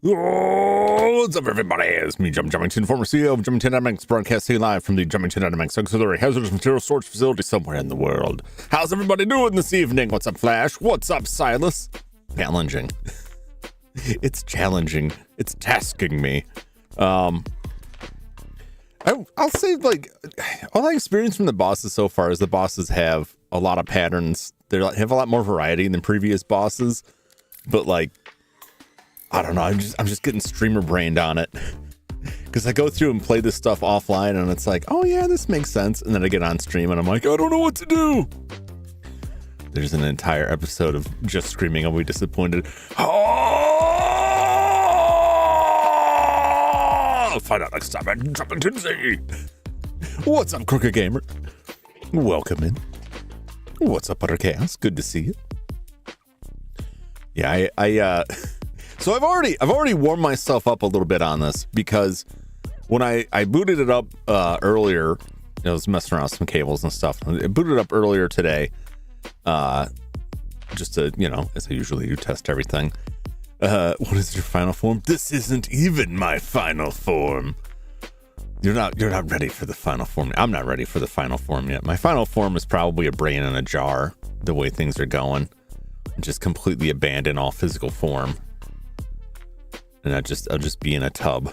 Oh, what's up, everybody? It's me, Jum Jumington, former CEO of Jumington Dynamics, broadcasting live from the Jumington Dynamics auxiliary hazardous material storage facility somewhere in the world. How's everybody doing this evening? What's up, Flash? What's up, Silas? Challenging. It's challenging. It's tasking me. I'll say, like, all I experienced from the bosses so far is the bosses have a lot of patterns. They have a lot more variety than previous bosses, but, like, I don't know. I'm just getting streamer brained on it because I go through and play this stuff offline and it's like, oh yeah, this makes sense. And then I get on stream and I'm like, I don't know what to do. There's an entire episode of just screaming. I'll be disappointed. I'll find out next time at Jumington Z. What's up, Crooked Gamer? Welcome in. What's up, Utter Chaos? Good to see you. Yeah, So I've already warmed myself up a little bit on this because when I booted it up earlier, I was messing around with some cables and stuff. I booted it up earlier today, just to, you know, as I usually do, test everything. What is your final form? This isn't even my final form. You're not ready for the final form. I'm not ready for the final form yet. My final form is probably a brain in a jar. The way things are going, just completely abandon all physical form. And I'll just be in a tub,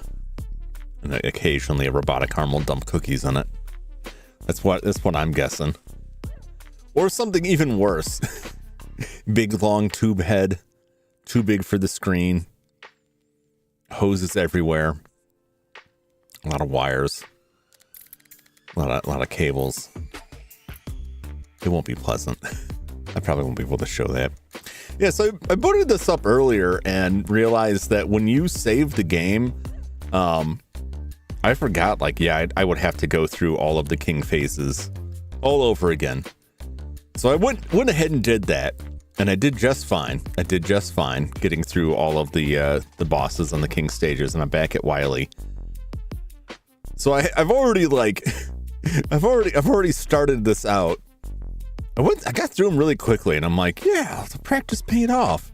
and occasionally a robotic arm will dump cookies in it. That's what I'm guessing. Or something even worse. Big long tube head, too big for the screen, hoses everywhere, a lot of wires, a lot of cables. It won't be pleasant. I probably won't be able to show that. Yeah, so I booted this up earlier and realized that when you save the game, I forgot, like, yeah, I would have to go through all of the king phases all over again. So I went ahead and did that, and I did just fine. I did just fine getting through all of the bosses on the king stages, and I'm back at Wily. So I've already started this out. I got through them really quickly, and I'm like, yeah, the practice paid off.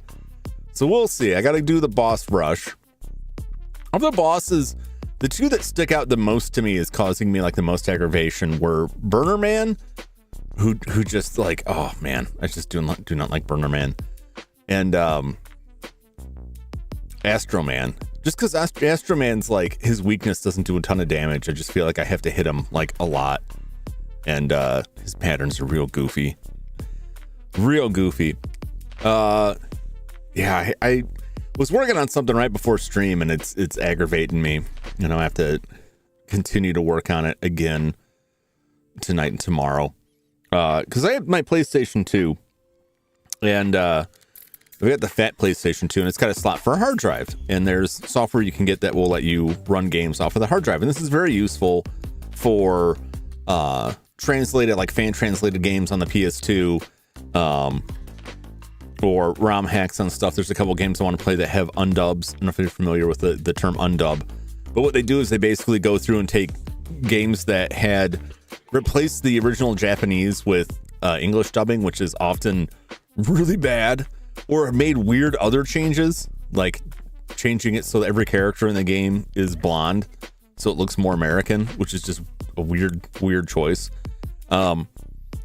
So we'll see. I got to do the boss rush. Of the bosses, the two that stick out the most to me is causing me like the most aggravation were Burner Man, who just like, oh man, I just do not like Burner Man, and Astro Man. Just because Astro Man's like, his weakness doesn't do a ton of damage. I just feel like I have to hit him like a lot. And his patterns are real goofy. Yeah, I was working on something right before stream, and it's aggravating me. I have to continue to work on it again tonight and tomorrow. Because I have my PlayStation 2, and we got the fat PlayStation 2, and it's got a slot for a hard drive. And there's software you can get that will let you run games off of the hard drive. And this is very useful for translated, like fan translated games on the PS2, or ROM hacks and stuff. There's a couple games I want to play that have undubs. I don't know if you're familiar with the term undub. But what they do is they basically go through and take games that had replaced the original Japanese with English dubbing, which is often really bad, or made weird other changes, like changing it so that every character in the game is blonde, so it looks more American, which is just a weird choice.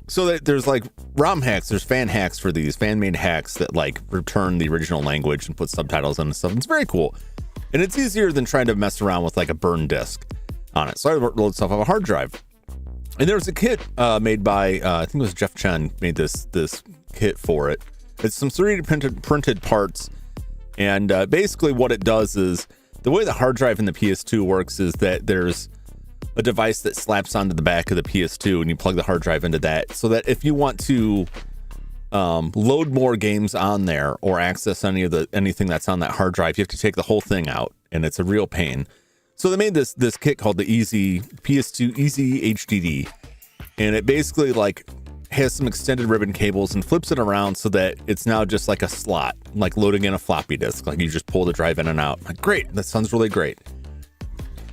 So that there's like ROM hacks, there's fan hacks for these, fan-made hacks that like return the original language and put subtitles on and stuff. It's very cool. And it's easier than trying to mess around with like a burn disk on it. So I load stuff off a hard drive. And there was a kit made by, I think it was Jeff Chen made this kit for it. It's some 3D printed parts. And basically what it does is, the way the hard drive in the PS2 works is that there's a device that slaps onto the back of the PS2, and you plug the hard drive into that, so that if you want to load more games on there or access anything that's on that hard drive, you have to take the whole thing out, and it's a real pain. So they made this kit called the PS2 Easy HDD, and it basically like has some extended ribbon cables and flips it around so that it's now just like a slot, like loading in a floppy disk. Like you just pull the drive in and out. Like, great, that sounds really great.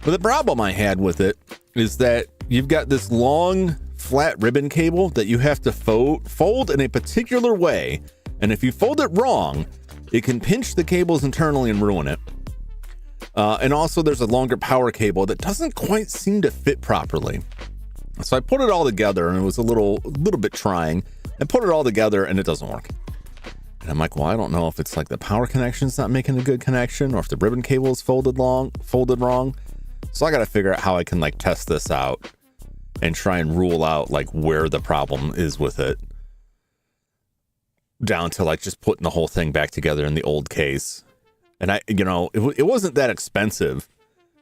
But the problem I had with it is that you've got this long flat ribbon cable that you have to fold in a particular way. And if you fold it wrong, it can pinch the cables internally and ruin it. And also there's a longer power cable that doesn't quite seem to fit properly. So I put it all together, and it was a little bit trying. I put it all together and it doesn't work. And I'm like, well, I don't know if it's like the power connection's not making a good connection, or if the ribbon cable is folded wrong. So I got to figure out how I can like test this out and try and rule out like where the problem is with it, down to like just putting the whole thing back together in the old case. And it wasn't that expensive,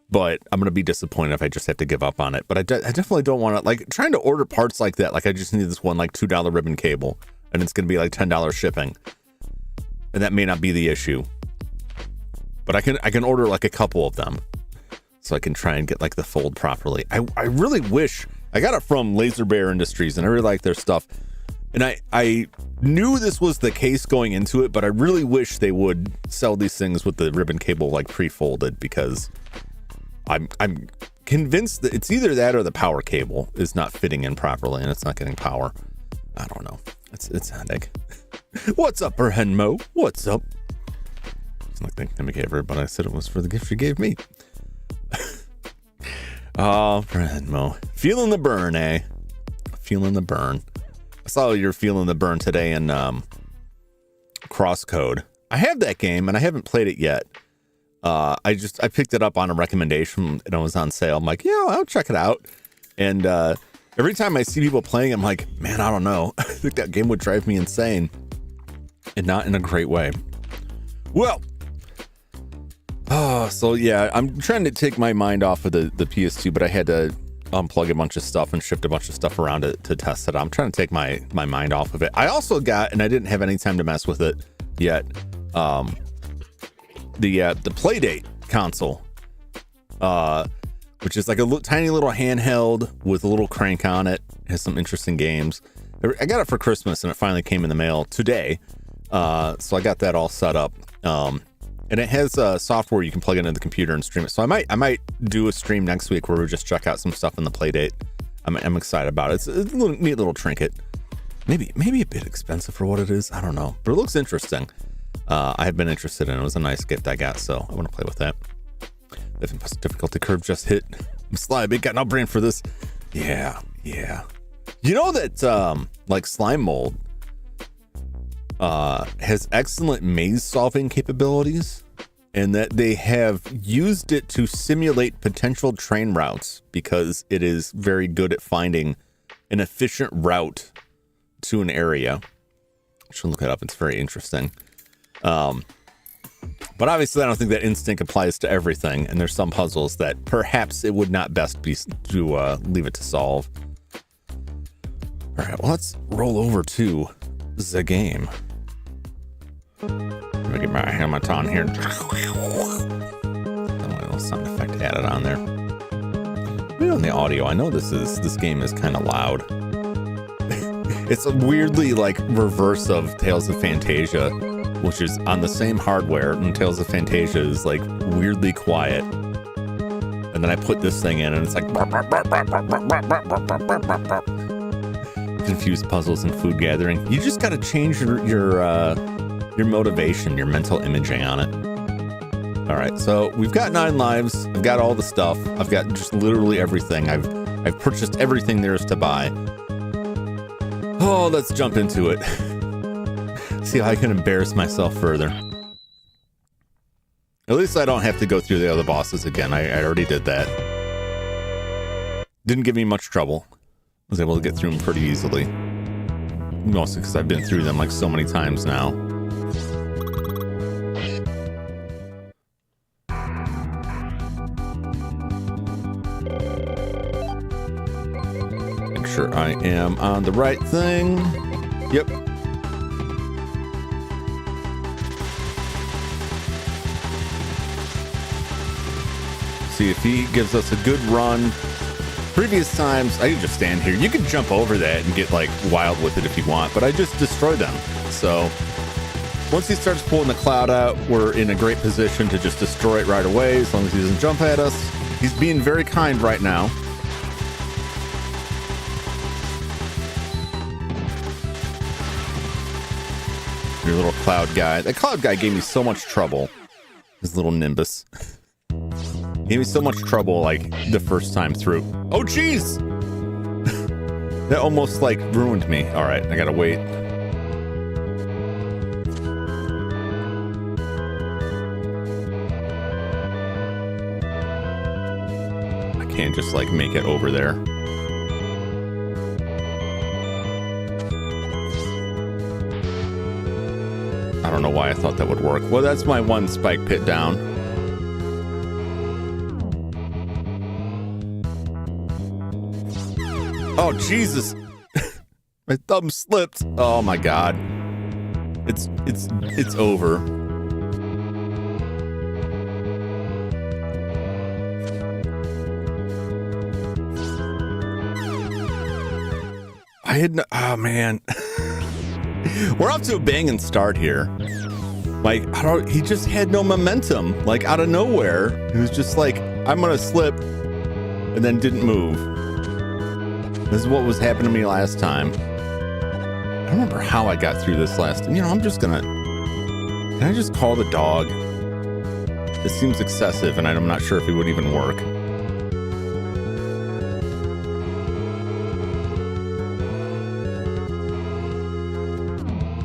but I'm going to be disappointed if I just have to give up on it. But I definitely don't want to, like, trying to order parts like that. Like, I just need this one like $2 ribbon cable, and it's going to be like $10 shipping. And that may not be the issue, but I can order like a couple of them, so I can try and get like the fold properly. I really wish, I got it from Laser Bear Industries, and I really like their stuff. And I knew this was the case going into it, but I really wish they would sell these things with the ribbon cable like pre-folded, because I'm convinced that it's either that or the power cable is not fitting in properly and it's not getting power. I don't know. It's a headache. What's up, Henmo? What's up? It's not the nickname I gave her, but I said it was for the gift she gave me. Oh, Henmo. Feeling the burn, eh? Feeling the burn. I saw you're feeling the burn today in Crosscode. I have that game and I haven't played it yet. I picked it up on a recommendation and it was on sale. I'm like, yeah, I'll check it out. And every time I see people playing, I'm like, man, I don't know. I think that game would drive me insane, and not in a great way. Well, so yeah, I'm trying to take my mind off of the PS2, but I had to unplug a bunch of stuff and shift a bunch of stuff around to test it. I'm trying to take my mind off of it. I also got, and I didn't have any time to mess with it yet, the Playdate console, which is like a tiny little handheld with a little crank on it. It has some interesting games. I got it for Christmas and it finally came in the mail today. So I got that all set up. And it has software you can plug into the computer and stream it. So I might do a stream next week where we just check out some stuff in the Playdate. I'm excited about it. It's a neat little trinket. Maybe a bit expensive for what it is. I don't know, but it looks interesting. I have been interested in it. It was a nice gift I got, so I want to play with that. The difficulty curve just hit. I'm Slime. Got no brain for this. Yeah. You know that like Slime Mold has excellent maze solving capabilities, and that they have used it to simulate potential train routes because it is very good at finding an efficient route to an area. I should look it up. It's very interesting. But obviously, I don't think that instinct applies to everything, and there's some puzzles that perhaps it would not best be to leave it to solve. All right, well, let's roll over to the game. Let me get my helmet on here. A little sound effect added on there. Maybe on the audio, I know this game is kind of loud. It's a weirdly like reverse of Tales of Fantasia, which is on the same hardware, and Tales of Fantasia is like weirdly quiet. And then I put this thing in and it's like confused puzzles and food gathering. You just got to change your motivation, your mental imaging on it. All right, so we've got 9 lives. I've got all the stuff. I've got just literally everything. I've purchased everything there is to buy. Oh, let's jump into it. See how I can embarrass myself further. At least I don't have to go through the other bosses again. I already did that. Didn't give me much trouble. I was able to get through them pretty easily. Mostly because I've been through them like so many times now. Make sure I am on the right thing. Yep. See if he gives us a good run. Previous times, I could just stand here. You could jump over that and get like wild with it if you want, but I just destroy them. So once he starts pulling the cloud out, we're in a great position to just destroy it right away as long as he doesn't jump at us. He's being very kind right now. Your little cloud guy. That cloud guy gave me so much trouble. His little Nimbus. Gave me so much trouble like the first time through. Oh jeez! That almost like ruined me. All right, I gotta wait. I can't just like make it over there. I don't know why I thought that would work. Well, that's my one spike pit down. Oh, Jesus. My thumb slipped. Oh my God. It's over. I had no, oh man. We're off to a banging start here. Like, he just had no momentum. Like out of nowhere. He was just like, I'm gonna slip, and then didn't move. This is what was happening to me last time. I don't remember how I got through this last time. You know, I'm just gonna... Can I just call the dog? This seems excessive, and I'm not sure if it would even work.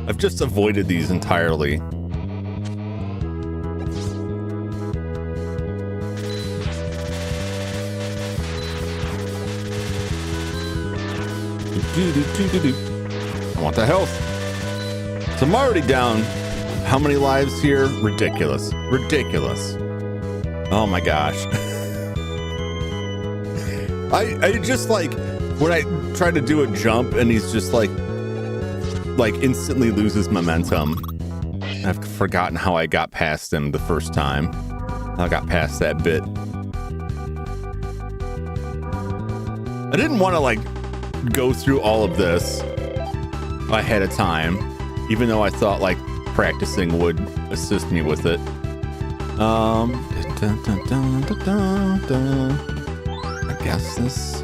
I've just avoided these entirely. I want the health. So I'm already down. How many lives here? Ridiculous. Ridiculous. Oh my gosh. I just like when I try to do a jump and he's just like instantly loses momentum. I've forgotten how I got past him the first time. I got past that bit. I didn't want to like go through all of this ahead of time, even though I thought like practicing would assist me with it. I guess this.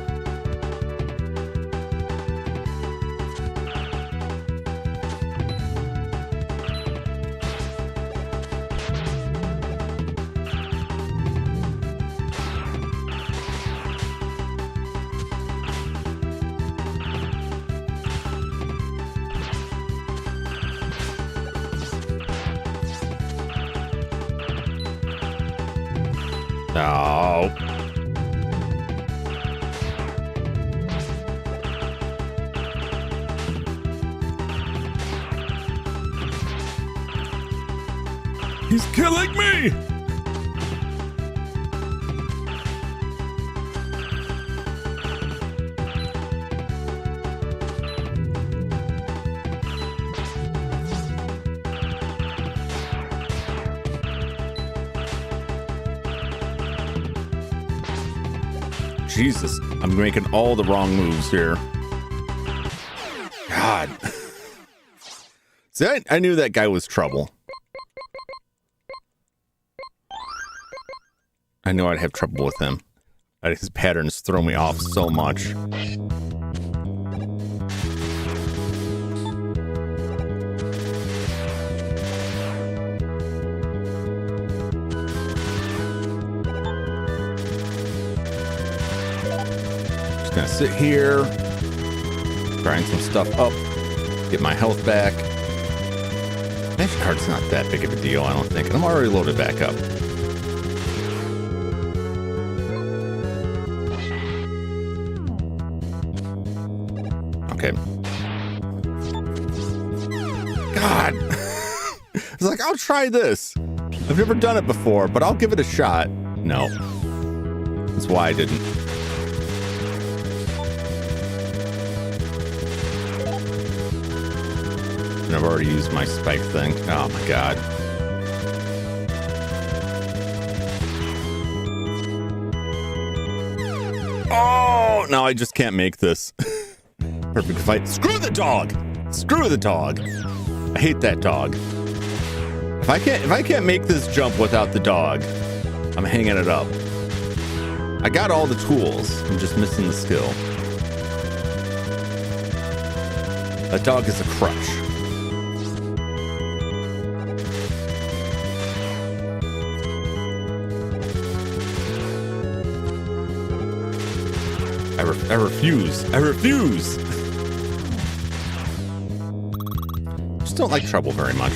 No. He's killing me! Jesus, I'm making all the wrong moves here. God. See, I knew that guy was trouble. I knew I'd have trouble with him. His patterns throw me off so much. Just gonna sit here, grind some stuff up, get my health back. Magic card's not that big of a deal, I don't think. And I'm already loaded back up. Okay. God. It's like, I'll try this. I've never done it before, but I'll give it a shot. No. That's why I didn't. And I've already used my spike thing. Oh my God. Oh, no, I just can't make this. Perfect fight. Screw the dog. Screw the dog. I hate that dog. If I can't make this jump without the dog, I'm hanging it up. I got all the tools. I'm just missing the skill. That dog is a crutch. I refuse. I refuse. Just don't like trouble very much.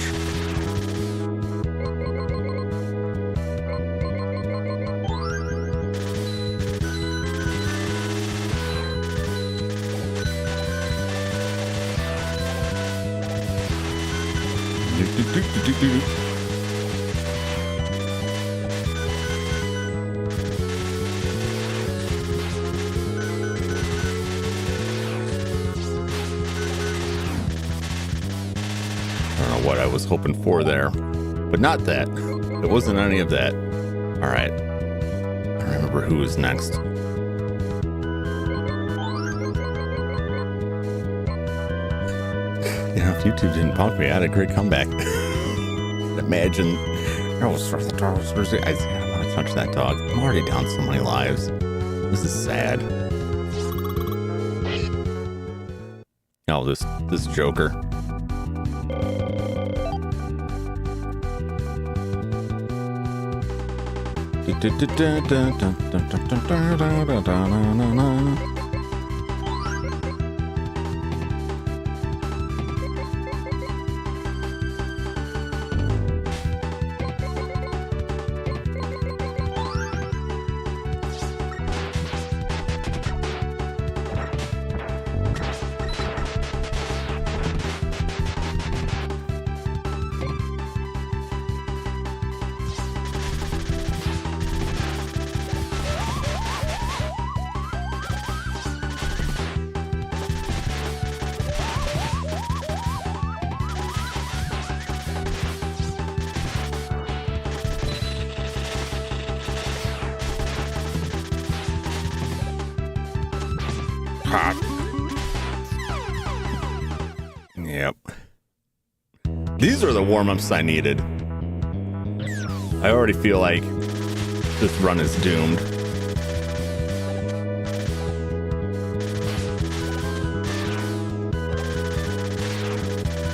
Hoping for there, but not that. It wasn't any of that. All right. I remember who was next. You know, if YouTube didn't punk me, I had a great comeback. Imagine. I want to touch that dog. I'm already down so many lives. This is sad. Oh, this Joker. Yep. These are the warm-ups I needed. I already feel like this run is doomed.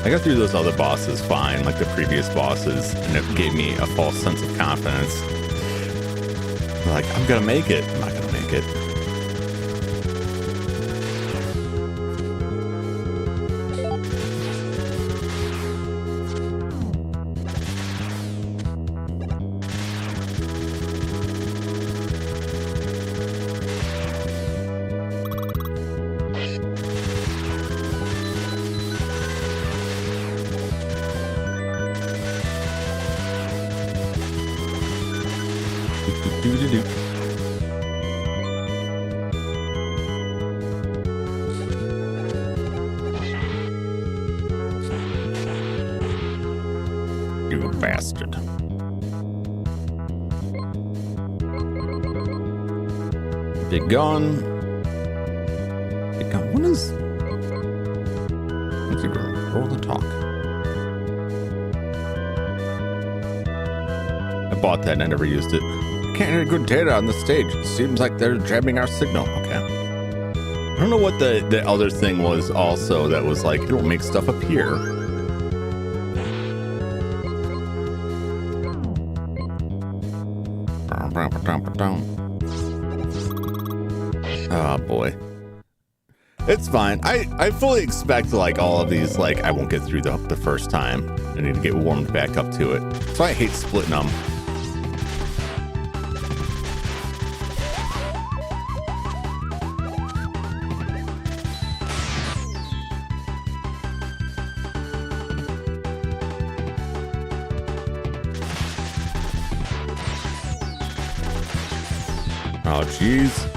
I got through those other bosses fine, like the previous bosses, and it gave me a false sense of confidence. Like, I'm gonna make it. I'm not gonna make it. Do-do-do. You bastard. Big gun. Big gun. What is... vtuber, roll the talk. I bought that and I never used it. Can't hear good data on the stage. It seems like they're jamming our signal. Okay. I don't know what the other thing was also that was like, it'll make stuff appear. Oh boy. It's fine. I fully expect like all of these, like I won't get through the first time. I need to get warmed back up to it. So I hate splitting them. Oh, jeez.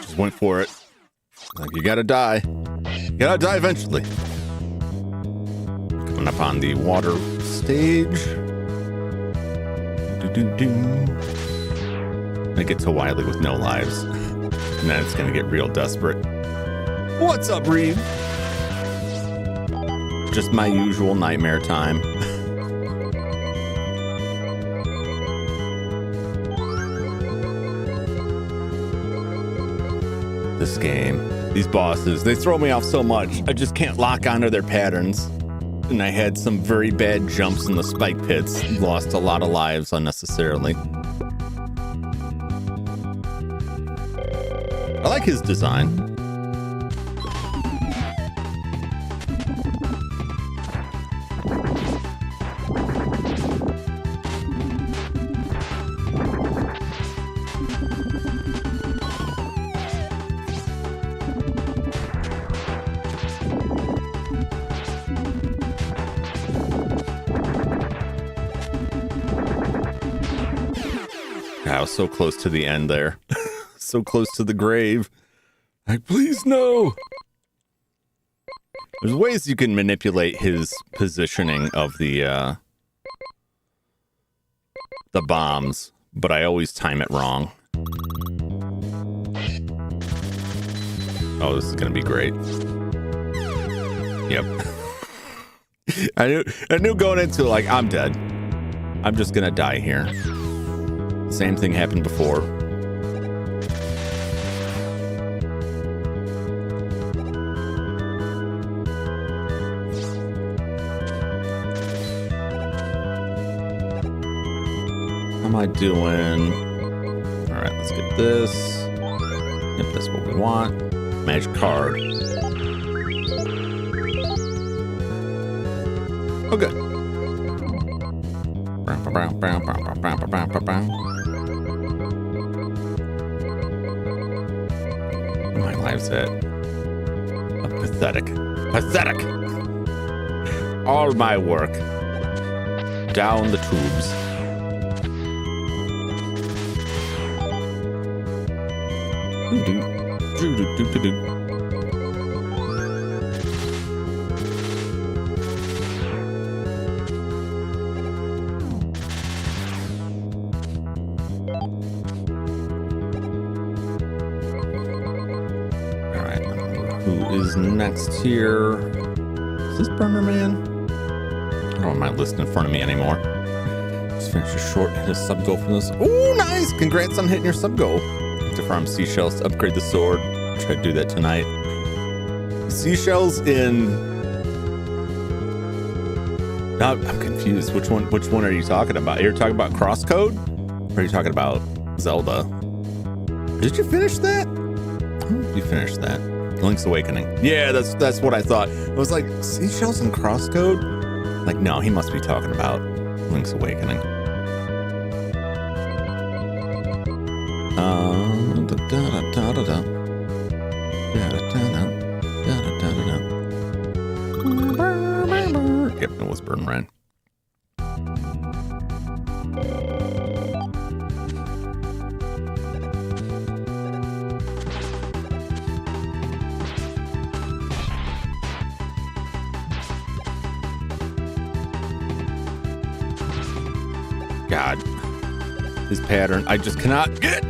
Just went for it. Like, you gotta die. You gotta die eventually. Up on the water stage. I get to Wiley with no lives. And then it's gonna get real desperate. What's up, Reed? Just my usual nightmare time. This game. These bosses, they throw me off so much. I just can't lock onto their patterns. And I had some very bad jumps in the spike pits. Lost a lot of lives unnecessarily. I like his design. I was so close to the end there. So close to the grave. Like, please no. There's ways you can manipulate his positioning of the bombs, but I always time it wrong. Oh, this is gonna be great. Yep. I knew going into it, like, I'm dead. I'm just gonna die here. Same thing happened before. How am I doing? All right, let's get this. If that's what we want. Magic card. Oh, good. My life's at pathetic. Pathetic! All my work. Down the tubes. Is next here. Is this Burner Man? I don't have my list in front of me anymore. Just finish a short, hit a sub goal from this. Oh, nice! Congrats on hitting your sub goal. To farm seashells to upgrade the sword. Try to do that tonight. Seashells in. No, I'm confused. Which one are you talking about? You're talking about Crosscode? Or are you talking about Zelda? Did you finish that? You finished that. Link's Awakening. Yeah, that's what I thought. It was like seashells and crosscode. Like, no, he must be talking about Link's Awakening. Yep, it was Burn Rain. God, his pattern, I just cannot get.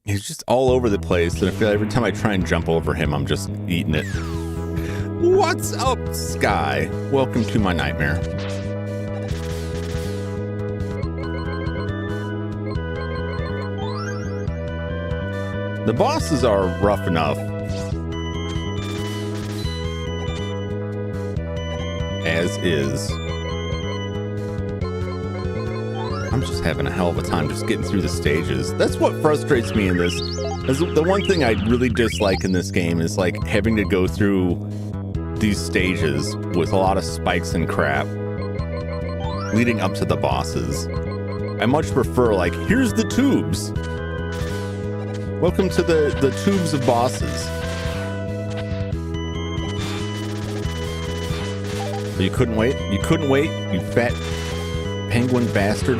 He's just all over the place, and I feel like every time I try and jump over him, I'm just eating it. What's up, Sky? Welcome to my nightmare. The bosses are rough enough. As is. I'm just having a hell of a time just getting through the stages. That's what frustrates me in this. The one thing I really dislike in this game is like having to go through these stages with a lot of spikes and crap leading up to the bosses. I much prefer like, here's the tubes. Welcome to the tubes of bosses. So you couldn't wait? You couldn't wait, you fat penguin bastard?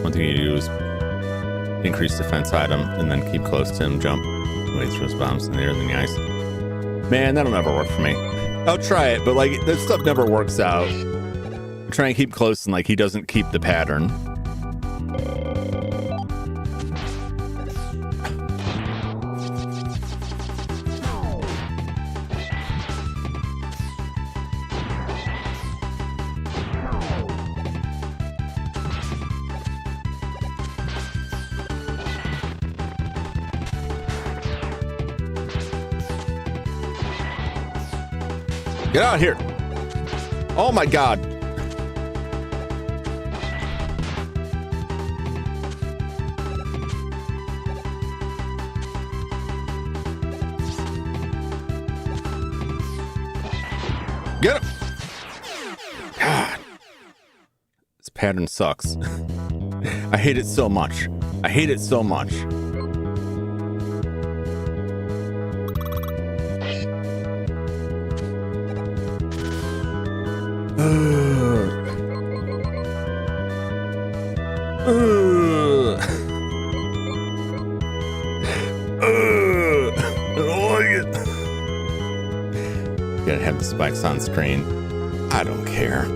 One thing you do is increase defense item and then keep close to him, jump, wait, throws bombs in the air and then the ice. Man, that'll never work for me. I'll try it, but like that stuff never works out. Try and keep close and like he doesn't keep the pattern. Get out of here. Oh my God. Get him. God. This pattern sucks. I hate it so much. I hate it so much. Gotta have the spikes on screen. I don't care.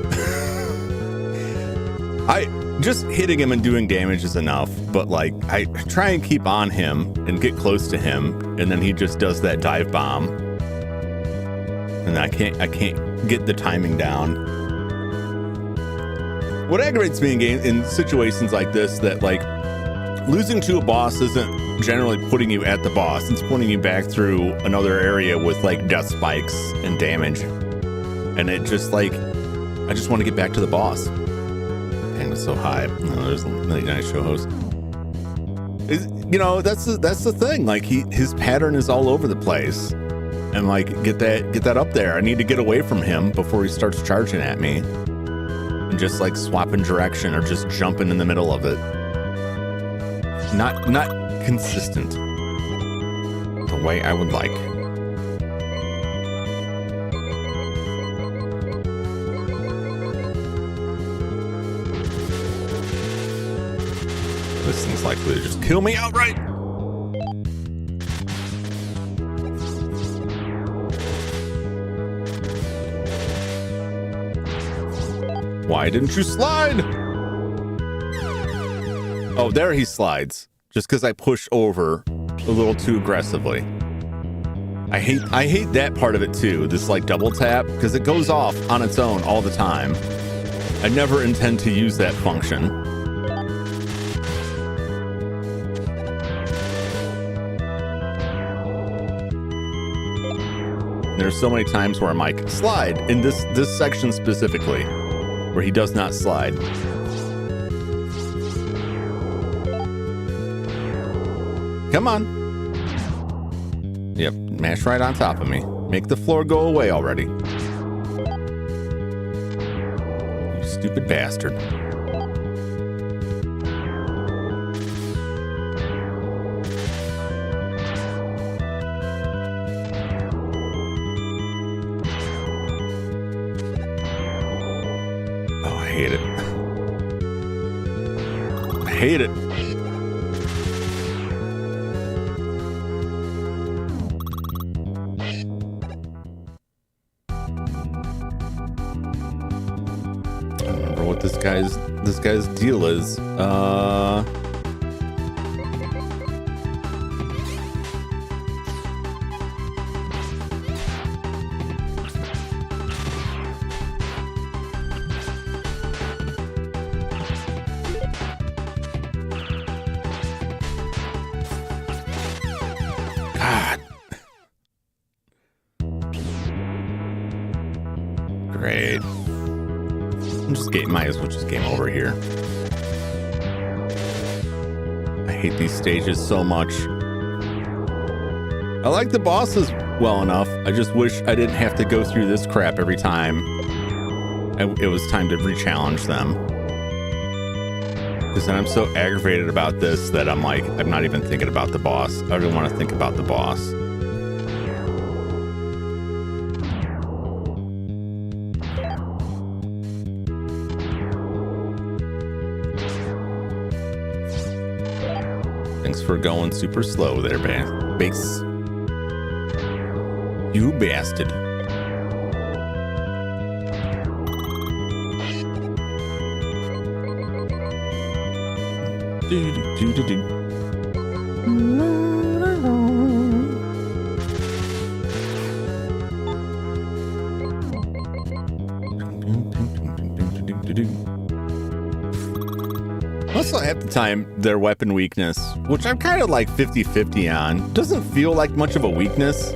Just hitting him and doing damage is enough, but like I try and keep on him and get close to him, and then he just does that dive bomb, and I can't get the timing down. What aggravates me in situations like this, that like losing to a boss isn't generally putting you at the boss. It's putting you back through another area with like death spikes and damage. And it just like, I just want to get back to the boss. And it's so high. Oh, there's a late night show host. You know, that's the thing. Like his pattern is all over the place. And like, get that up there. I need to get away from him before he starts charging at me. And just like swapping direction or just jumping in the middle of it. Not consistent the way I would like. This thing's likely to just kill me outright. Why didn't you slide? Oh, there he slides. Just because I push over a little too aggressively. I hate that part of it too, this like double tap, because it goes off on its own all the time. I never intend to use that function. There's so many times where I'm like, slide, in this section specifically, where he does not slide. Come on. Yep, mash right on top of me. Make the floor go away already. You stupid bastard. Oh, I hate it. I hate it. This guy's deal is God. Great. Might as well just game over here. I hate these stages so much. I like the bosses well enough. I just wish I didn't have to go through this crap every time it was time to re-challenge them. Because then I'm so aggravated about this that I'm like, I'm not even thinking about the boss. I don't want to think about the boss. For going super slow there, base. You bastard. Also, half the time, their weapon weakness, which I'm kind of like 50-50 on, doesn't feel like much of a weakness.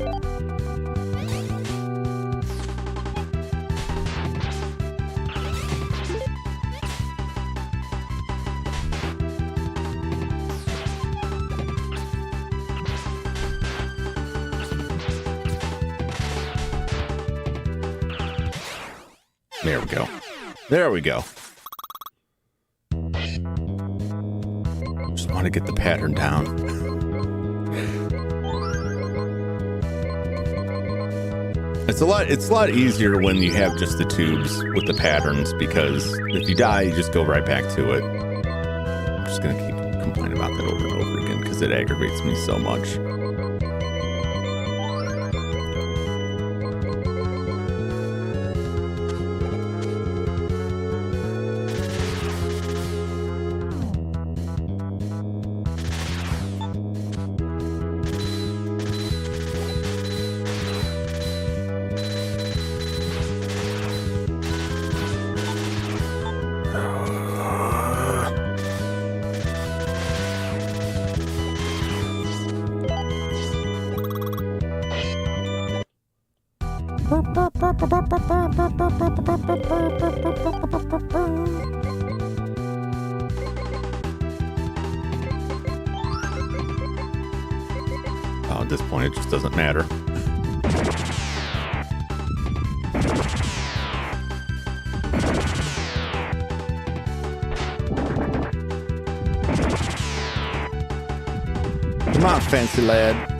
There we go. There we go. Just want to get the pattern down. It's a lot easier when you have just the tubes with the patterns, because if you die, you just go right back to it. I'm just gonna keep complaining about that over and over again because it aggravates me so much. Oh, at this point, it just doesn't matter. Come on, fancy lad.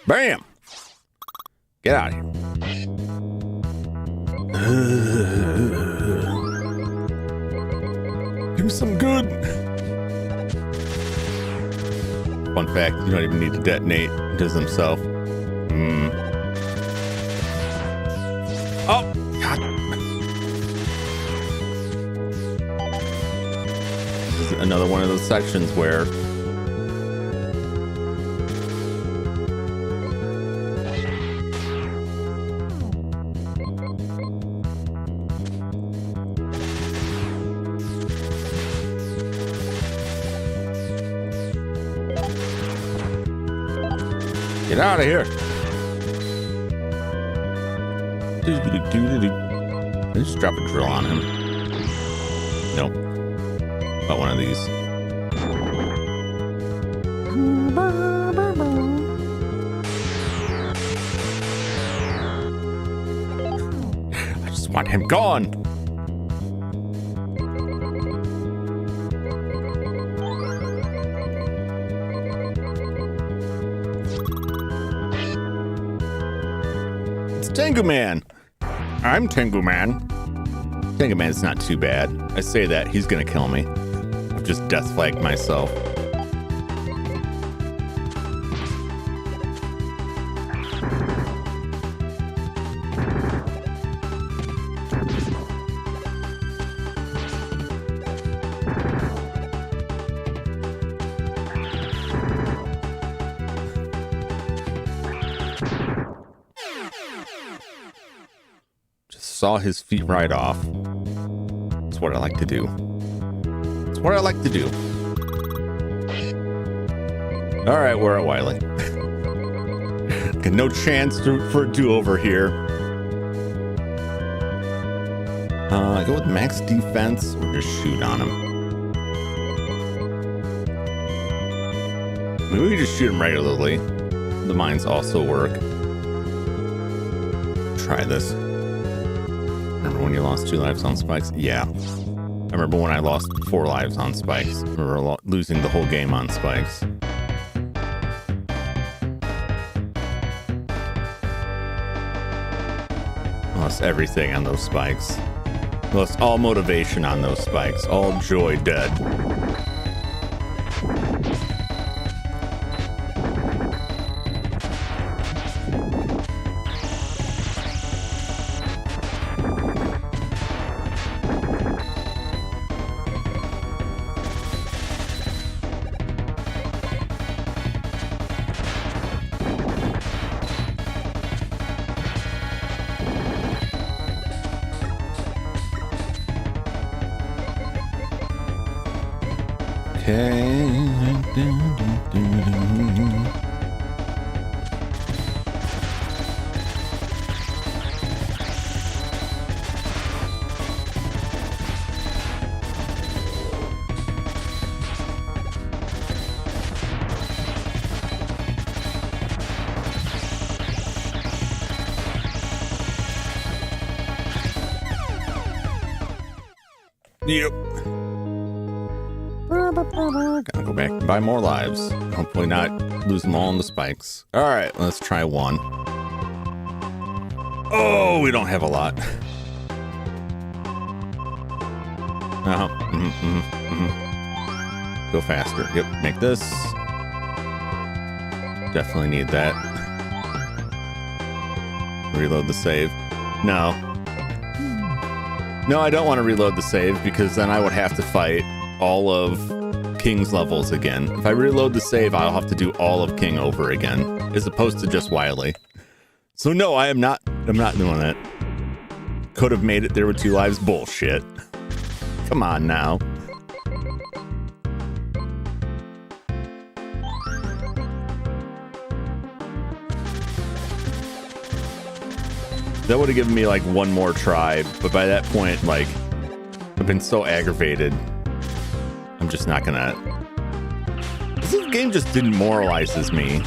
Bam! Get out of here. Do some good. Fun fact, you don't even need to detonate. He does himself. Oh, God. This is another one of those sections where get out of here. Just drop a drill on him. Nope. About one of these. I just want him gone. Tengu Man. I'm Tengu Man. Tengu Man's not too bad. I say that, he's gonna kill me. I've just death flagged myself. Saw his feet right off. That's what I like to do. That's what I like to do. All right, we're at Wiley. Got no chance for a do-over here. Go with max defense or just shoot on him. Maybe we just shoot him regularly. The mines also work. Try this. Remember when you lost 2 lives on spikes? Yeah. I remember when I lost 4 lives on spikes. I remember losing the whole game on spikes. Lost everything on those spikes. Lost all motivation on those spikes. All joy dead. Yep. Gotta go back and buy more lives. Hopefully not lose them all on the spikes. All right, let's try one. Oh, we don't have a lot. Go faster. Yep, make this. Definitely need that. Reload the save. No. No, I don't want to reload the save because then I would have to fight all of King's levels again. If I reload the save, I'll have to do all of King over again, as opposed to just Wily. So no, I'm not doing that. Could have made it there with 2 lives. Bullshit. Come on now. That would have given me like one more try, but by that point, like, I've been so aggravated. I'm just not gonna. This game just demoralizes me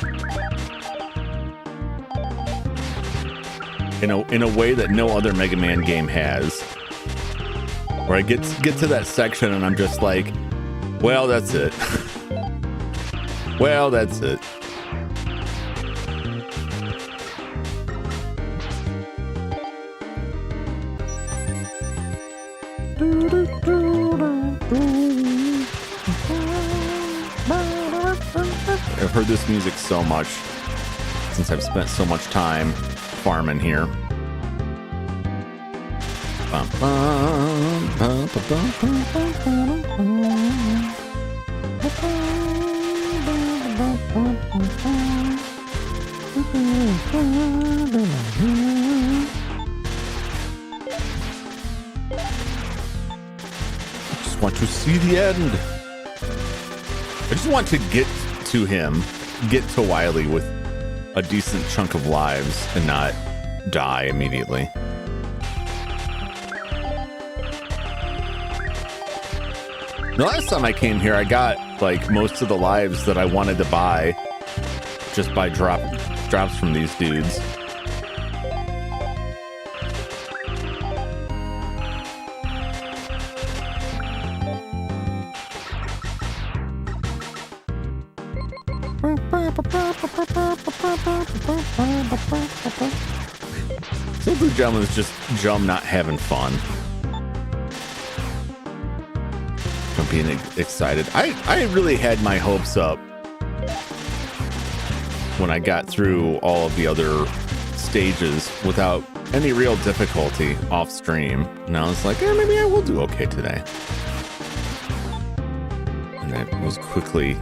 in a way that no other Mega Man game has. Where I get to that section and I'm just like, well, that's it. Well, that's it. I've heard this music so much since I've spent so much time farming here. I just want to see the end. I just want to get to him, get to Wiley with a decent chunk of lives and not die immediately. The last time I came here, I got like most of the lives that I wanted to buy just by drops from these dudes. Simply Jum is just Jum not having fun. I'm being excited. I really had my hopes up when I got through all of the other stages without any real difficulty off stream. And I was like, maybe I will do okay today. And that was quickly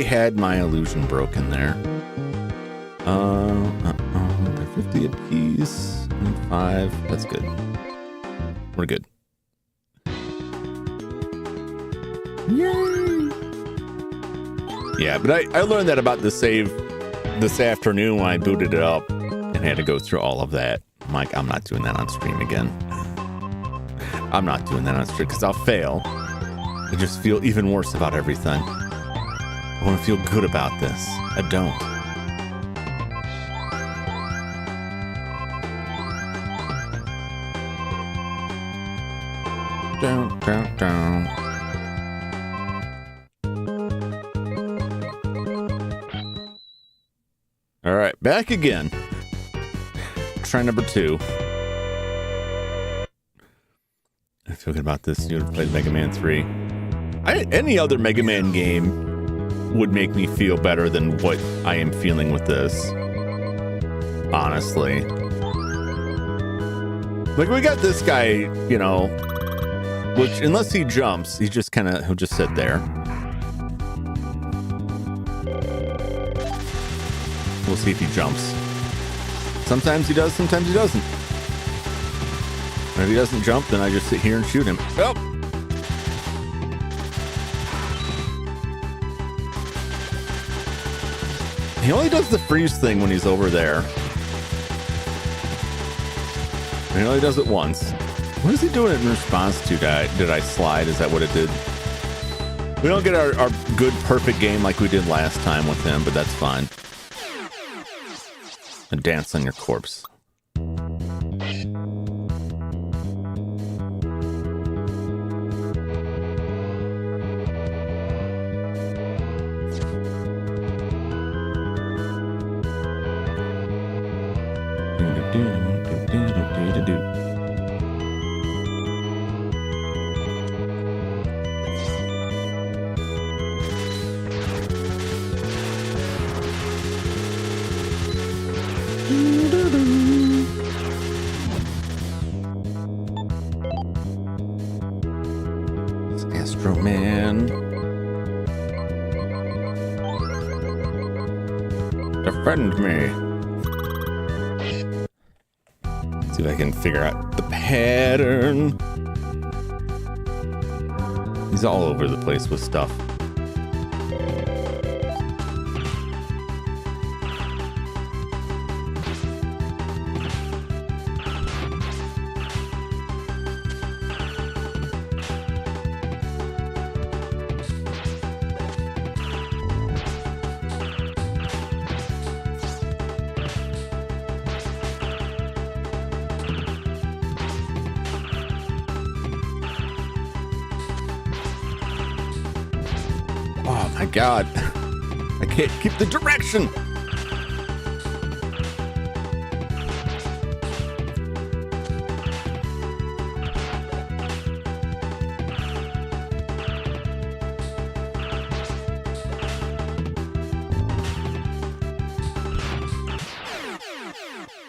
had my illusion broken there. They're 50 apiece. 5. That's good. We're good. Yay! Yeah, but I learned that about the save this afternoon when I booted it up and had to go through all of that. I'm like, I'm not doing that on stream again. I'm not doing that on stream because I'll fail. I just feel even worse about everything. I want to feel good about this. I don't. Down. All right, back again. Try number 2. I feel good about this. You would have played Mega Man 3. Any other Mega Man game would make me feel better than what I am feeling with this. Honestly. Like, we got this guy, you know, which, unless he jumps, he'll just sit there. We'll see if he jumps. Sometimes he does, sometimes he doesn't. And if he doesn't jump, then I just sit here and shoot him. Oh! He only does the freeze thing when he's over there. And he only does it once. What is he doing it in response to? Did I slide? Is that what it did? We don't get our good, perfect game like we did last time with him, but that's fine. And dance on your corpse. Astro Man. Defend me. See if I can figure out the pattern. He's all over the place with stuff. God, I can't keep the direction.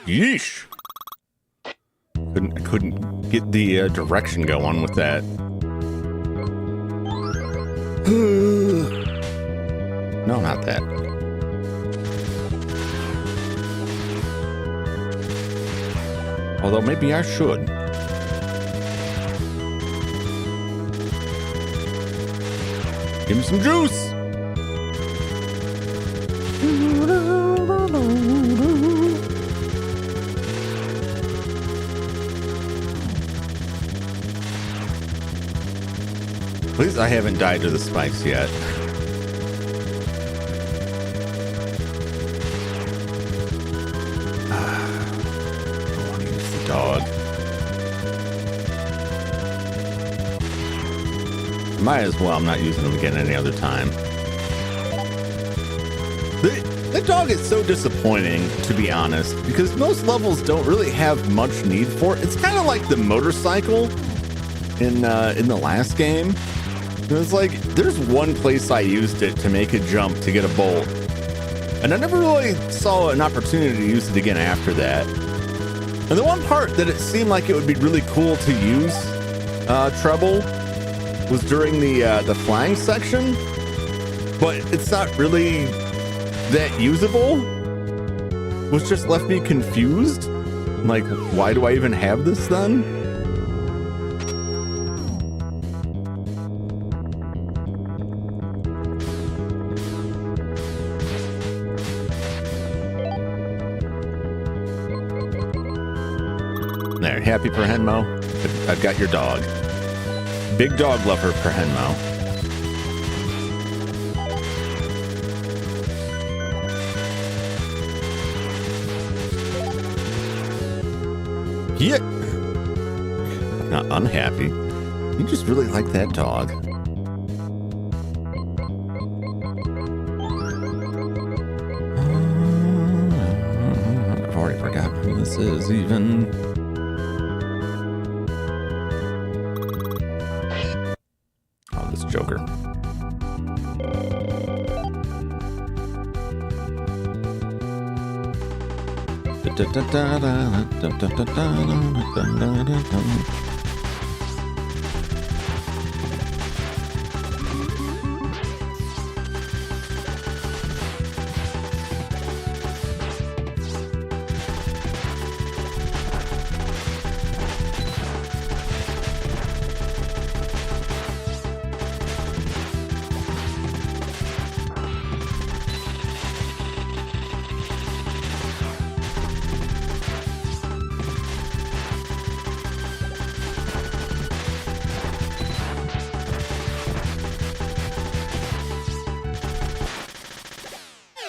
Yeesh. I couldn't get the direction going with that. No, not that. Although maybe I should. Give him some juice. At least I haven't died to the spikes yet. I want to use the dog. Might as well. I'm not using them again any other time. The dog is so disappointing, to be honest, because most levels don't really have much need for it. It's kind of like the motorcycle in the last game. It's like there's one place I used it to make a jump to get a bolt, and I never really saw an opportunity to use it again after that. And the one part that it seemed like it would be really cool to use treble was during the flying section, but it's not really that usable. Which just left me confused. Like, why do I even have this then? There, happy Perhenmo. I've got your dog. Big dog lover Perhenmo. Yeah. Not unhappy. You just really like that dog. I've already forgotten who this is even. Oh, this Joker.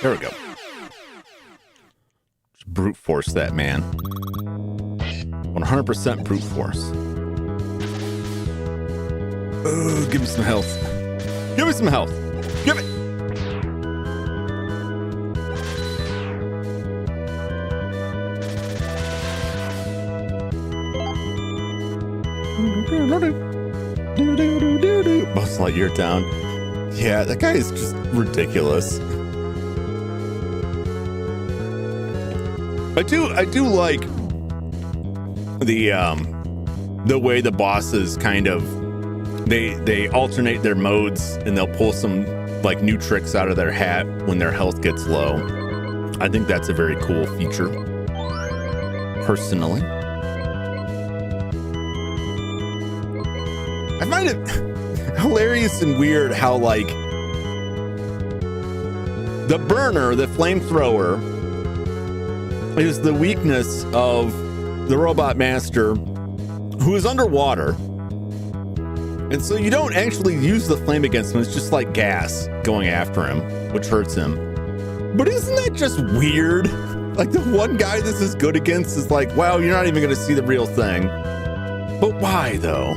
There we go. Just brute force that man. 100% brute force. Oh, give me some health. Give me some health. Give it. Buzz Lightyear down. Yeah, that guy is just ridiculous. I do like the way the bosses kind of they alternate their modes, and they'll pull some like new tricks out of their hat when their health gets low. I think that's a very cool feature, personally. I find it hilarious and weird how like the burner, the flamethrower, is the weakness of the robot master, who is underwater. And so you don't actually use the flame against him. It's just like gas going after him, which hurts him. But isn't that just weird? Like the one guy this is good against is like, wow, you're not even going to see the real thing. But why though?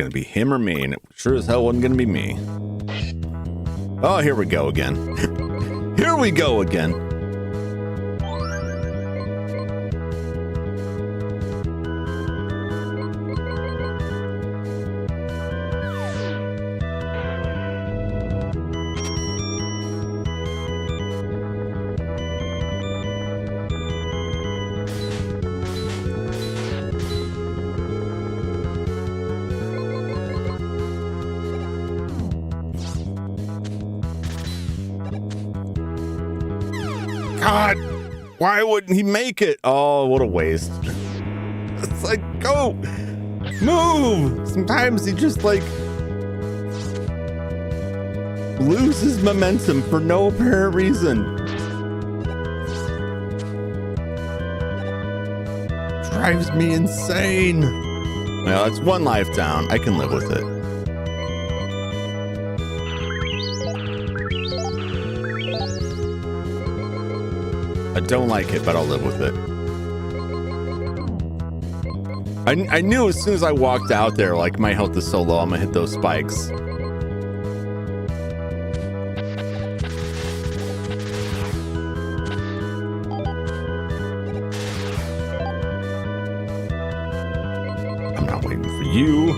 going to be him or me, and it sure as hell wasn't going to be me. Oh, here we go again. Here we go again. God, why wouldn't he make it? Oh, what a waste. It's like, go, move. Sometimes he just like loses momentum for no apparent reason. Drives me insane. Well, it's one life down. I can live with it. I don't like it, but I'll live with it. I knew as soon as I walked out there, like, my health is so low, I'm gonna hit those spikes. I'm not waiting for you.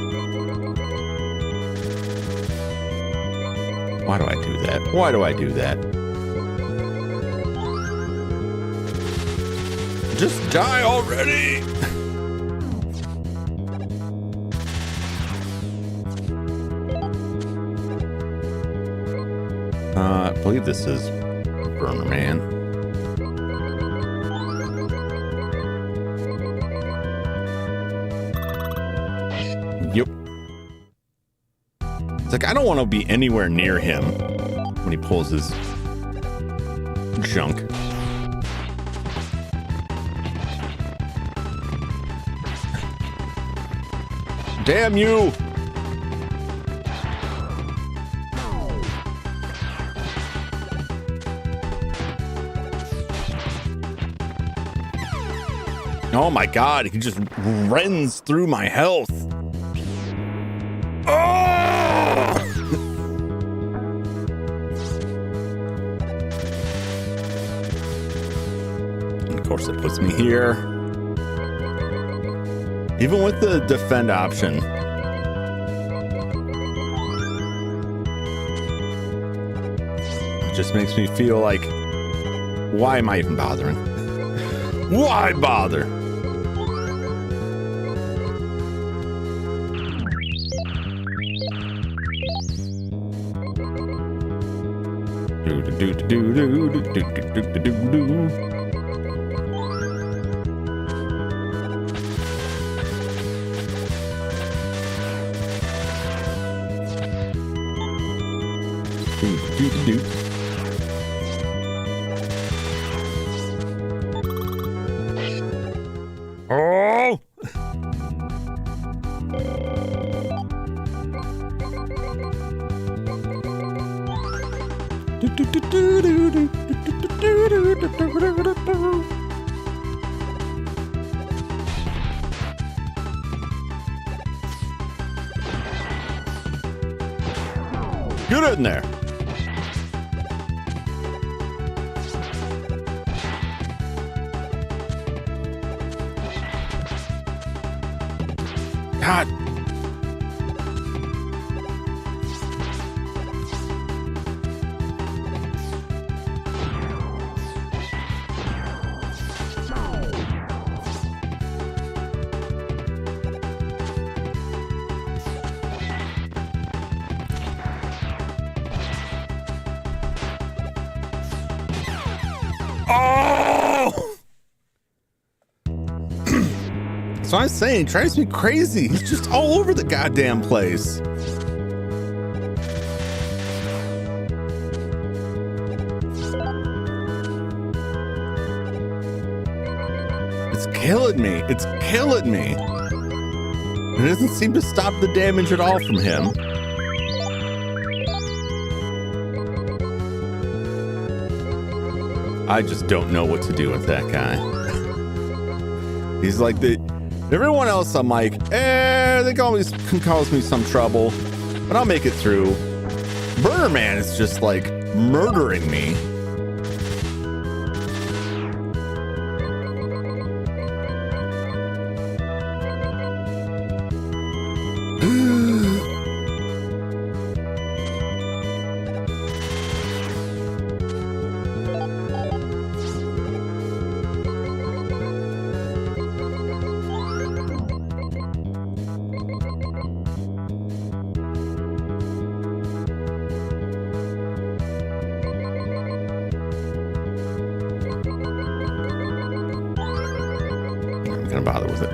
Why do I do that? Why do I do that? Just die already! I believe this is Burner Man. Yep. It's like, I don't want to be anywhere near him when he pulls his junk. Damn you! Oh my God, he just rends through my health. Oh! And of course it puts me here. Even with the defend option. It just makes me feel like, why am I even bothering? Why bother? Oh! Get in there. God. Oh! So I'm saying, he drives me crazy. He's just all over the goddamn place. It's killing me. It's killing me. It doesn't seem to stop the damage at all from him. I just don't know what to do with that guy. He's like Everyone else, I'm like, they can cause me some trouble, but I'll make it through. Burner Man is just like murdering me.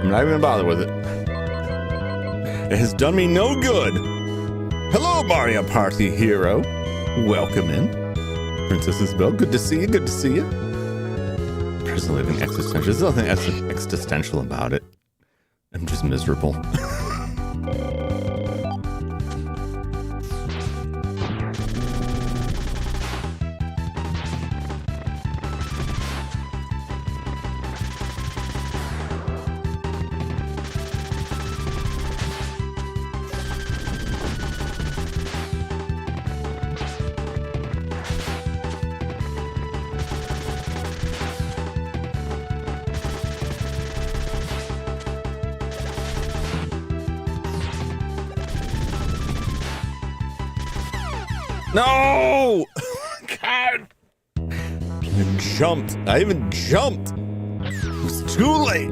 I'm not even gonna bother with it. It has done me no good. Hello, Mario Party hero. Welcome in. Princess Isabel, good to see you, good to see you. Prison living existential. There's nothing existential about it. I'm just miserable. No! God! I even jumped. It was too late.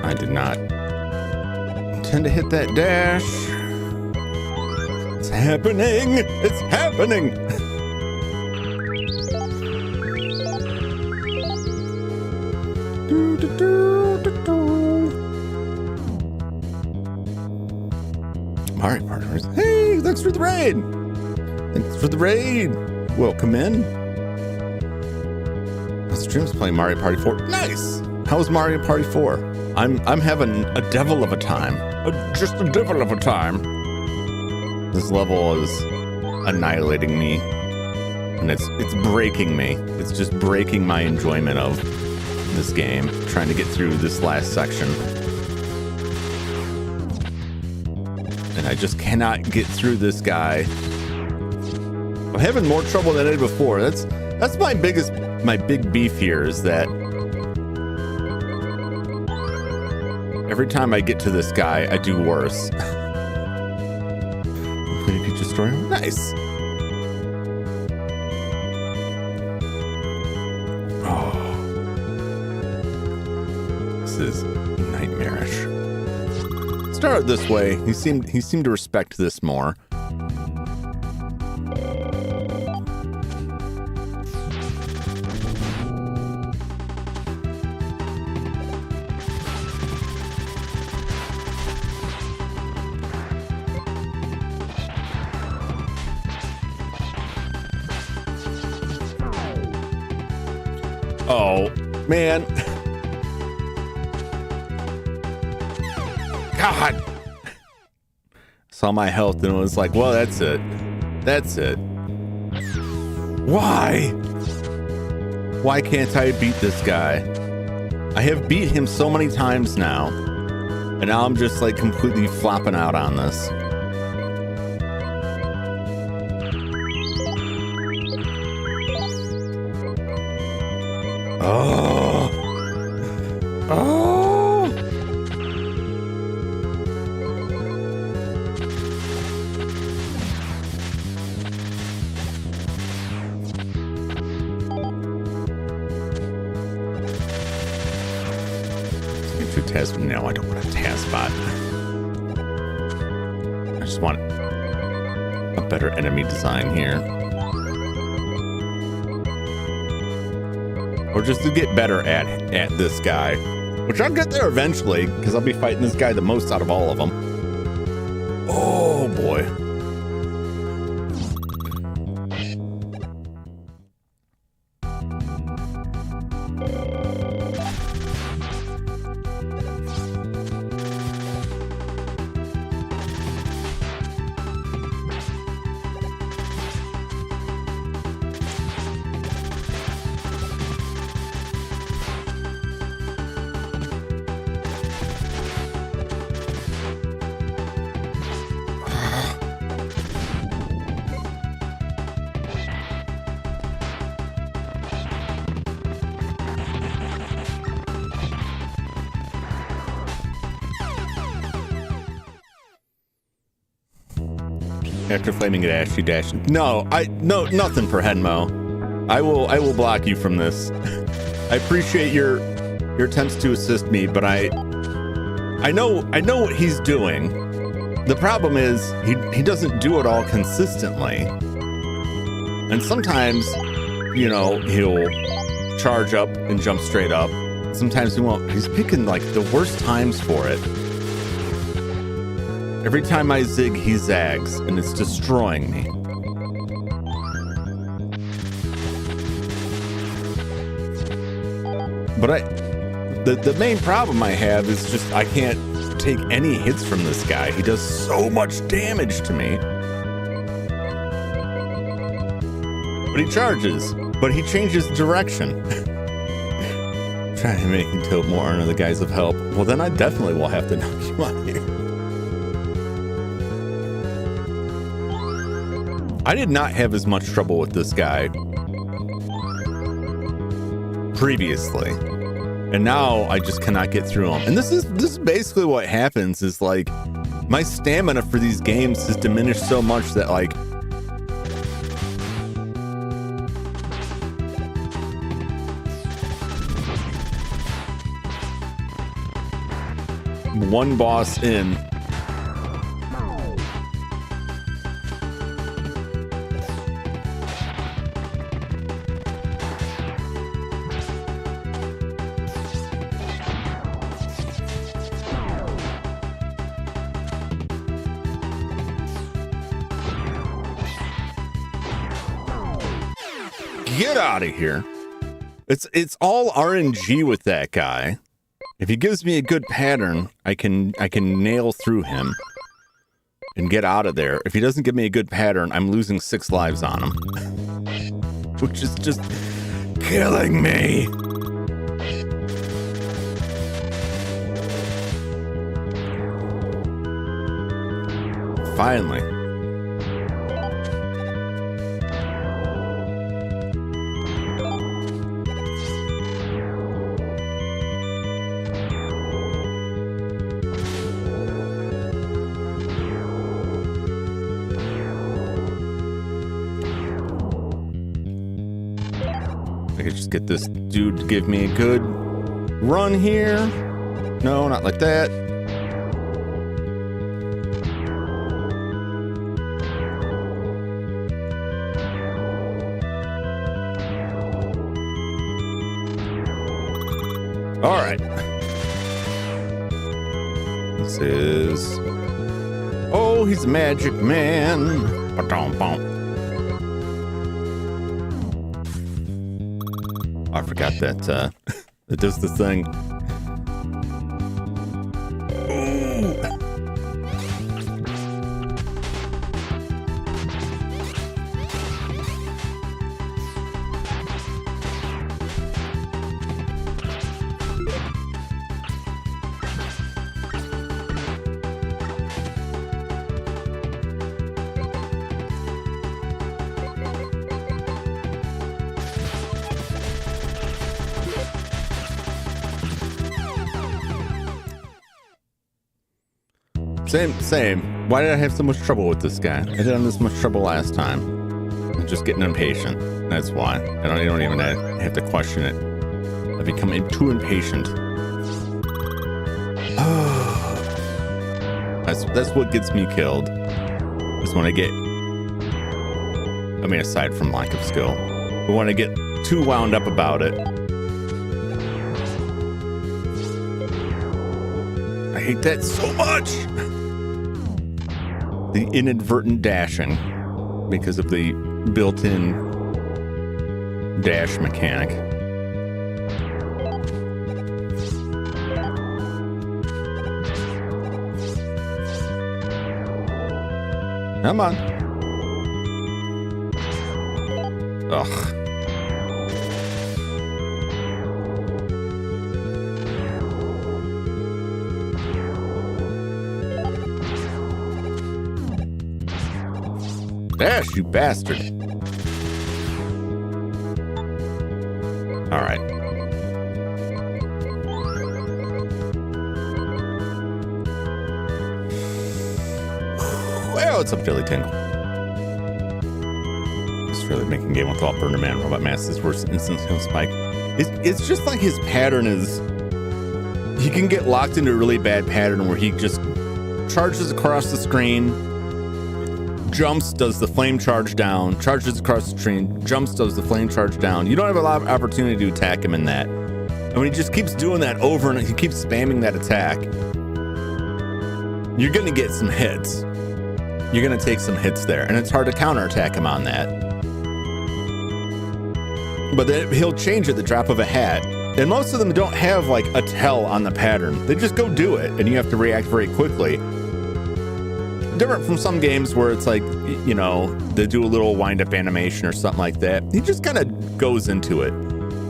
I did not intend to hit that dash. It's happening! It's happening! Mario Partners. Hey, thanks for the raid. Thanks for the raid. Welcome in. My stream's playing Mario Party 4. Nice. How's Mario Party 4? I'm having a devil of a time. Just a devil of a time. This level is annihilating me, and it's breaking me. It's just breaking my enjoyment of this game. Trying to get through this last section. And I just cannot get through this guy. I'm having more trouble than I did before. That's my big beef here is that every time I get to this guy, I do worse. Completed Peach's story. Nice. Oh, this is nightmarish. Start this way. He seemed to respect this more. Oh, man. God. Saw my health and was like, well, that's it. That's it. Why? Why can't I beat this guy? I have beat him so many times now. And now I'm just like completely flopping out on this. Oh. Oh. No, I don't want a task bot. I just want a better enemy design here. Or just to get better at this guy. Which I'll get there eventually, because I'll be fighting this guy the most out of all of them. Oh boy. After flaming dash, you dash. No, nothing for Henmo. I will block you from this. I appreciate your attempts to assist me, but I know what he's doing. The problem is he doesn't do it all consistently. And sometimes, he'll charge up and jump straight up. Sometimes he won't. He's picking like the worst times for it. Every time I zig, he zags, and it's destroying me. But the main problem I have is just I can't take any hits from this guy. He does so much damage to me. But he charges, but he changes direction. Trying to make him tilt more into the guise of help. Well, then I definitely will have to knock you out here. I did not have as much trouble with this guy previously, and now I just cannot get through him. And this is basically what happens is like my stamina for these games has diminished so much that like one boss in. Get out of here. It's all RNG with that guy. If he gives me a good pattern, I can nail through him and get out of there. If he doesn't give me a good pattern, I'm losing 6 lives on him, which is just killing me. Finally. I could just get this dude to give me a good run here. No, not like that. All right. This is... Oh, he's a magic man. Ba-dum-bum. I forgot that it does the thing. Ooh. Same. Why did I have so much trouble with this guy? I didn't have this much trouble last time. I'm just getting impatient. That's why. I don't even have to question it. I become too impatient. That's what gets me killed. Is when I get... I mean, aside from lack of skill. But when I get too wound up about it. I hate that so much! The inadvertent dashing because of the built-in dash mechanic. Come on. Ugh. Dash, you bastard. All right. Well, what's up, Dilly Tingle? necessarily making game without Burner Man. Robot Mass is worse instant heal spike. It's just like his pattern is, he can get locked into a really bad pattern where he just charges across the screen, jumps, does the flame charge down, charges across the screen, jumps, does the flame charge down. You don't have a lot of opportunity to attack him in that. And when he just keeps doing that over and he keeps spamming that attack, you're going to get some hits. You're going to take some hits there, and it's hard to counterattack him on that. But then he'll change at the drop of a hat. And most of them don't have like a tell on the pattern. They just go do it, and you have to react very quickly. Different from some games where it's like, you know, they do a little wind-up animation or something like that. He just kind of goes into it.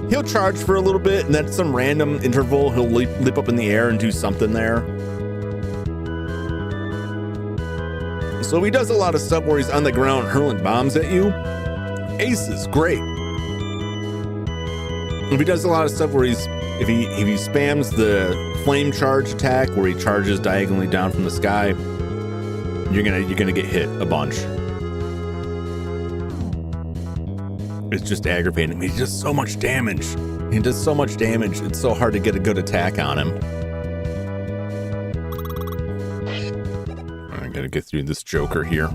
He'll charge for a little bit, and then at some random interval, he'll leap up in the air and do something there. So he does a lot of stuff where he's on the ground hurling bombs at you. Ace is great. If he does a lot of stuff where if he spams the flame charge attack where he charges diagonally down from the sky, you're gonna get hit a bunch. It's just aggravating. He does so much damage. He does so much damage. It's so hard to get a good attack on him. I gotta get through this Joker here.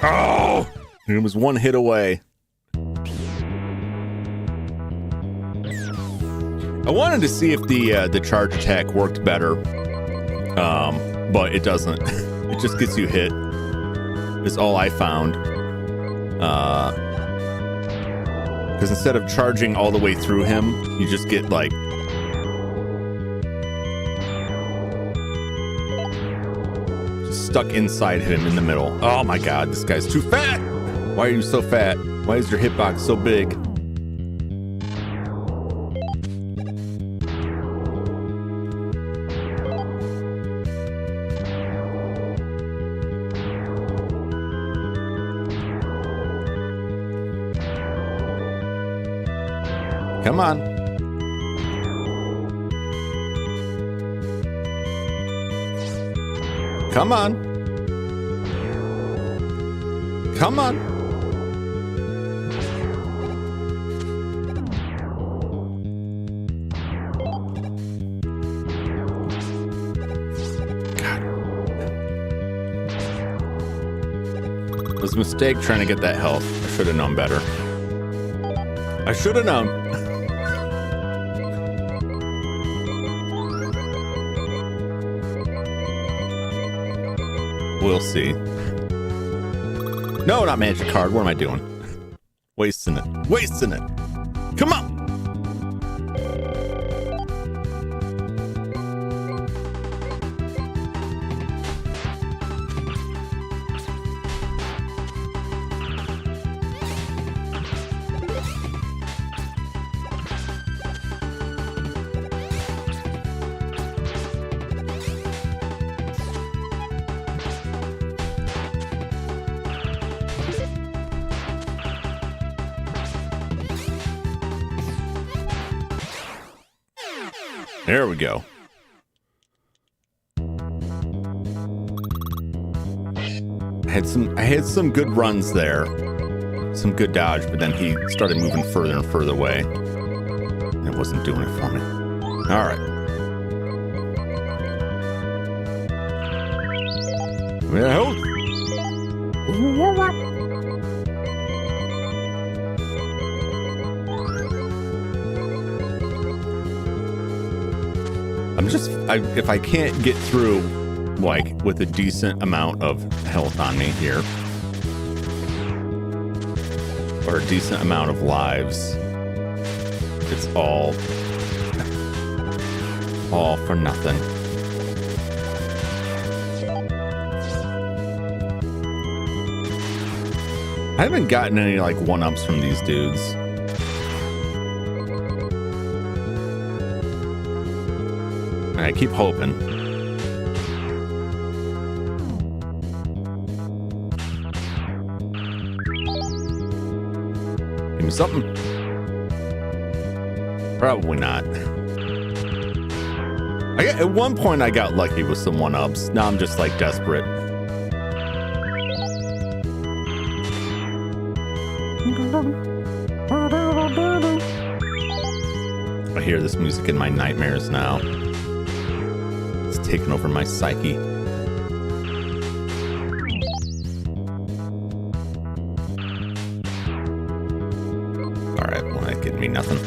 Oh, it was one hit away. I wanted to see if the charge attack worked better, but it doesn't. It just gets you hit. Is all I found. Because instead of charging all the way through him, you just get like stuck inside him in the middle. Oh my god, this guy's too fat! Why are you so fat? Why is your hitbox so big? Come on. Come on. Come on. God. It was a mistake trying to get that health. I should have known better. I should have known. We'll see. No, not magic card. What am I doing? Wasting it. Wasting it. Come on. There we go. I had some good runs there. Some good dodge, but then he started moving further and further away. It wasn't doing it for me. All right. If I can't get through, like, with a decent amount of health on me here, or a decent amount of lives, it's all for nothing. I haven't gotten any, like, one-ups from these dudes. I keep hoping. me something. Probably not. At one point, I got lucky with some 1-ups. Now I'm just like desperate. I hear this music in my nightmares now. It's taken over my psyche. Alright, well, that getting me nothing.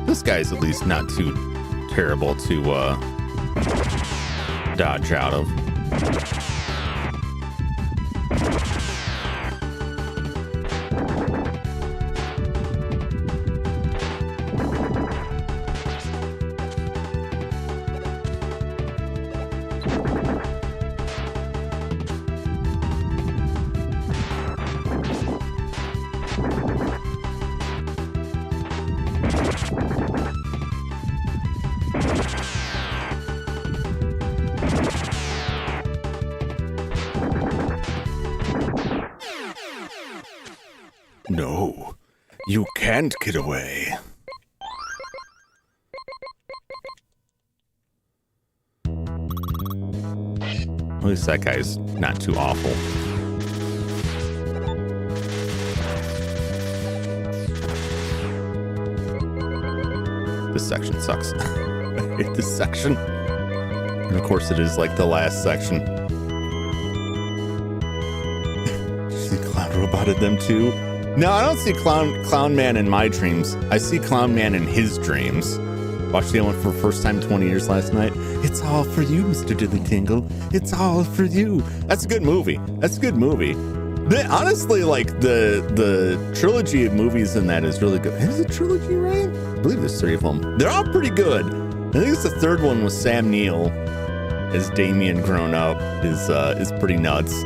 This guy's at least not too terrible to dodge out of. No, you can't get away. At least that guy's not too awful. This section sucks. I hate this section. And of course it is like the last section. Did you see Clown Robot in them too? No, I don't see Clown Man in my dreams. I see Clown Man in his dreams. Watched the one for the first time in 20 years last night. It's all for you, Mr. Dilly Tingle. It's all for you. That's a good movie. That's a good movie. Honestly, like the trilogy of movies in that is really good. Is it a trilogy, right? I believe there's 3 of them. They're all pretty good. I think it's the 3rd one with Sam Neill as Damien grown up is pretty nuts.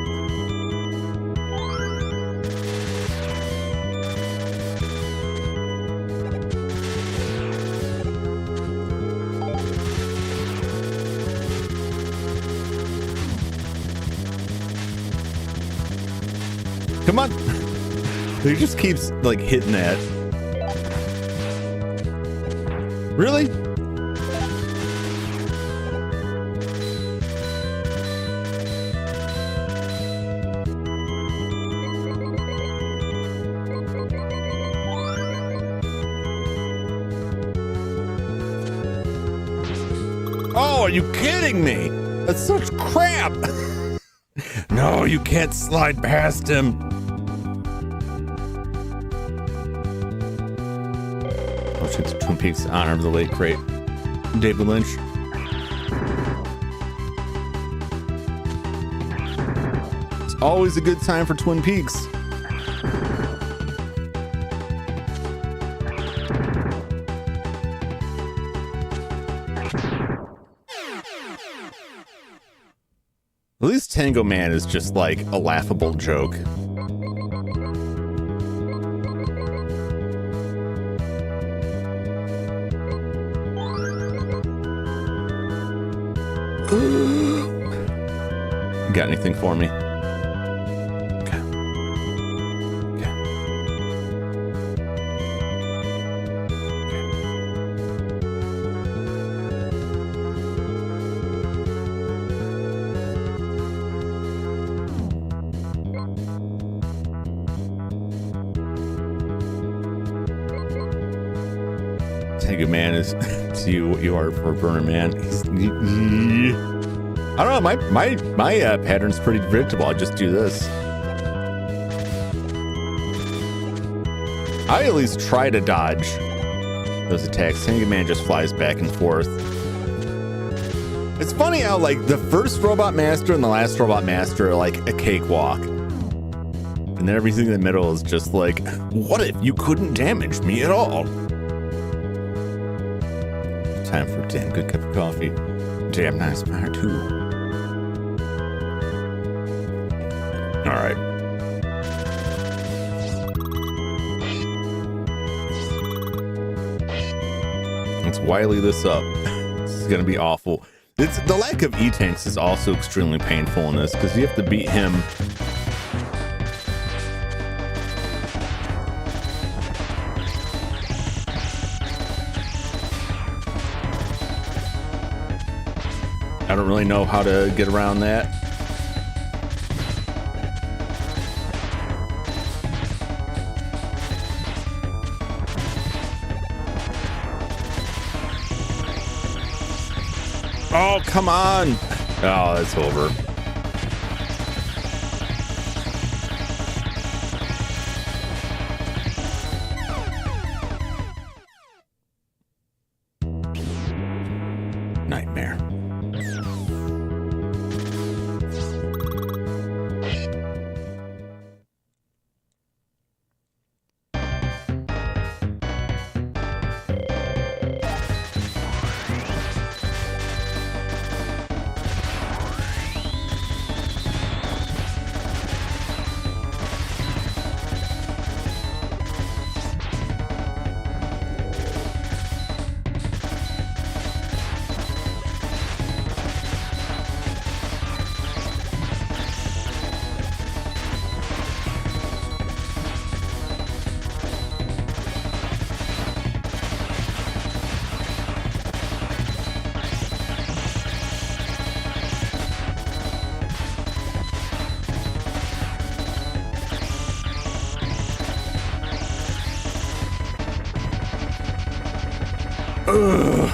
Come on. He just keeps like hitting that. Really? Oh, are you kidding me? That's such crap. No, you can't slide past him. To Twin Peaks honor of the late great David Lynch. It's always a good time for Twin Peaks. At least Tango Man is just like a laughable joke. Got anything for me? Okay. Okay. Tango Man is to you what you are for Burner Man. I don't know, my pattern's pretty predictable. I just do this. I at least try to dodge those attacks. Tango Man just flies back and forth. It's funny how like the first Robot Master and the last Robot Master are like a cakewalk. And then everything in the middle is just like, what if you couldn't damage me at all? Time for a damn good cup of coffee. Damn nice fire too. All right. Let's wily this up. This is gonna be awful. The lack of E-tanks is also extremely painful in this because you have to beat him. I don't really know how to get around that. Oh, come on. Oh, that's over. Nightmare. Ugh.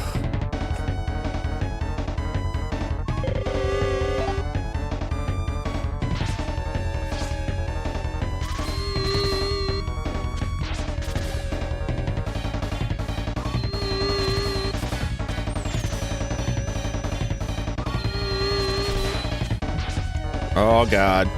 Oh, God.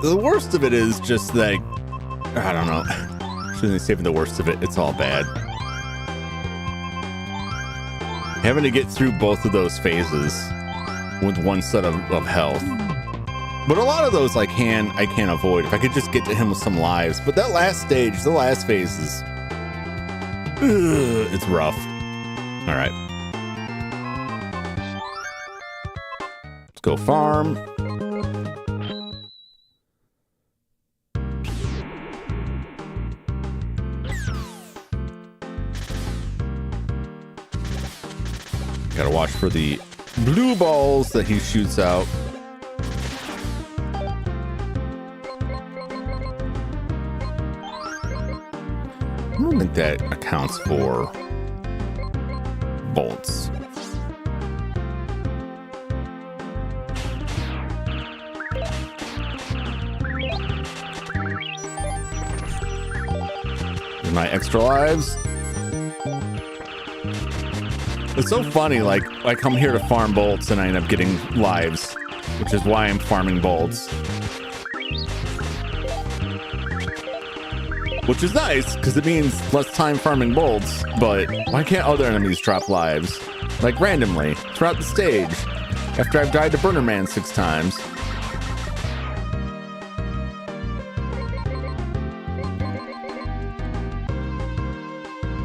The worst of it is just like, I don't know. Shouldn't say the worst of it. It's all bad. Having to get through both of those phases with one set of health. But a lot of those I can't avoid. If I could just get to him with some lives. But that last stage, the last phase is... it's rough. All right. Let's go farm. Gotta watch for the blue balls that he shoots out. I don't think that accounts for bolts. My extra lives. It's so funny, like, I come here to farm bolts and I end up getting lives, which is why I'm farming bolts. Which is nice, because it means less time farming bolts, but why can't other enemies drop lives? Like, randomly, throughout the stage, after I've died to Burner Man 6 times.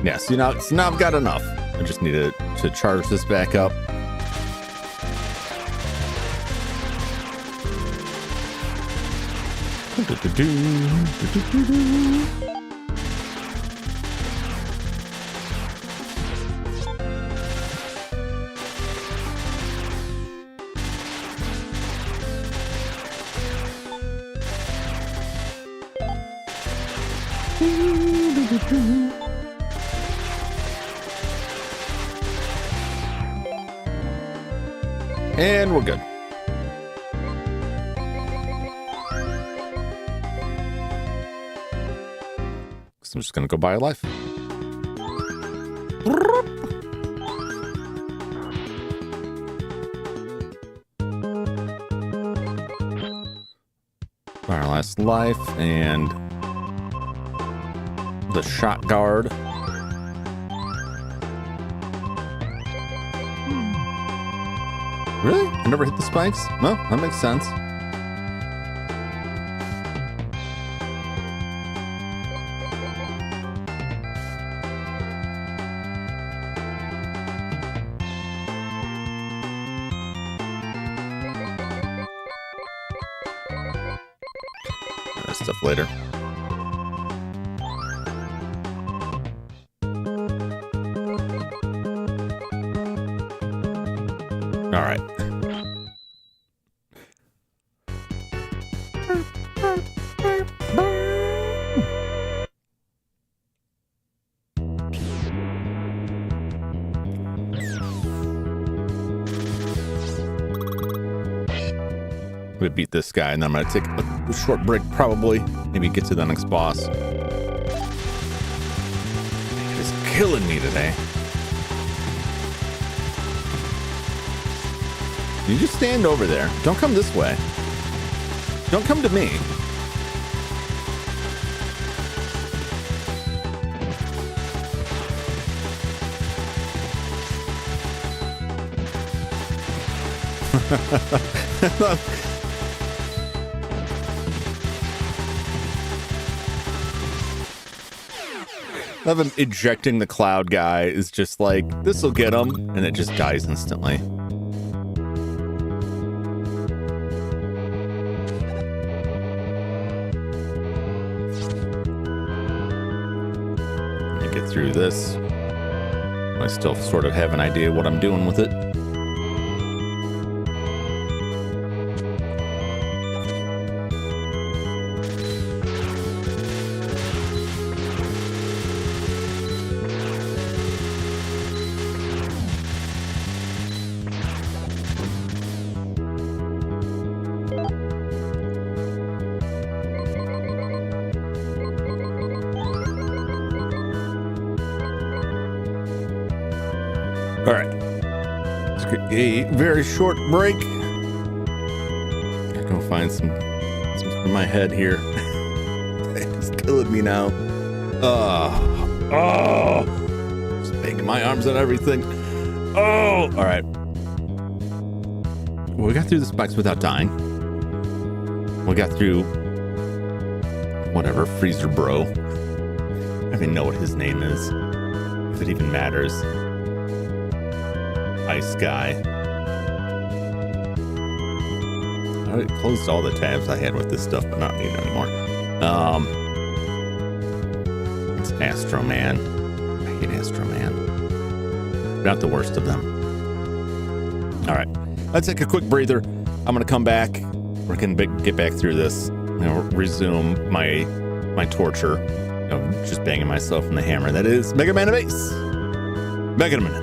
Yeah, so now I've got enough. I just need to charge this back up. And we're good. So I'm just gonna go buy a life. Our last life and the shot guard. Really? I never hit the spikes? Well, that makes sense. That stuff later. All right. We beat this guy, and then I'm gonna take a short break, probably. Maybe get to the next boss. It's killing me today. You just stand over there. Don't come this way. Don't come to me. Love him ejecting the cloud guy is just like, this'll get him, and it just dies instantly. Get through this. I still sort of have an idea what I'm doing with it. All right, let's get a very short break. Go find some for my head here. It's killing me now. Just banging my arms on everything. Oh, all right. Well, we got through the spikes without dying. We got through whatever Freezer Bro. I don't even know what his name is, if it even matters. Ice guy. I closed all the tabs I had with this stuff, but not needed anymore. It's Astro Man. I hate Astro Man. Not the worst of them. All right, let's take a quick breather. I'm gonna come back. We're gonna get back through this. Resume my torture of just banging myself in the hammer. That is Mega Man of Ace. Back in a minute.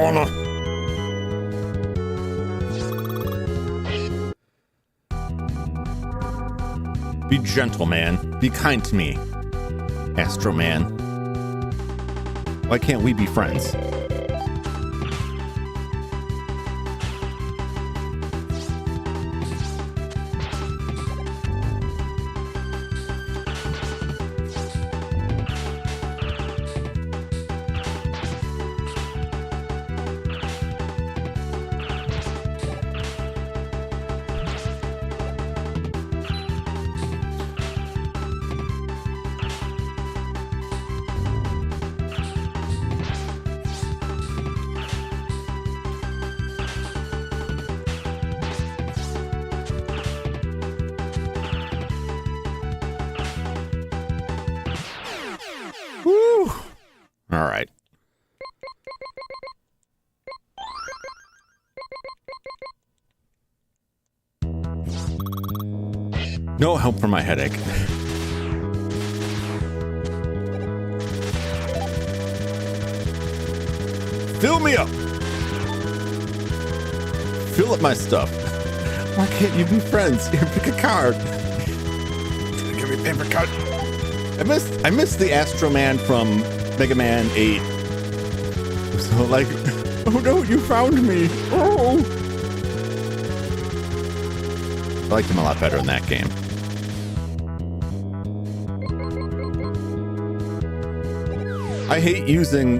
wanna. Be gentle, man. Be kind to me, Astro Man. Why can't we be friends? Woo! All right. No help for my headache. Fill me up. Fill up my stuff. Why can't you be friends? Here, pick a card. Give me a paper card. I missed the Astro Man from Mega Man 8. So like, oh no, you found me. Oh. I liked him a lot better in that game. I hate using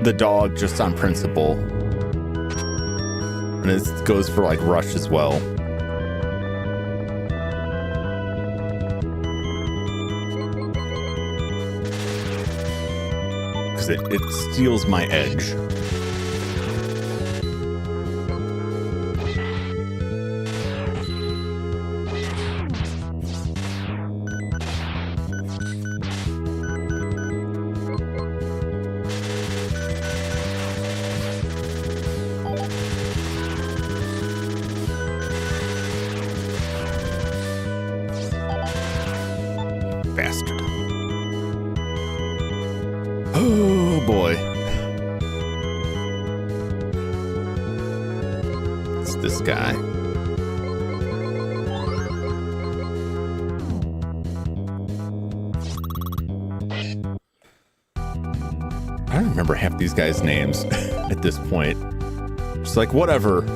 the dog just on principle. And it goes for like Rush as well. Because it steals my edge. Bastard. Oh boy. It's this guy. I don't remember half these guys' names at this point. Just like, whatever.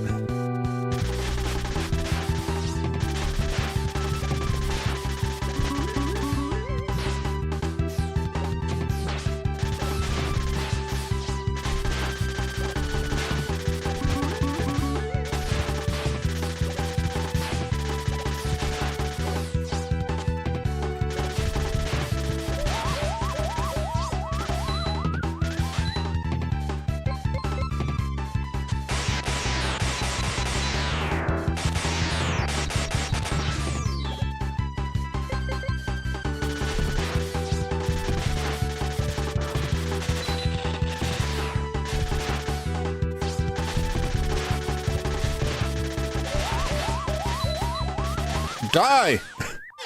Die!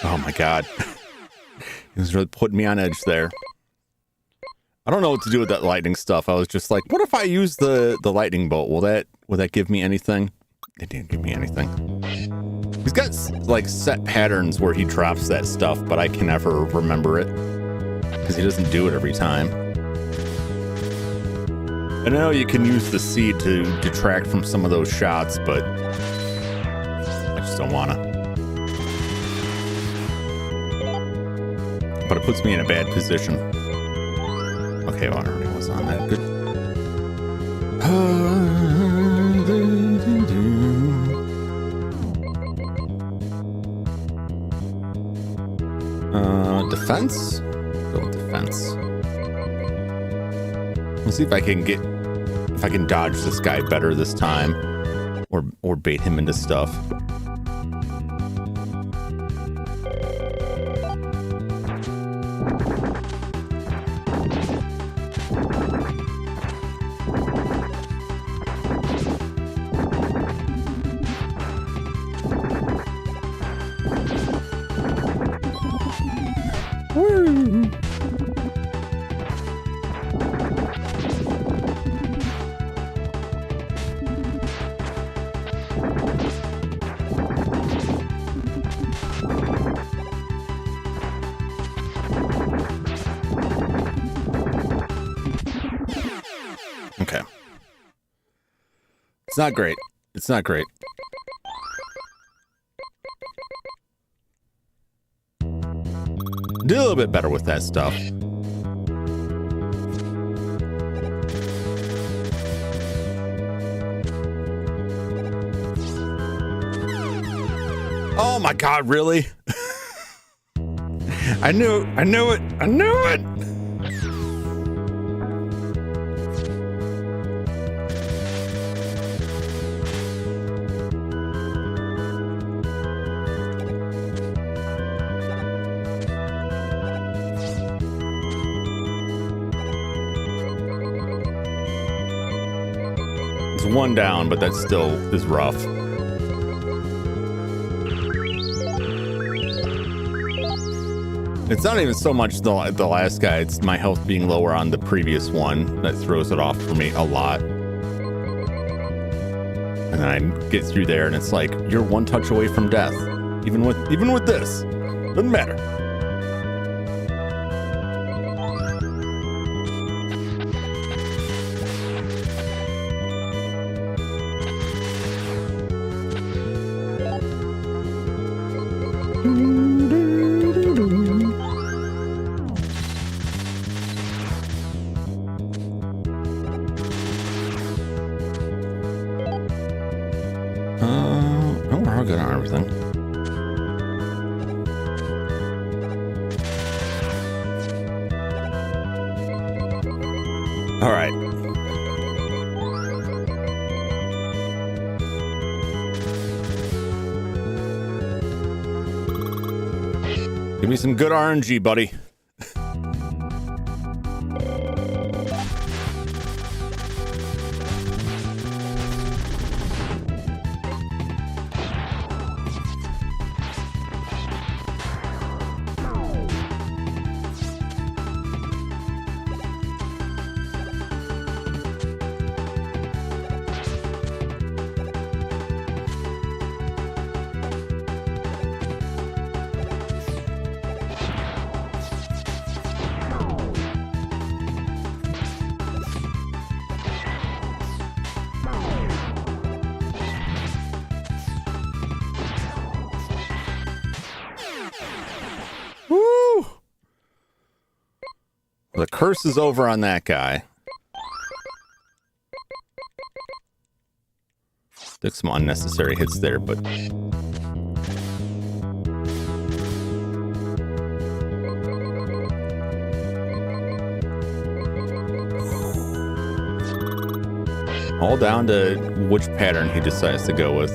Oh my god. He was really putting me on edge there. I don't know what to do with that lightning stuff. I was just like, what if I use the lightning bolt? Will that give me anything? It didn't give me anything. He's got like set patterns where he drops that stuff, but I can never remember it. Because he doesn't do it every time. I know you can use the seed to detract from some of those shots, but I just don't wanna. But it puts me in a bad position. Okay, well, I already was on that. Good. Defense? Go with defense. Let's see if I can dodge this guy better this time. Or bait him into stuff. Okay. It's not great. It's not great. Did a little bit better with that stuff. Oh my God, really? I knew it. It's one down, but that still is rough. It's not even so much the last guy, it's my health being lower on the previous one that throws it off for me a lot. And then I get through there and it's like, you're one touch away from death. Even with this. Doesn't matter. We're good on everything. All right. Give me some good RNG, buddy. The curse is over on that guy. Took some unnecessary hits there, but... all down to which pattern he decides to go with.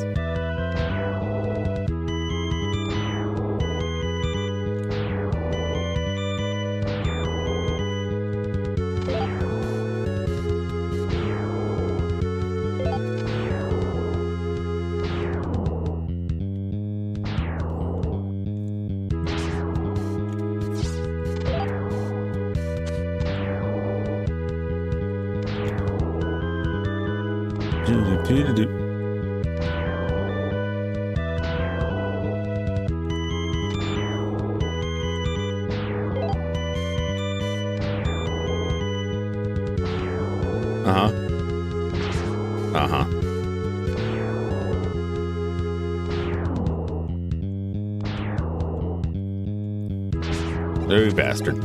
You bastard.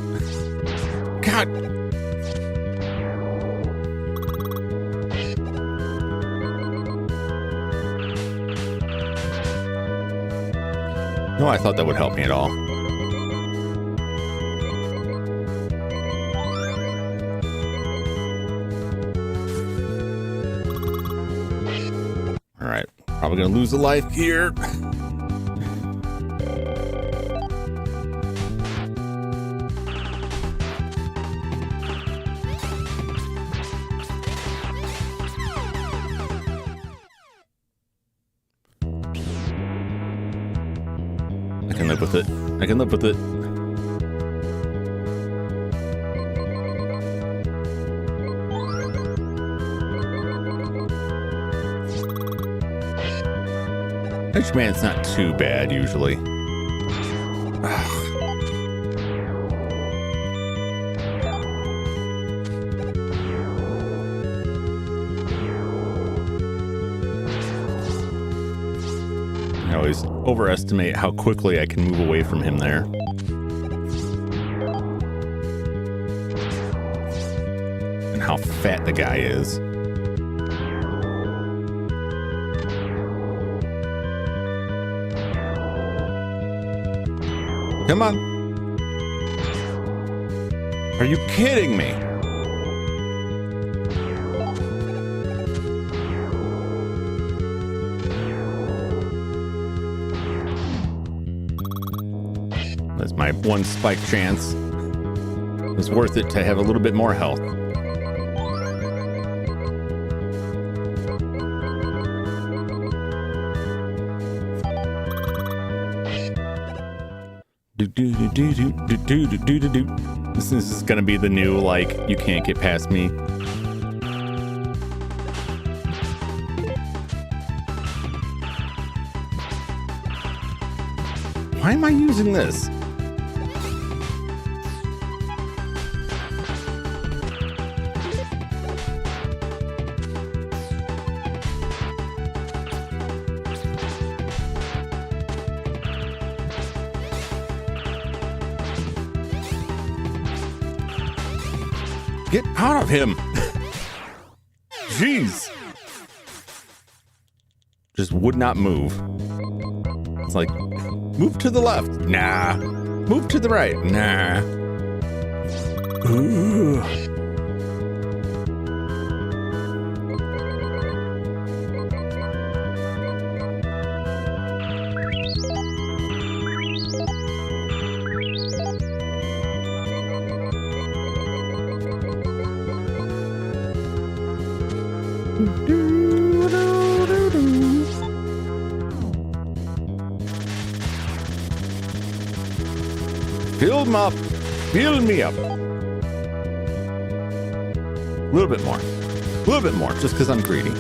God. No, I thought that would help me at all. All right. Probably gonna lose a life here. I can live with it. Edgeman's not too bad usually. always overestimate how quickly I can move away from him there. And how fat the guy is. Come on. Are you kidding me? That's my one spike chance. It's worth it to have a little bit more health. This is gonna be the new, like, you can't get past me. Why am I using this? Get out of him. Jeez. Just would not move. It's like, move to the left. Nah. Move to the right. Nah. Ooh. Fill him up. Fill me up. A little bit more. A little bit more, just because I'm greedy.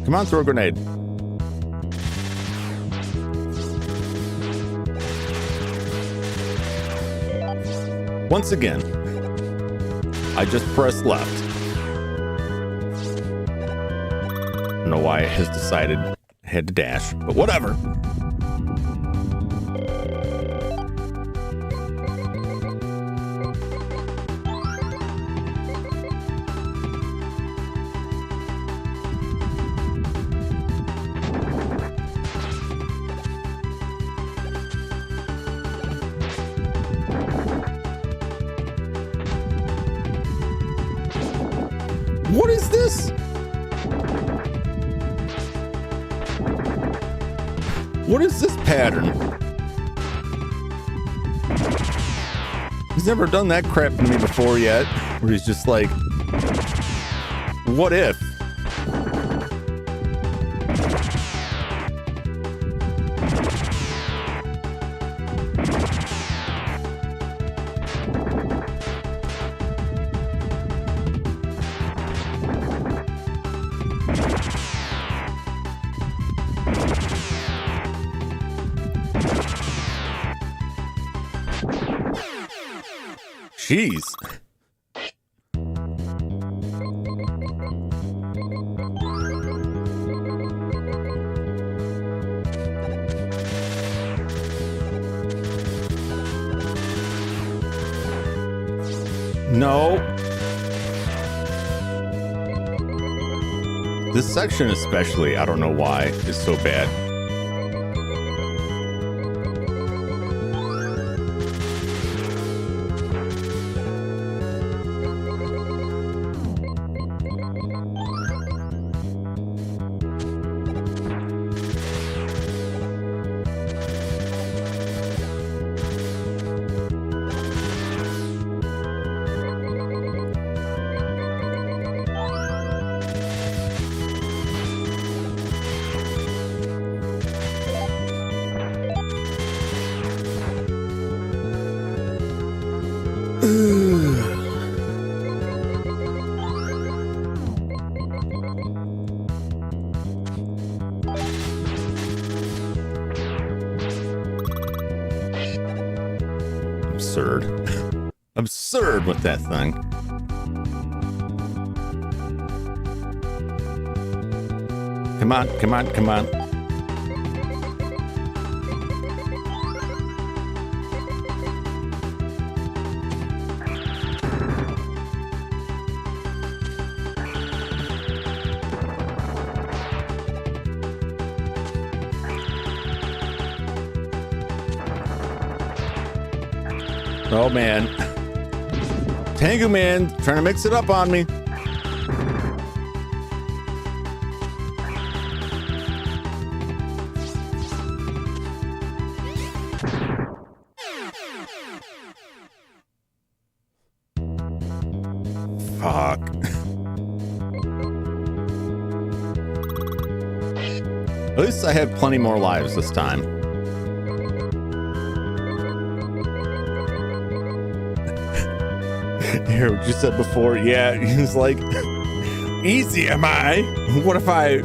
Come on, throw a grenade. Once again, I just pressed left. I don't know why it has decided I had to dash, but whatever. What is this? What is this pattern? He's never done that crap to me before yet. Where he's just like, what if? Jeez. No. This section especially, I don't know why, is so bad. absurd with that thing. Come on, come on, come on. Oh man. Tango Man trying to mix it up on me. Fuck. At least I had plenty more lives this time. Hear what you said before? Yeah, he's like, easy am I? What if I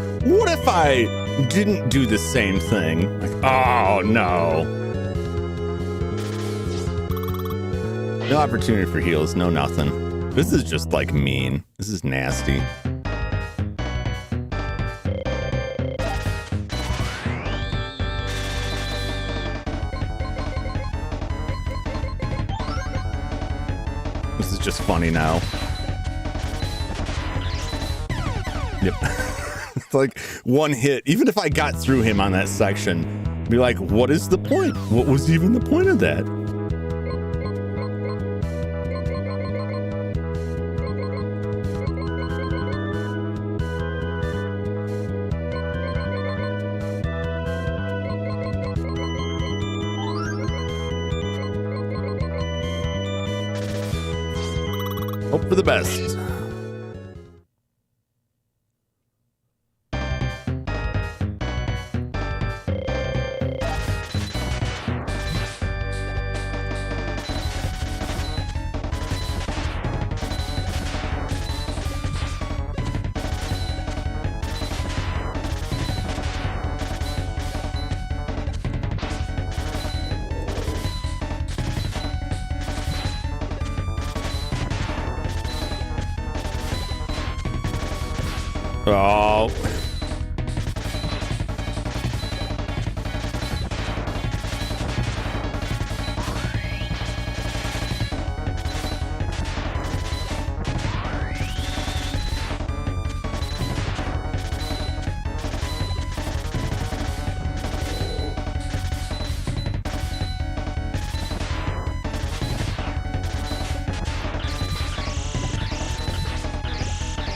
didn't do the same thing? Like, oh no. No opportunity for heals, no nothing. This is just like mean. This is nasty. This is just funny now. Yep. It's like one hit. Even if I got through him on that section, be like, what is the point? What was even the point of that? Hope for the best. Oh.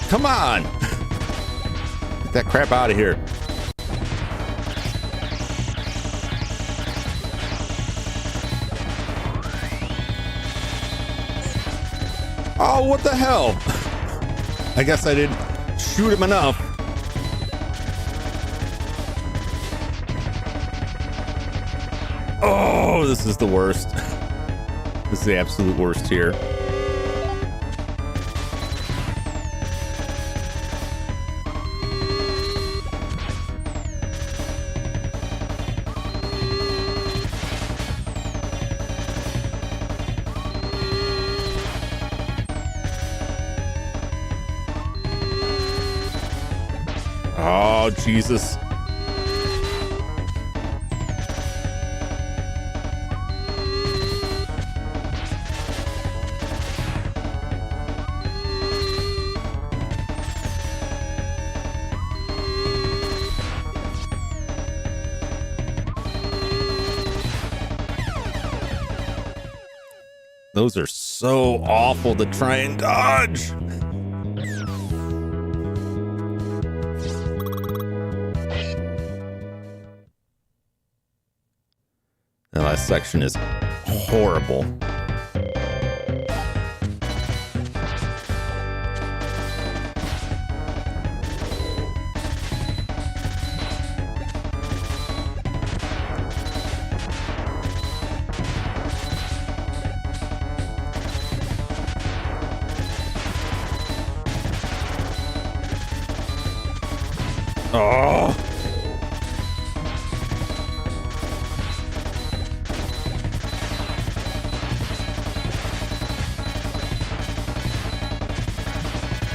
Come on. Get that crap out of here. Oh, what the hell? I guess I didn't shoot him enough. Oh, this is the worst. This is the absolute worst here. Oh, Jesus. Those are so awful to try and dodge. The last section is horrible. Oh.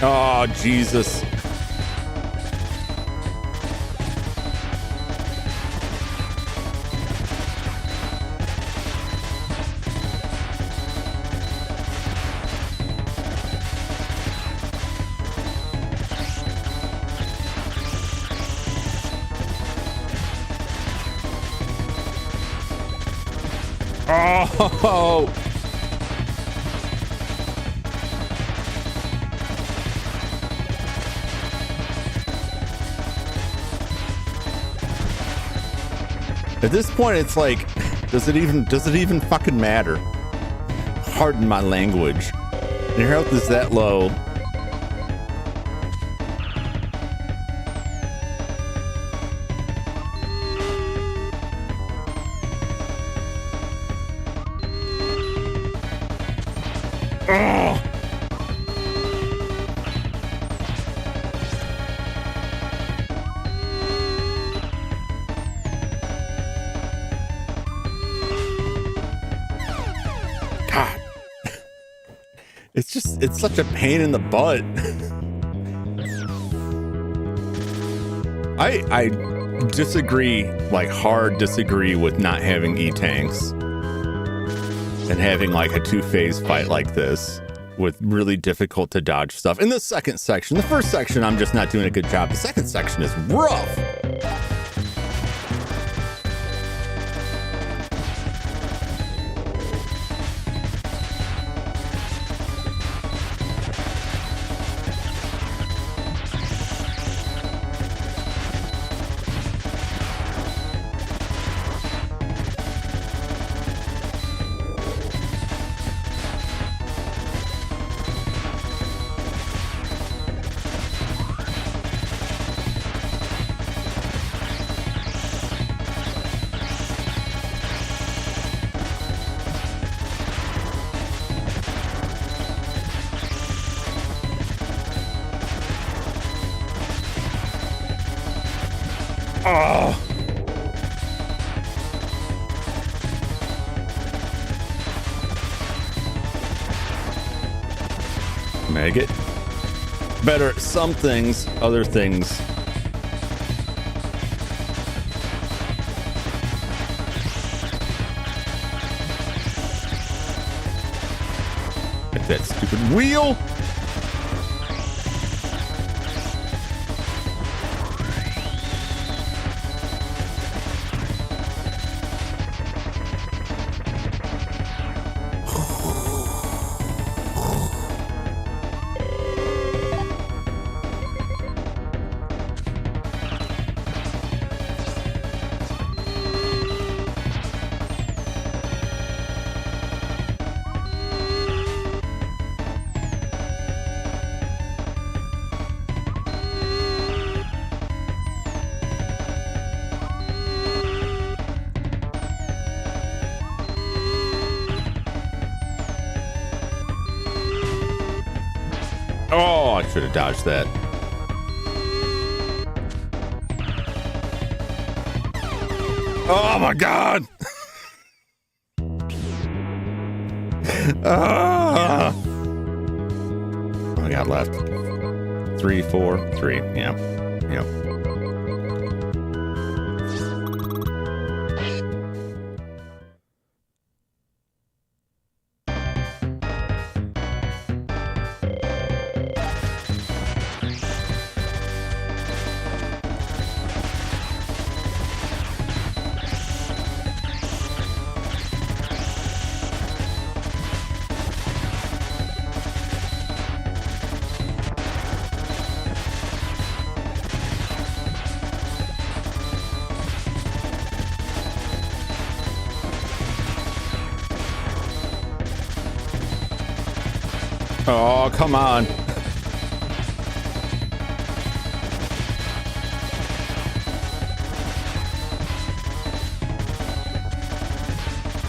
Oh, Jesus. Oh! At this point, it's like, does it even fucking matter? Pardon my language. Your health is that low. Oh. God. It's such a pain in the butt. I disagree, like hard disagree with not having E-tanks and having like a two-phase fight like this with really difficult to dodge stuff. In the second section, the first section, I'm just not doing a good job. The second section is rough. Oh. Make it better at some things, other things. Get that stupid wheel. Oh, I should have dodged that. Oh my God. What I got left? 3, 4, 3. Yeah. Yep. Oh, come on.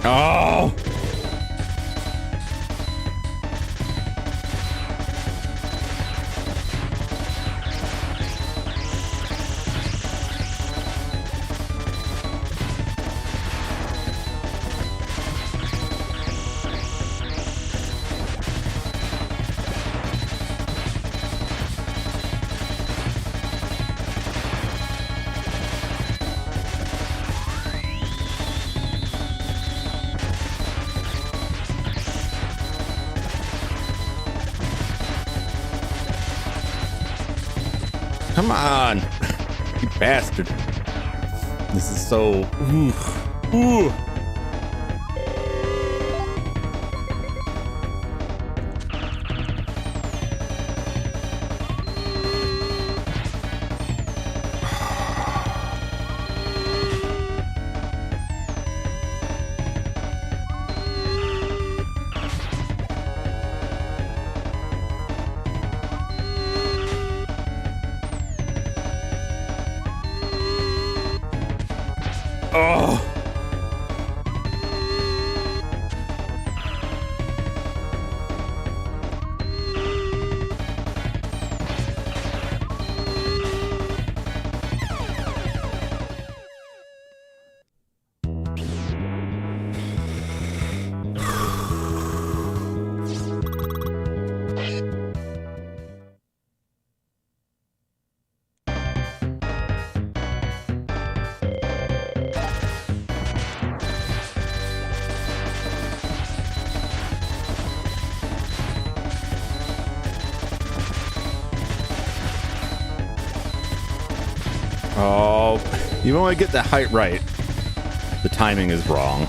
Oh. Come on. You bastard. This is so... Ooh. Oh. Oh, even when I get the height right, the timing is wrong.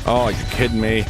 Oh, you're kidding me.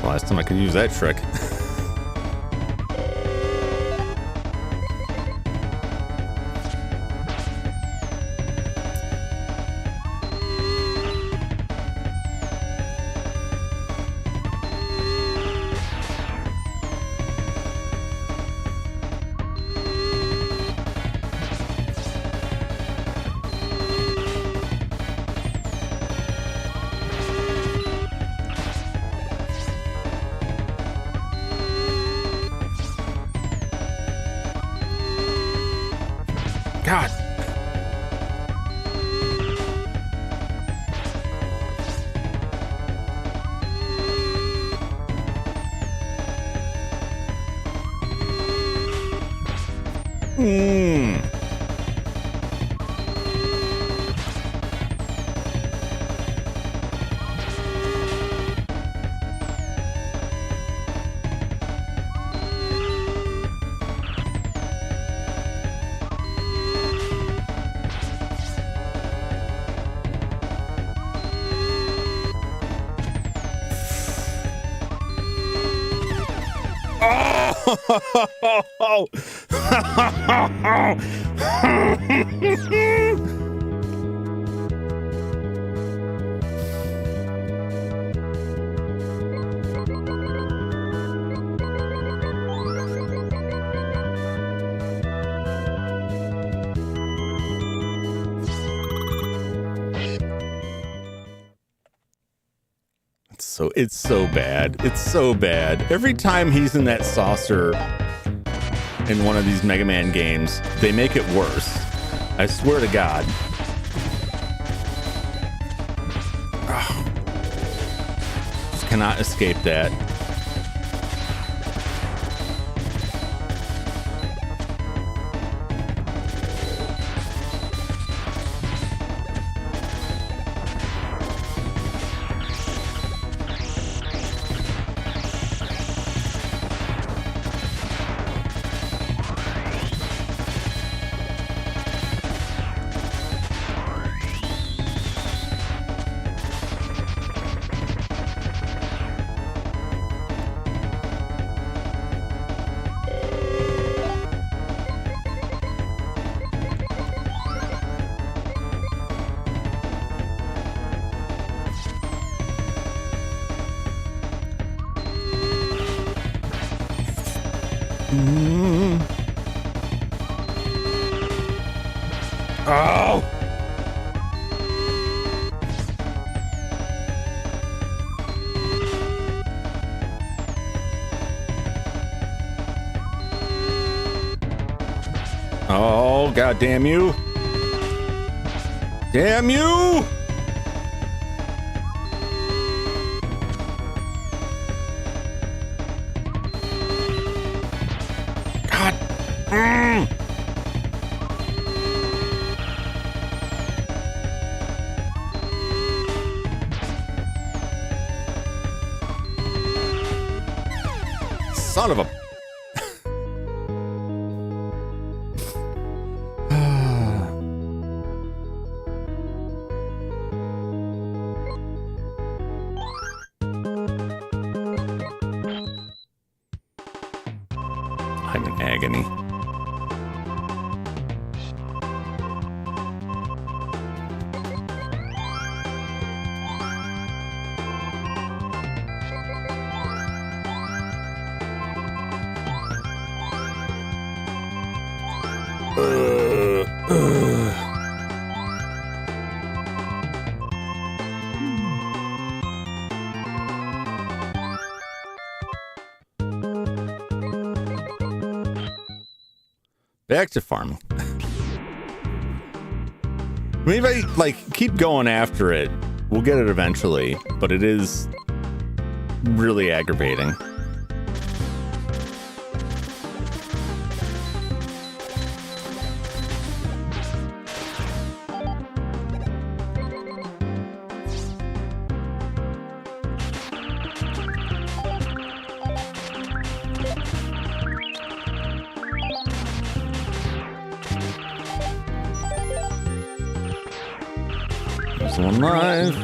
Last time I could use that trick. God. Oh! it's so bad. It's so bad. Every time he's in that saucer in one of these Mega Man games, they make it worse. I swear to God. Oh. Just cannot escape that. Oh! Oh, God damn you. Damn you! God. Son of a... I'm in agony. Back to farming. Maybe like keep going after it. We'll get it eventually, but it is really aggravating. One live.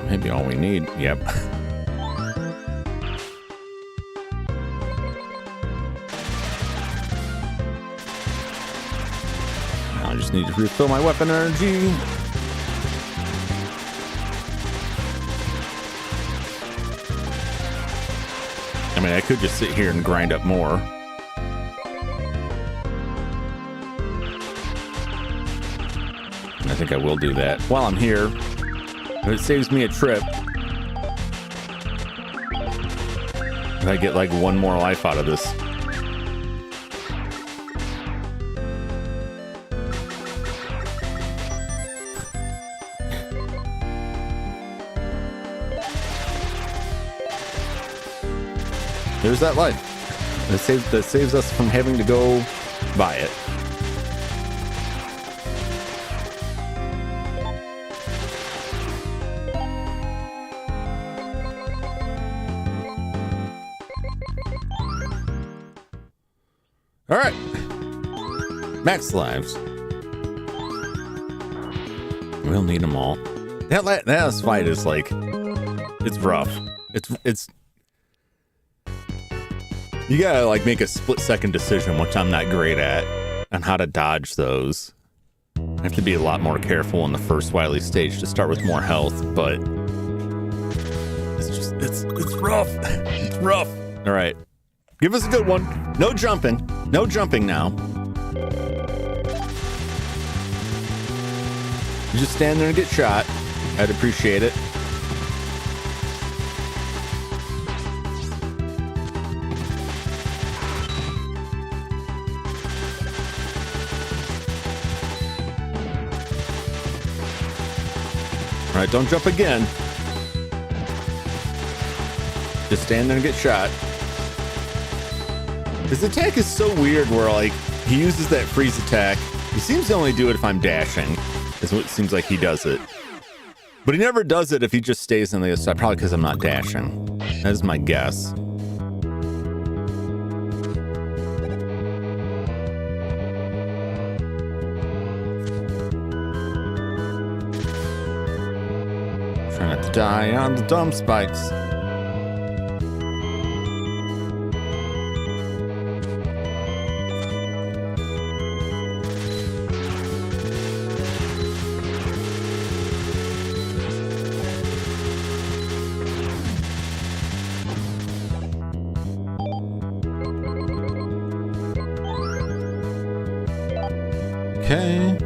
Maybe all we need. Yep. I just need to refill my weapon energy. I mean, I could just sit here and grind up more. I think I will do that while I'm here. It saves me a trip. And I get like one more life out of this. There's that life. That saves us from having to go buy it. All right. Max lives. We'll need them all. That last fight is like, it's rough. It's. You gotta like make a split-second decision, which I'm not great at, on how to dodge those. I have to be a lot more careful in the first Wily stage to start with more health, but it's rough. It's rough. All right, Give us a good one. No jumping. No jumping now. You just stand there and get shot. I'd appreciate it. All right, don't jump again. Just stand there and get shot. His attack is so weird where, like, he uses that freeze attack. He seems to only do it if I'm dashing. That's what it seems like he does it. But he never does it if he just stays on the other side. Probably because I'm not dashing. That is my guess. Try not to die on the dumb spikes. Okay.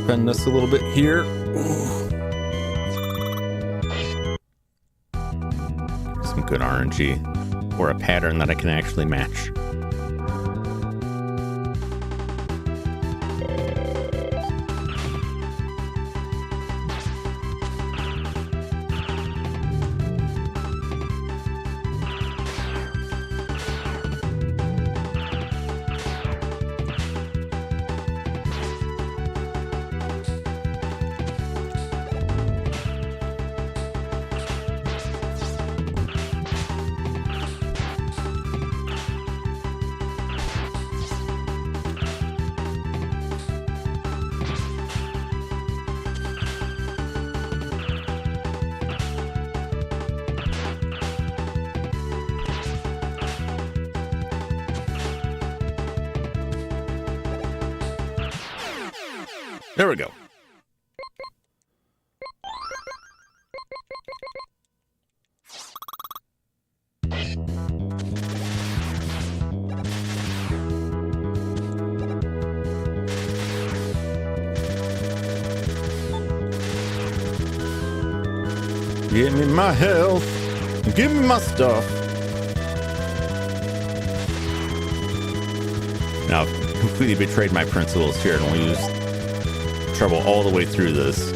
Bend this a little bit here. Some good RNG or a pattern that I can actually match. There we go. Give me my health. Give me my stuff. Now, I've completely betrayed my principles here and we'll use trouble all the way through this.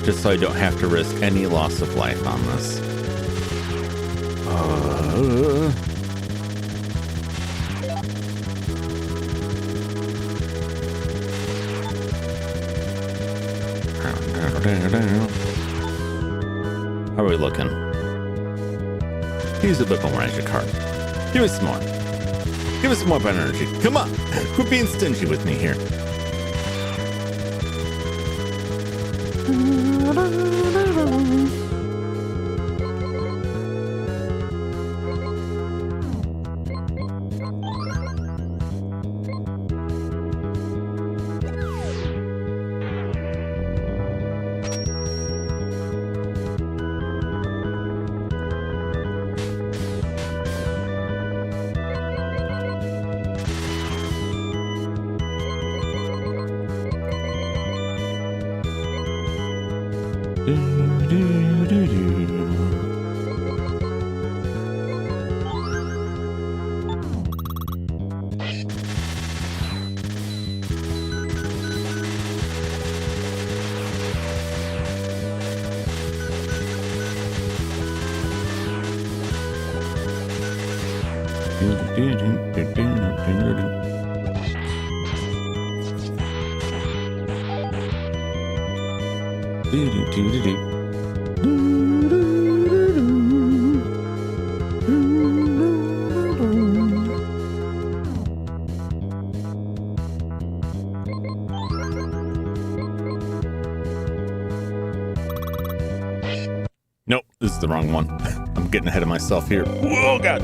Just so I don't have to risk any loss of life on this. How are we looking? Use a bit more energy card. Give us some more. Give us some more energy. Come on. Quit being stingy with me here. Nope, this is the wrong one. I'm getting ahead of myself here. Oh, God.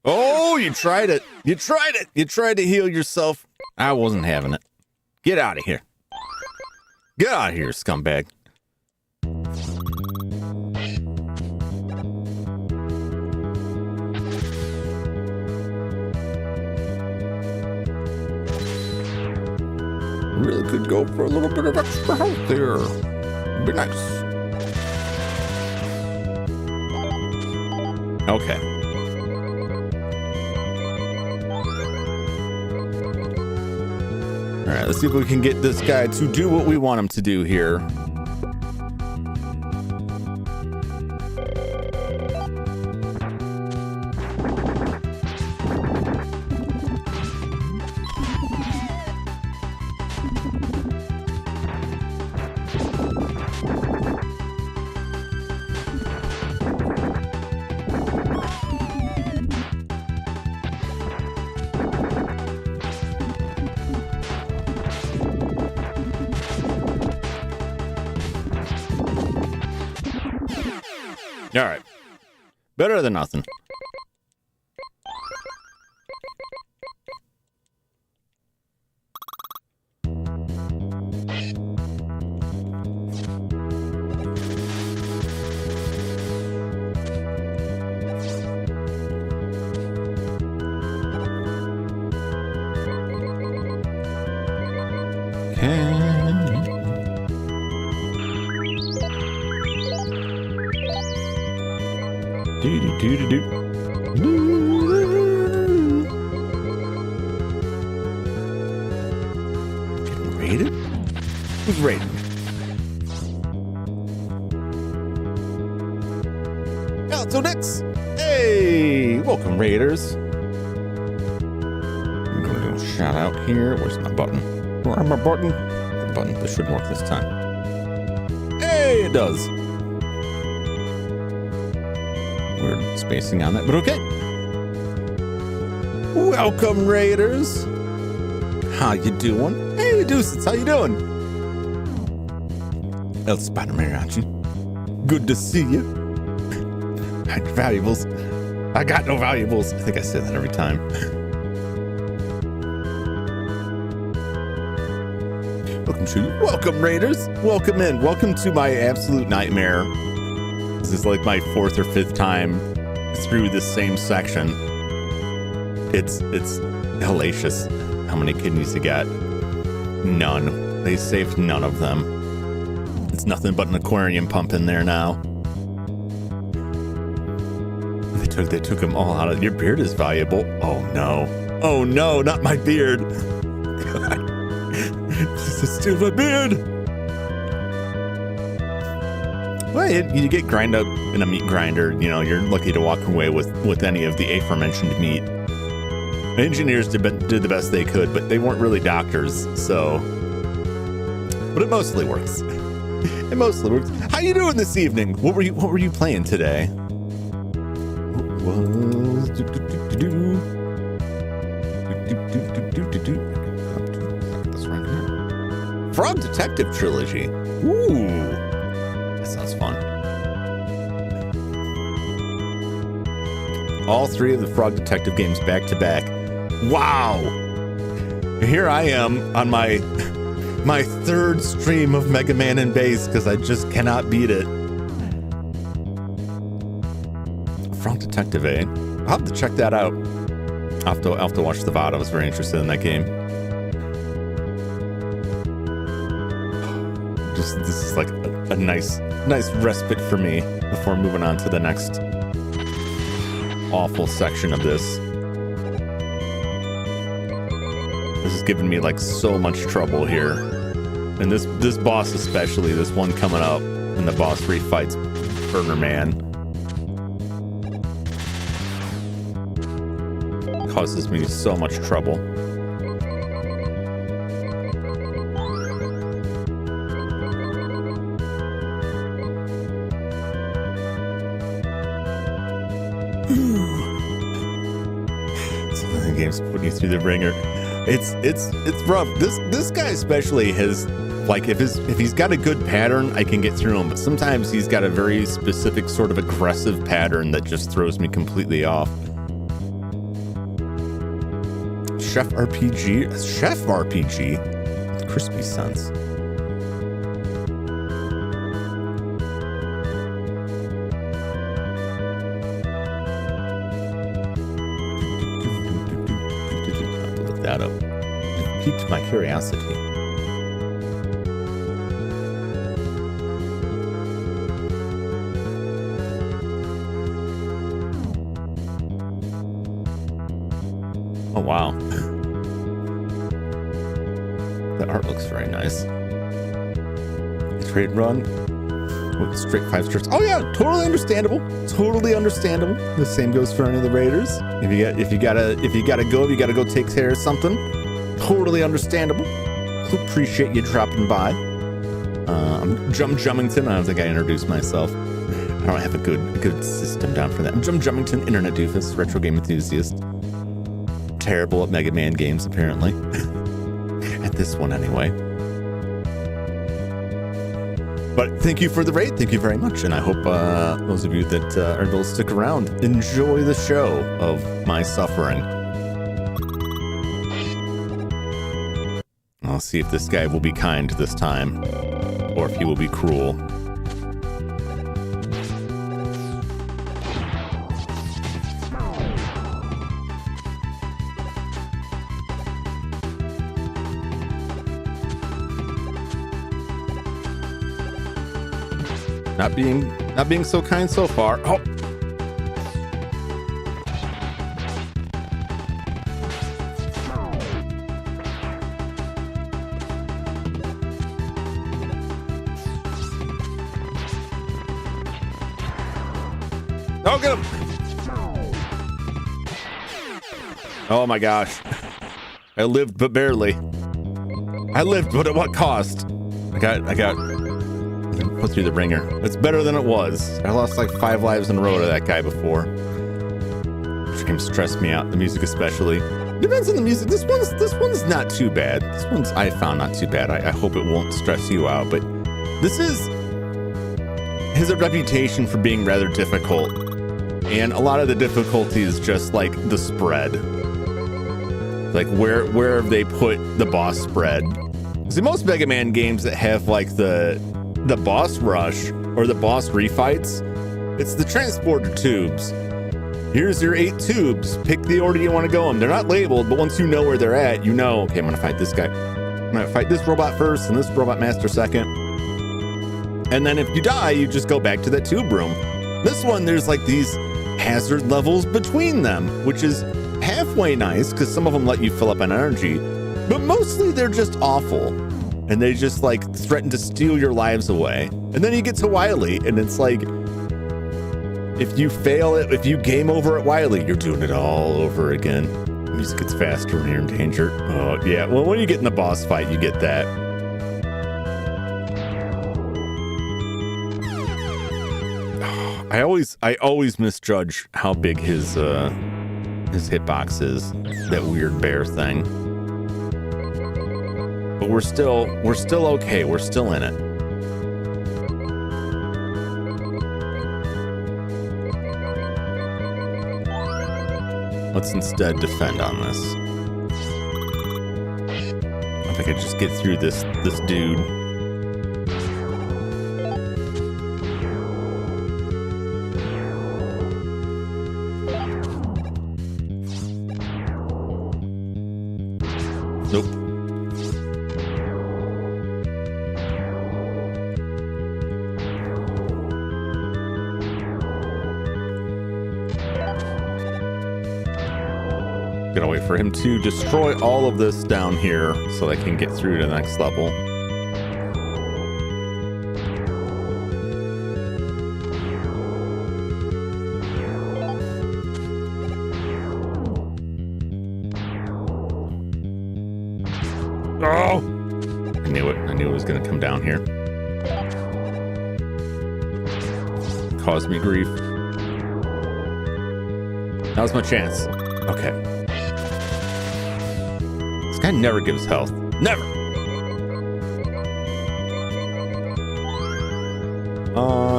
Oh, you tried it. You tried it. You tried to heal yourself. I wasn't having it. Get out of here. Get out of here, scumbag. Really could go for a little bit of extra health there. Be nice. Okay. All right, let's see if we can get this guy to do what we want him to do here. All right. Better than nothing. Getting raided? Who's raiding? Alto Nix! Hey! Welcome, Raiders. I'm gonna do a shout out here. Where's my button? Where's my button? The button. This should work this time. Hey, it does. Weird spacing on that, but okay. Welcome, Raiders. How you doing? Hey, Deuces, how you doing? El Spider-Man, aren't you? Good to see you. Valuables. I got no valuables. I think I say that every time. Welcome to you. Welcome, Raiders. Welcome in. Welcome to my absolute nightmare. This is like my 4th or 5th time through this same section. It's hellacious how many kidneys you got. None. They saved none of them. It's nothing but an aquarium pump in there now. They took them all out of your beard is valuable. Oh no. Oh no, not my beard. God. Just steal my beard. Well, you get grind up in a meat grinder, you know, you're lucky to walk away with any of the aforementioned meat. Engineers did the best they could, but they weren't really doctors, so. But it mostly works. It mostly works. How you doing this evening? What were you playing today? Frog Detective Trilogy. Ooh, that sounds fun. All 3 of the Frog Detective games back to back. Wow. Here I am on my 3rd stream of Mega Man and Bass because I just cannot beat it. Frog Detective, eh? I'll have to check that out. I'll have to watch the VOD. I was very interested in that game. This is like a nice respite for me before moving on to the next awful section of this. This is giving me like so much trouble here. And this boss especially, this one coming up, and the boss fights Burger Man. Causes me so much trouble. The game's putting you through the ringer. It's rough. This guy especially has, like, if he's got a good pattern, I can get through him. But sometimes he's got a very specific sort of aggressive pattern that just throws me completely off. Chef RPG. Chef RPG with crispy sense. I'll have to look that up. It piqued my curiosity. Oh, wow. The art looks very nice. Trade run with straight 5 stars. Oh yeah, totally understandable. Totally understandable. The same goes for any of the raiders. If you gotta go take care of something. Totally understandable. Appreciate you dropping by. I'm Jum Jumington. I don't think I introduced myself. I don't have a good system down for that. I'm Jum Jumington, internet doofus, retro game enthusiast. Terrible at Mega Man games, apparently. At this one, anyway. But thank you for the raid. Thank you very much. And I hope those of you that are able to stick around enjoy the show of my suffering. I'll see if this guy will be kind this time, or if he will be cruel. Not being so kind so far. Oh. Oh, get him. Oh my gosh. I lived, but barely. I lived, but at what cost? I got put through the ringer. It's better than it was. I lost like 5 lives in a row to that guy before. Which game stressed me out. The music especially. Depends on the music. This one's not too bad. This one's I found not too bad. I hope it won't stress you out, but this has a reputation for being rather difficult. And a lot of the difficulty is just like the spread. Like where have they put the boss spread? See, most Mega Man games that have like the boss rush or the boss refights, it's the transporter tubes. Here's your 8 tubes. Pick the order you want to go in. They're not labeled, but once you know where they're at, you know, okay, I'm gonna fight this guy. I'm gonna fight this robot first and this robot master second. And then if you die, you just go back to that tube room. This one, there's like these hazard levels between them, which is halfway nice because some of them let you fill up on energy, but mostly they're just awful. And they just like threaten to steal your lives away. And then you get to Wily and it's like, if you fail it, if you game over at Wily, you're doing it all over again. The music gets faster when you're in danger. Oh yeah, well when you get in the boss fight, you get that. I always misjudge how big his hitbox is, that weird bear thing. But we're still okay. We're still in it. Let's instead defend on this. If I could just get through this dude. Nope. Gonna wait for him to destroy all of this down here so I can get through to the next level. Oh! I knew it. I knew it was gonna come down here. Caused me grief. Now's my chance. Okay. This guy never gives health. Never!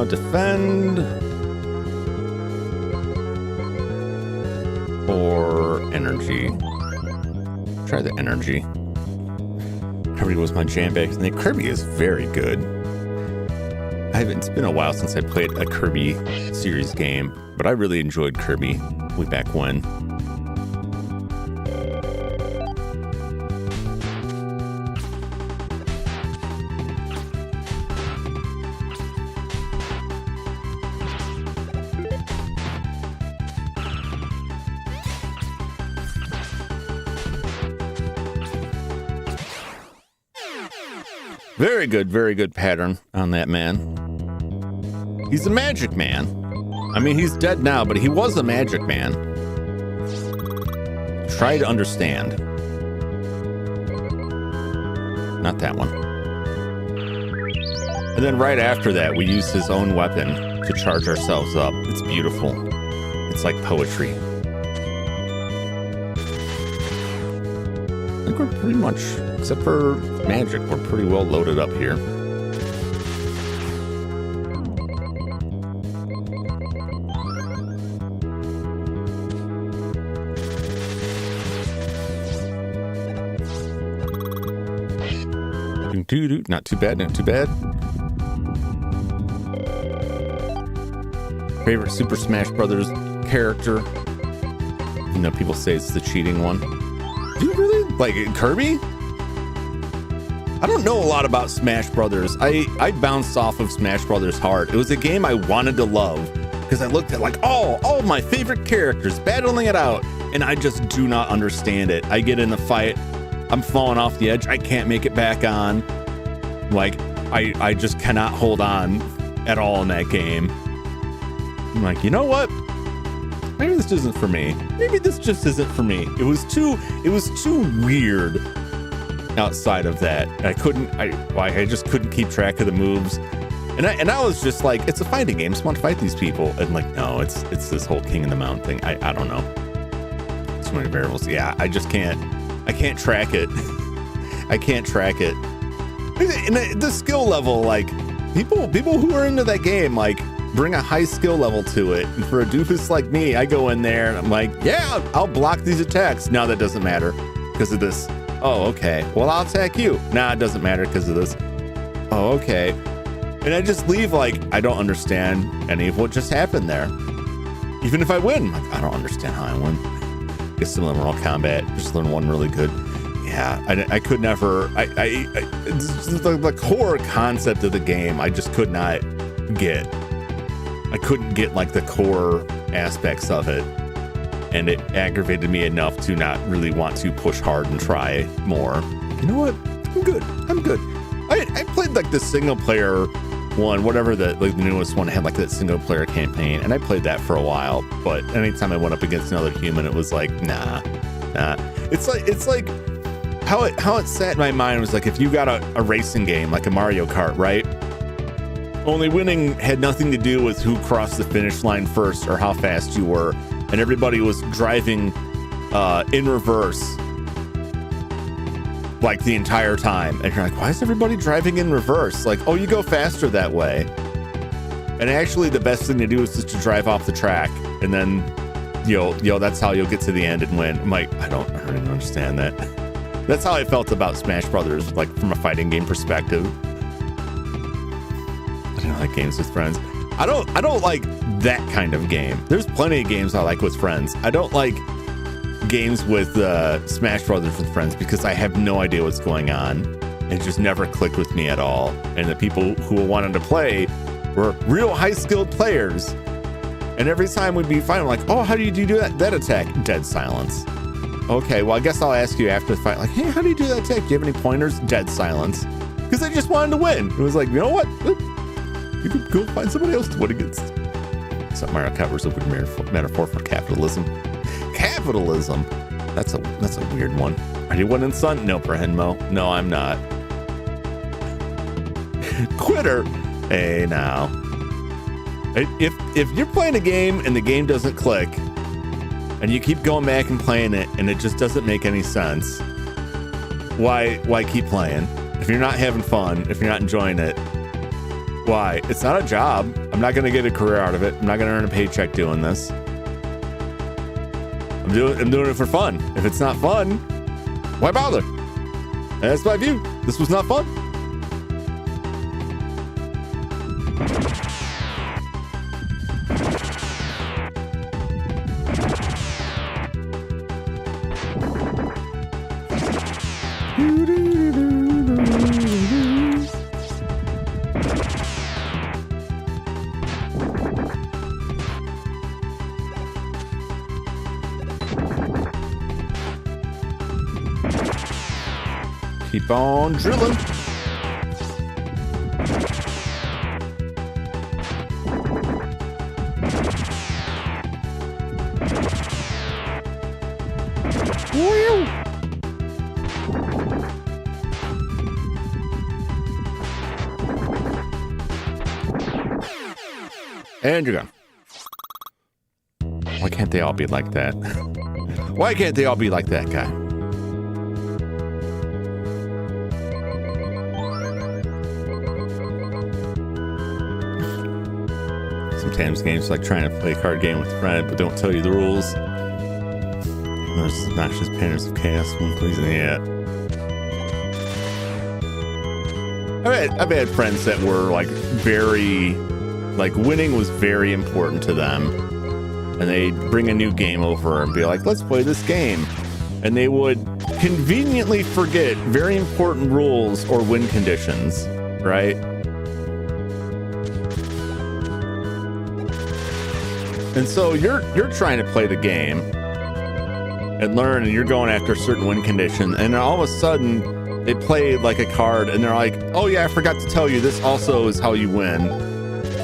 Defend. Or energy. Try the energy. Kirby was my jam back. Kirby is very good. It's been a while since I played a Kirby series game, but I really enjoyed Kirby way back when. Very good pattern on that man. He's a magic man. I mean, he's dead now, but he was a magic man. Try to understand. Not that one. And then right after that, we use his own weapon to charge ourselves up. It's beautiful. It's like poetry. I think we're pretty much, except for magic, we're pretty well loaded up here. Not too bad, not too bad. Favorite Super Smash Brothers character? You know, people say it's the cheating one. Do you really like Kirby? I don't know a lot about Smash Brothers. I bounced off of Smash Brothers hard. It was a game I wanted to love because I looked at like, all of my favorite characters battling it out, and I just do not understand it. I get in the fight, I'm falling off the edge. I can't make it back on. Like, I just cannot hold on at all in that game. I'm like, you know what? Maybe this isn't for me. Maybe this just isn't for me. It was too weird outside of that. I just couldn't keep track of the moves. And I was just like, it's a fighting game. I just want to fight these people. And like, no, it's this whole King of the Mountain thing. I don't know. Too many variables. Yeah, I just can't. I can't track it. I can't track it. And the skill level, like people who are into that game, like bring a high skill level to it. And for a doofus like me, I go in there and I'm like, yeah, I'll block these attacks. No, that doesn't matter because of this. Oh, okay. Well, I'll attack you. Nah, it doesn't matter because of this. Oh, okay. And I just leave like, I don't understand any of what just happened there. Even if I win, like, I don't understand how I win. Get similar to Mortal Kombat. Just learn one really good. Yeah, I could never. The core concept of the game, I just could not get. I couldn't get like the core aspects of it, and it aggravated me enough to not really want to push hard and try more. You know what? I'm good. I played like the single player one, whatever the newest one had like that single player campaign, and I played that for a while. But anytime I went up against another human, it was like nah. It's like how it sat in my mind was like if you got a racing game like a Mario Kart, right? Only winning had nothing to do with who crossed the finish line first or how fast you were, and everybody was driving in reverse like the entire time. And you're like, why is everybody driving in reverse? Like, oh, you go faster that way. And actually the best thing to do is just to drive off the track, and then that's how you'll get to the end and win. I'm like, I don't even understand that. That's how I felt about Smash Brothers, like from a fighting game perspective. I don't like games with friends. I don't like that kind of game. There's plenty of games I like with friends. I don't like games with Smash Brothers with friends because I have no idea what's going on. It just never clicked with me at all. And the people who wanted to play were real high-skilled players. And every time we'd be fighting, like, oh, how do you do that attack? Dead silence. Okay, well, I guess I'll ask you after the fight, like, hey, how do you do that attack? Do you have any pointers? Dead silence. Because I just wanted to win. It was like, you know what? You could go find somebody else to win against. So Mario Kart was a weird metaphor for capitalism. Capitalism. That's a weird one. Are you winning, son? No, Henmo. No, I'm not. Quitter. Hey, now. If you're playing a game and the game doesn't click, and you keep going back and playing it, and it just doesn't make any sense, why keep playing? If you're not having fun, if you're not enjoying it, why? It's not a job. I'm not going to get a career out of it. I'm not going to earn a paycheck doing this. I'm doing it for fun. If it's not fun, Why bother? That's my view. This was not fun. Keep on drilling. Woo! And you're gone. Why can't they all be like that? Why can't they all be like that guy? Sometimes games like trying to play a card game with a friend, but don't tell you the rules. Those obnoxious patterns of chaos, one please, yeah. I've had friends that were like very, like winning was very important to them, and they'd bring a new game over and be like, "Let's play this game," and they would conveniently forget very important rules or win conditions, right? And so you're trying to play the game and learn, and you're going after a certain win condition, and then all of a sudden they play like a card and they're like, "Oh yeah, I forgot to tell you, this also is how you win.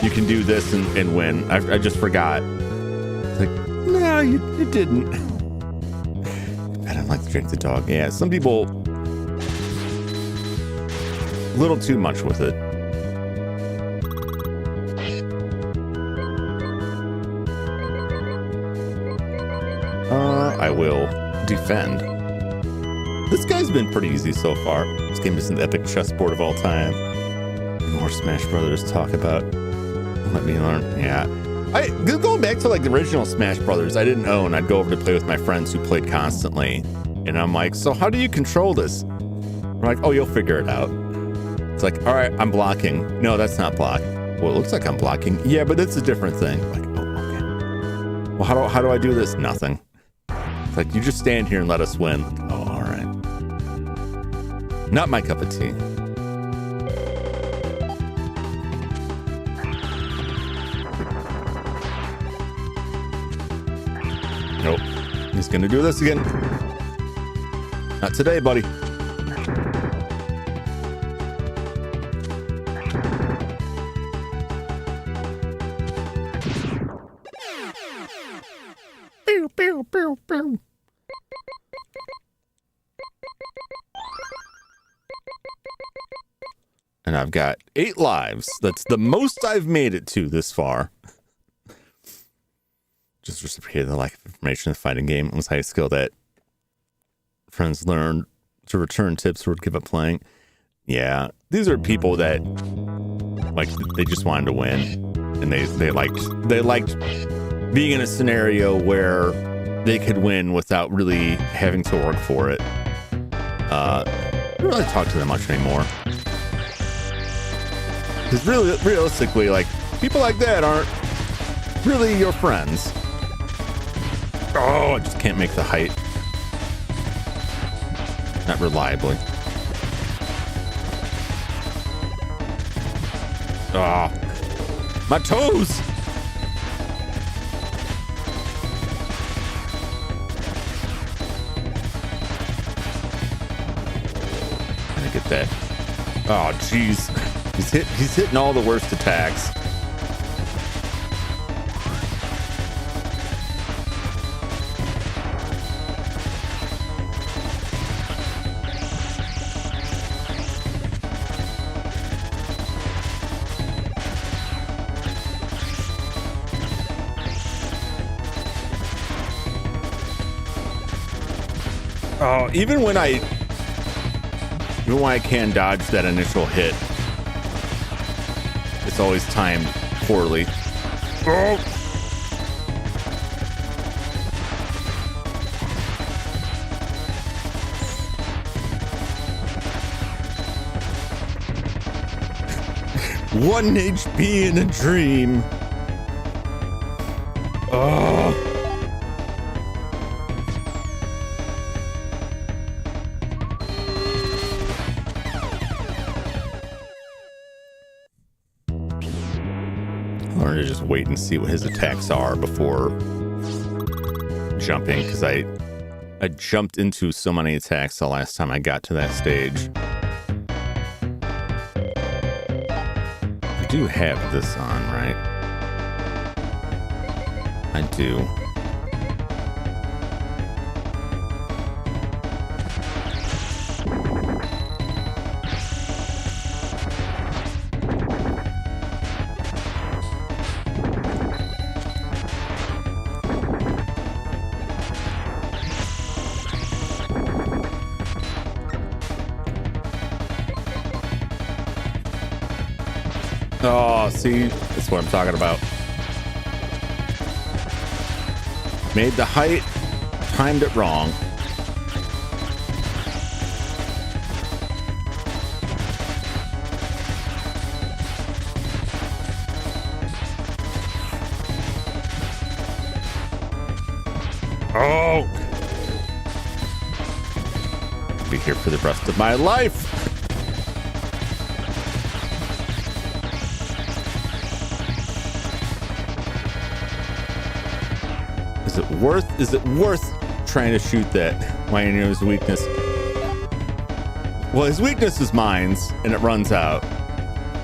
You can do this and win. I just forgot." It's like, no, you didn't. I don't like to drink the dog. Yeah, some people a little too much with it. I will defend. This guy's been pretty easy so far. This game is an epic chessboard of all time. More Smash Brothers talk about. Let me learn. Yeah. Going back to like the original Smash Brothers, I didn't own. I'd go over to play with my friends who played constantly. And I'm like, so how do you control this? We're like, oh, you'll figure it out. It's like, all right, I'm blocking. No, that's not block. Well, it looks like I'm blocking. Yeah, but it's a different thing. Like, oh, okay. Well, how do I do this? Nothing. It's like, you just stand here and let us win. Oh, all right. Not my cup of tea. Nope. He's gonna do this again. Not today, buddy. Pew, pew, pew, pew. And I've got 8 lives. That's the most I've made it to this far. Just reciprocated the lack of information in the fighting game. It was high skill that friends learned to return tips or would give up playing. Yeah, these are people that like they just wanted to win, and they liked being in a scenario where they could win without really having to work for it. I don't really talk to them much anymore. Because really, realistically, like people like that aren't really your friends. Oh, I just can't make the height. Not reliably. Oh, my toes! Gonna get that. Oh, jeez. He's hitting all the worst attacks. Oh, even when I can dodge that initial hit, it's always timed poorly. Oh. 1 HP in a dream. Oh. I'm going to just wait and see what his attacks are before jumping, because I jumped into so many attacks the last time I got to that stage. I do have this on, right? I do. Oh, see, that's what I'm talking about. Made the height, timed it wrong. Oh! I'll be here for the rest of my life. Is it worth trying to shoot that when you know his weakness? Well, his weakness is mines, and it runs out.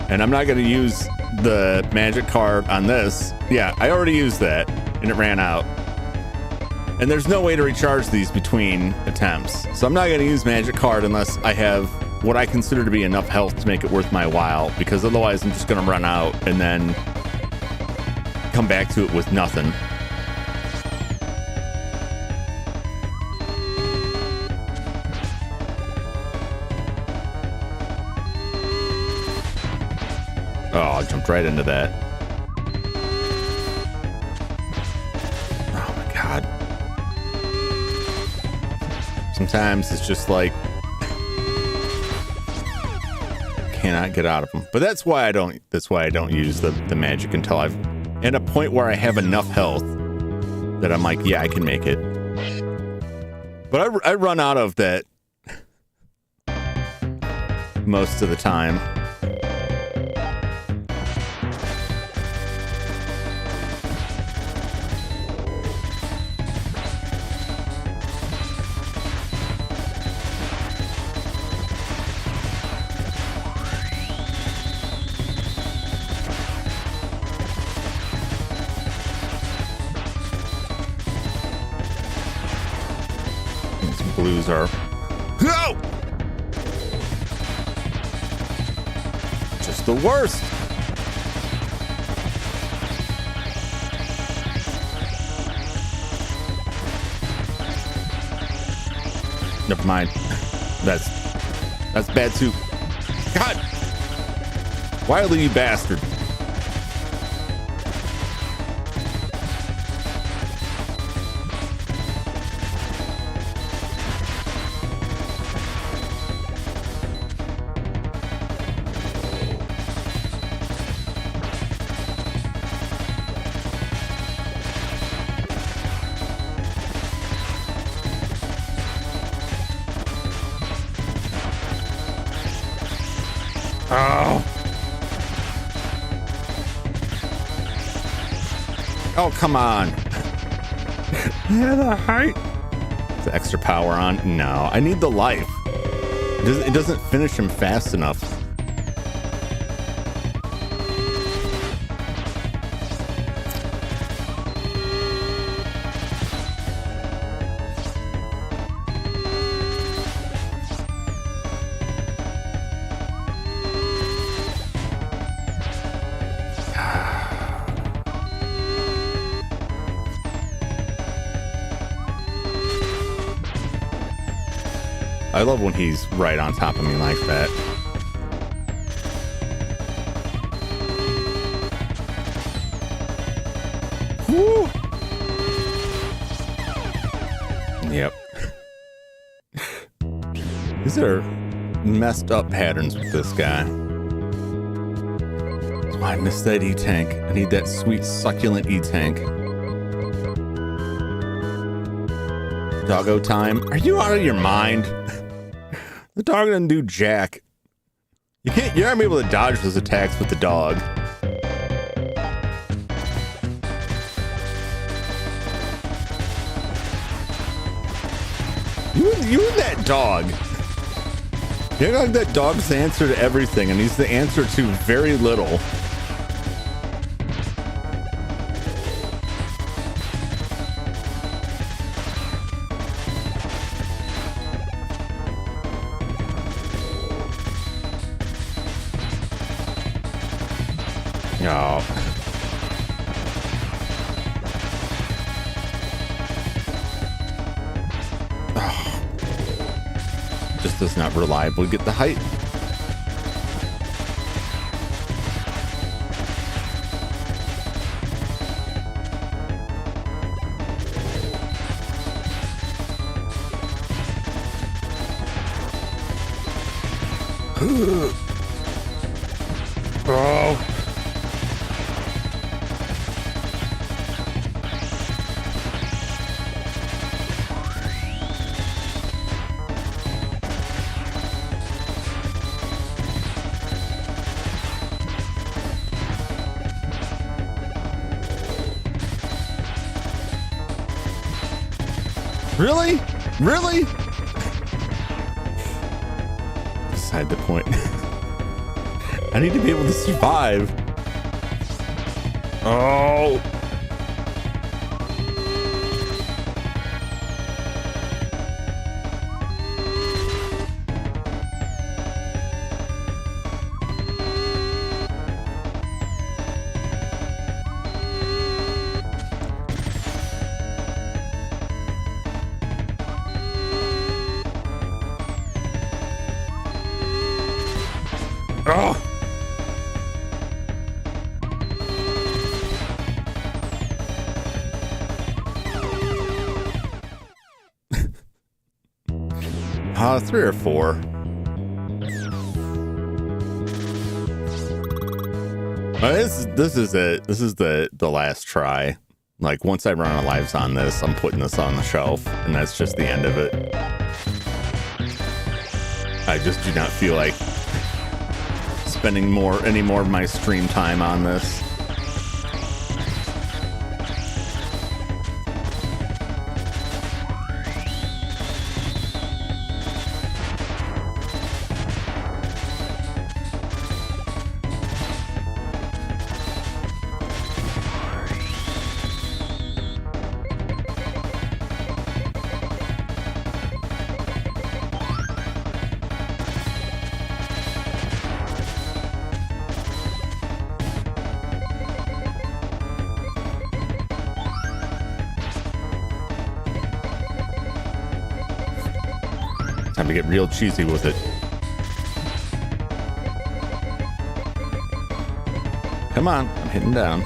And I'm not going to use the magic card on this. Yeah, I already used that, and it ran out. And there's no way to recharge these between attempts. So I'm not going to use magic card unless I have what I consider to be enough health to make it worth my while, because otherwise I'm just going to run out and then come back to it with nothing. Oh, I jumped right into that. Oh my god. Sometimes it's just like cannot get out of them. But that's why I don't use the magic until I've at a point where I have enough health that I'm like, yeah, I can make it. But I run out of that most of the time. Blues are just the worst. Never mind. That's bad too. God, Wiley, you bastard. Oh, come on. Yeah, the height. The extra power on? No, I need the life. It doesn't finish him fast enough. I love when he's right on top of me like that. Woo! Yep. These are messed up patterns with this guy. Oh, I missed that E-tank. I need that sweet, succulent E-tank. Doggo time. Are you out of your mind? The dog doesn't do jack. You're not able to dodge those attacks with the dog. You and that dog. You're like that dog's the answer to everything, and he's the answer to very little. No. Just does not reliably get the height. Oh. Really? Really? Beside the point. I need to be able to survive. Oh. Oh. Three or four. This is it. This is the last try. Like, once I run out of lives on this, I'm putting this on the shelf, and that's just the end of it. I just do not feel like spending any more of my stream time on this. Time to get real cheesy with it. Come on, I'm hitting down.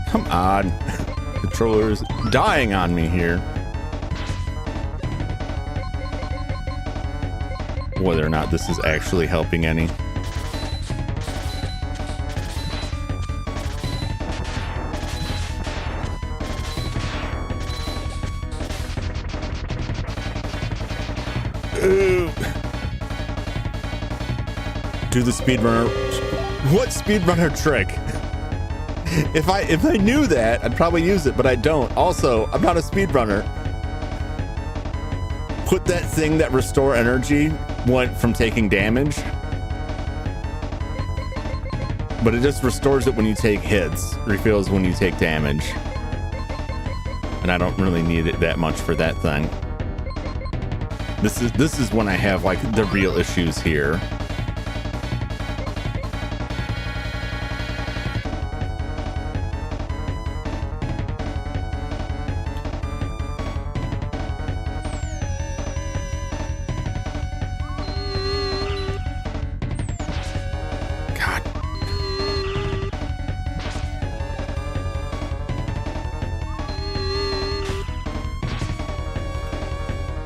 Come on. Controller's dying on me here. Whether or not this is actually helping any. Ooh. Do the speedrunner. What speedrunner trick? If I knew that, I'd probably use it, but I don't. Also, I'm not a speedrunner. Put that thing that restore energy went from taking damage, but it just restores it when you take hits, refills when you take damage, and I don't really need it that much for that thing. This is when I have like the real issues here.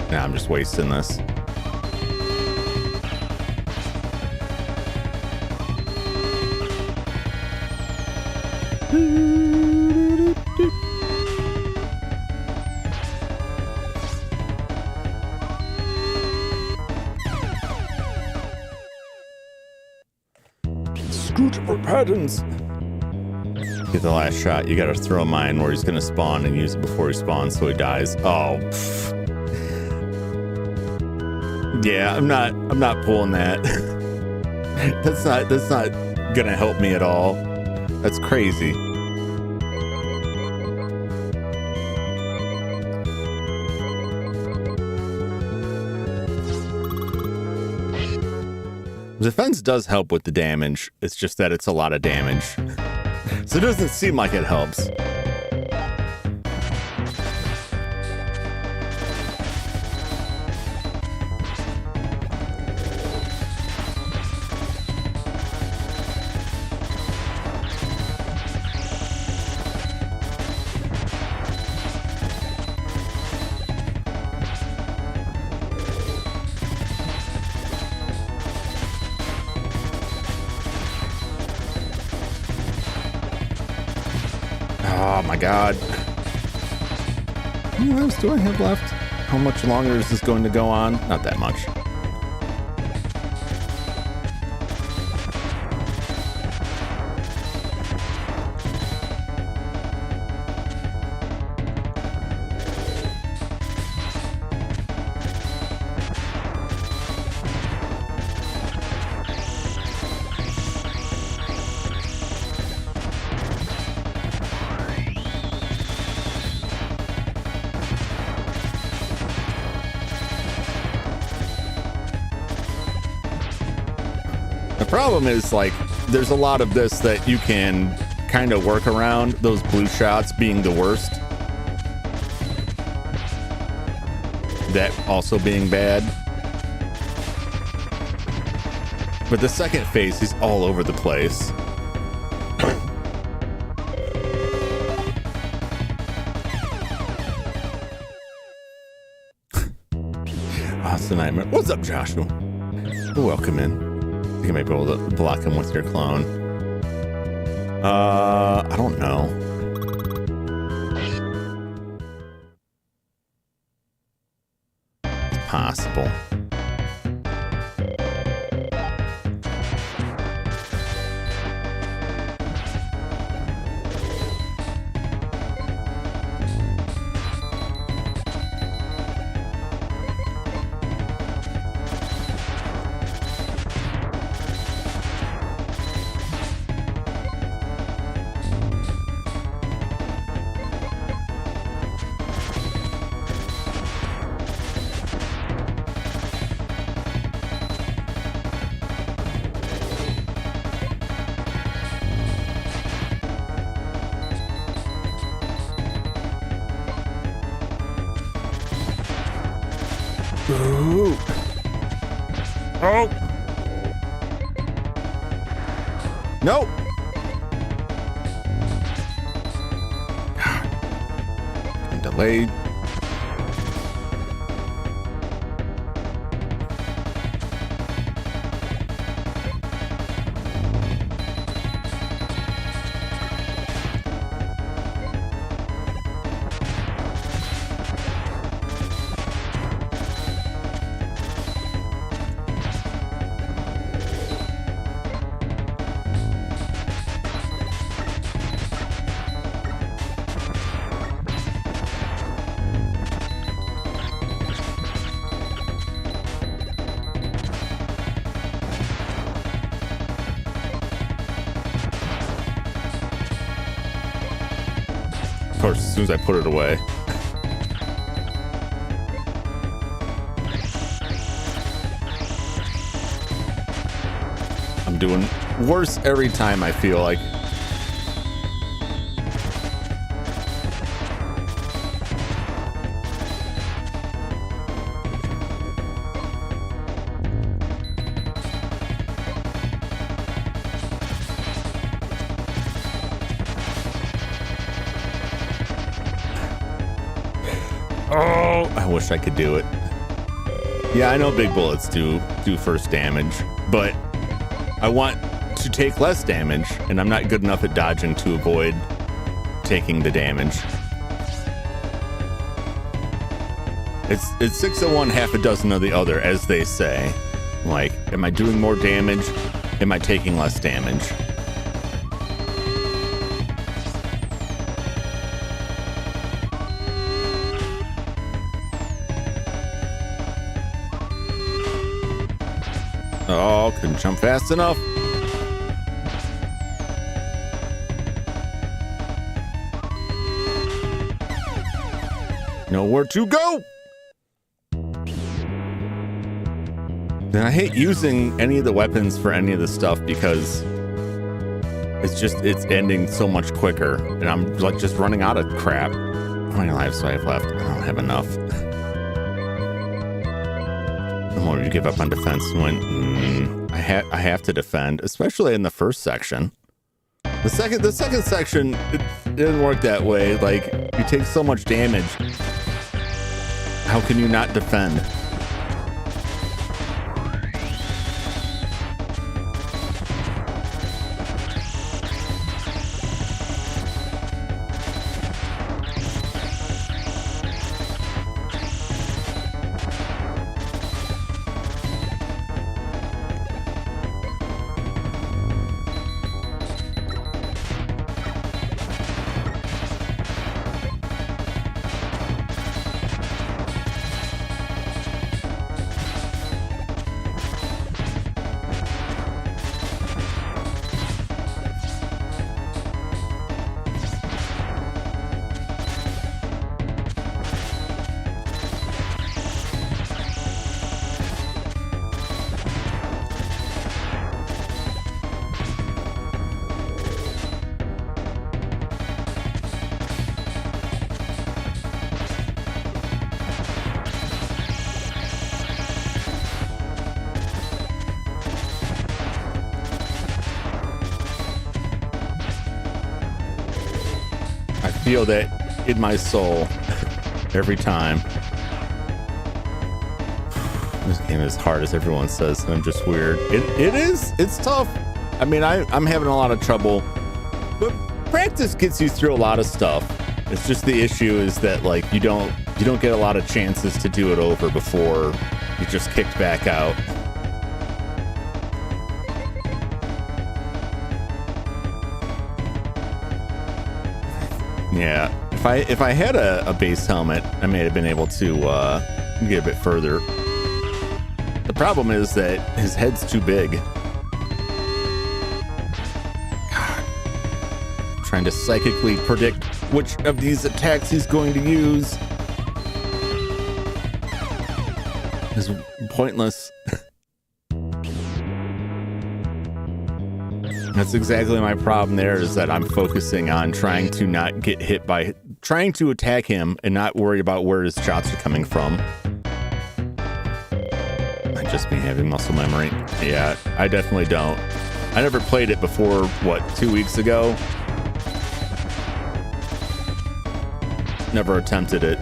Nah, I'm just wasting this. Screwdriver patterns. Get the last shot. You gotta throw a mine where he's gonna spawn and use it before he spawns so he dies. Oh. Pff. Yeah, I'm not pulling that. That's not gonna help me at all. That's crazy. Defense does help with the damage. It's just that it's a lot of damage. So it doesn't seem like it helps. Oh my god. How many lives do I have left? How much longer is this going to go on? Not that much. The problem is, like, there's a lot of this that you can kind of work around, those blue shots being the worst. That also being bad. But the second phase, he's all over the place. Oh, it's a nightmare. What's up, Joshua? Welcome in. You might be able to block him with your clone. I don't know. It's possible. Ooh. Oh. No. I'm delayed. Of course, as soon as I put it away. I'm doing worse every time, I feel like. Oh, I wish I could do it. Yeah, I know big bullets do first damage, but I want to take less damage, and I'm not good enough at dodging to avoid taking the damage. It's 6 of one, half a dozen of the other, as they say. Like, am I doing more damage? Am I taking less damage? Oh, couldn't jump fast enough. Nowhere to go. And I hate using any of the weapons for any of the stuff because it's ending so much quicker, and I'm like just running out of crap. How many lives do I have left? I don't have enough. The more you give up on defense, when I have to defend, especially in the first section. The second section, it didn't work that way. Like, you take so much damage. How can you not defend? Feel that in my soul every time. This game is hard, as everyone says, and I'm just weird. It is. It's tough. I mean, I'm having a lot of trouble, but practice gets you through a lot of stuff. It's just the issue is that like you don't get a lot of chances to do it over before you're just kicked back out. Yeah, if I had a base helmet, I may have been able to get a bit further. The problem is that his head's too big. God. Trying to psychically predict which of these attacks he's going to use is pointless. That's exactly my problem there, is that I'm focusing on trying to not get hit by, trying to attack him and not worry about where his shots are coming from. Might just be having muscle memory. Yeah, I definitely don't. I never played it before, what, 2 weeks ago? Never attempted it.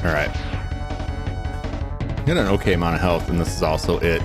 Alright. Got an okay amount of health, and this is also it.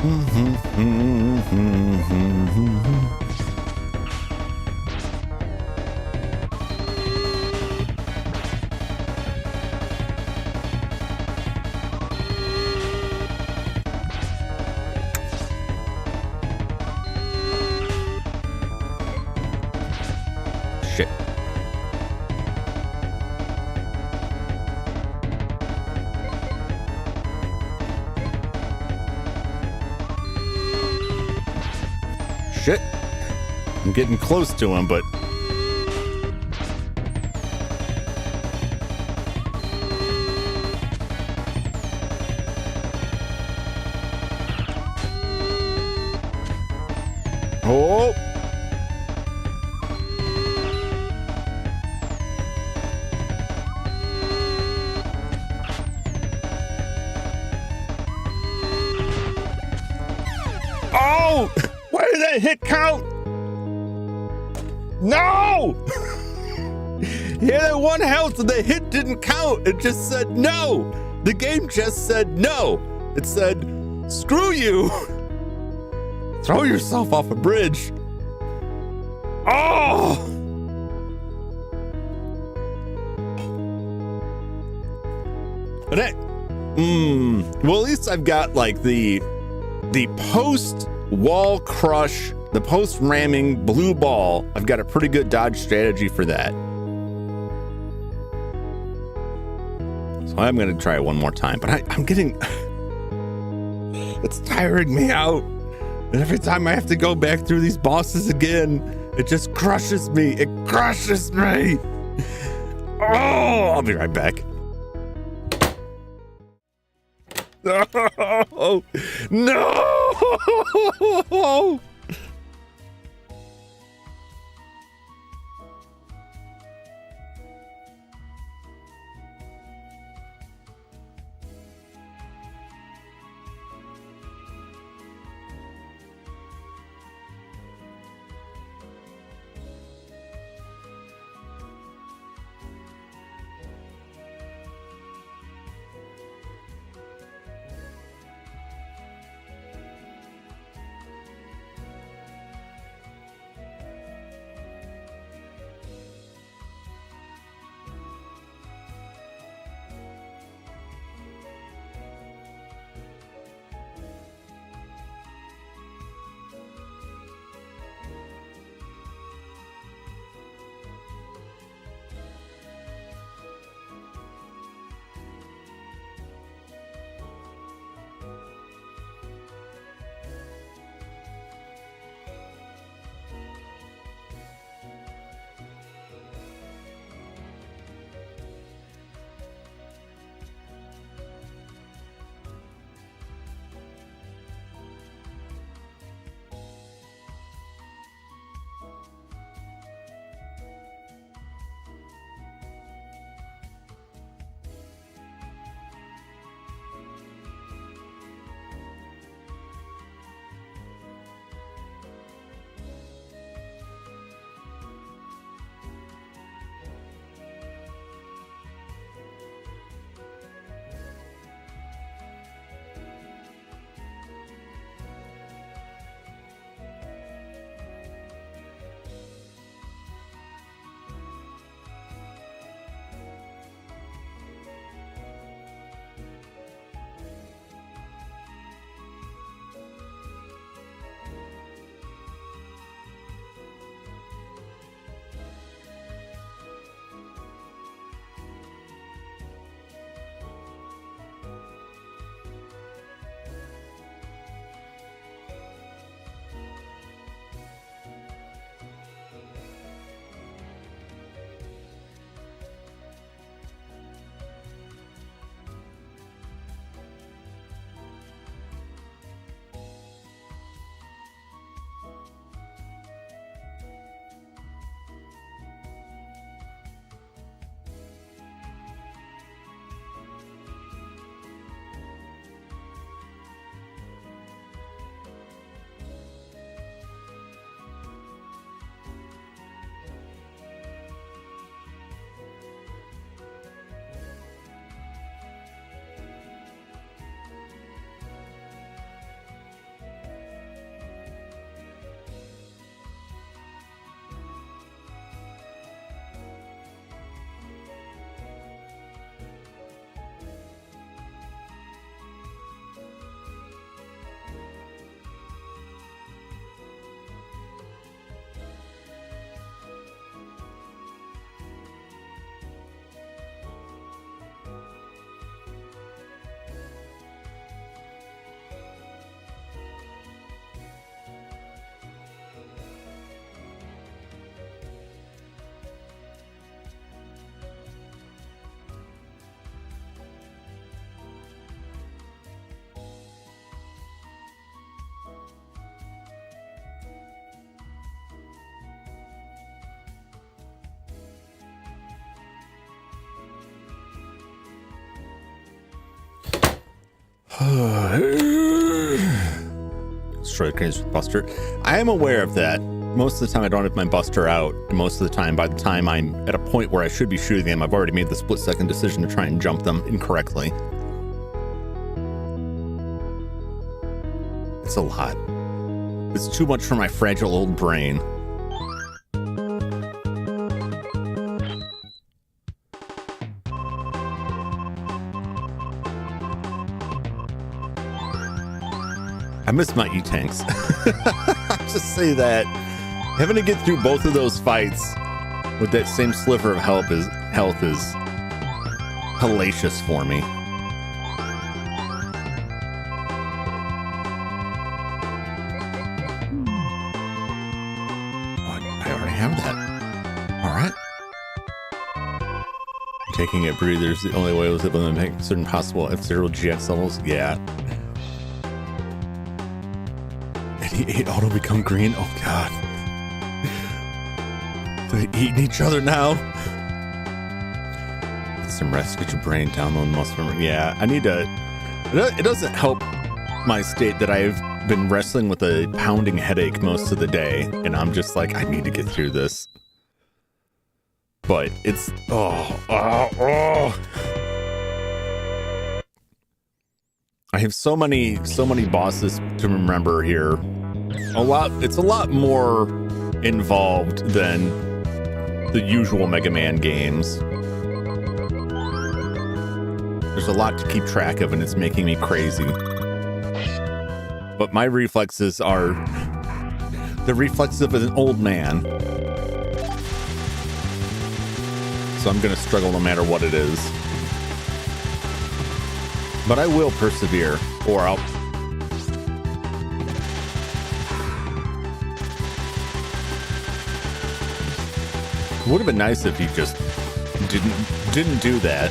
Shit. Shit. I'm getting close to him, but... Oh! Oh! Why did that hit count? No! He had one health and the hit didn't count. It just said no. The game just said no. It said, screw you. Throw yourself off a bridge. Oh! And that, well, at least I've got like the post wall crush, the post ramming blue ball. I've got a pretty good dodge strategy for that. So I'm going to try it one more time, but I'm getting, it's tiring me out. And every time I have to go back through these bosses again, it just crushes me. It crushes me. Oh, I'll be right back. No! No! Destroy the cranes with Buster. I am aware of that. Most of the time I don't have my Buster out, and most of the time, by the time I'm at a point where I should be shooting them, I've already made the split-second decision to try and jump them incorrectly. It's a lot. It's too much for my fragile old brain. I miss my E-tanks. I'll just say that. Having to get through both of those fights with that same sliver of health is hellacious for me. I already have that. All right. Taking it breathers, the only way I was able to make certain possible F-Zero GX levels. Yeah. 88 auto become green. Oh god. They're eating each other now. Get some rest, get your brain download muscle memory. Yeah, I need to. It doesn't help my state that I've been wrestling with a pounding headache most of the day, and I'm just like, I need to get through this. But it's I have so many bosses to remember here. It's a lot more involved than the usual Mega Man games. There's a lot to keep track of, and it's making me crazy. But my reflexes are the reflexes of an old man. So I'm gonna struggle no matter what it is. But I will persevere, or I'll... It would have been nice if he just didn't do that.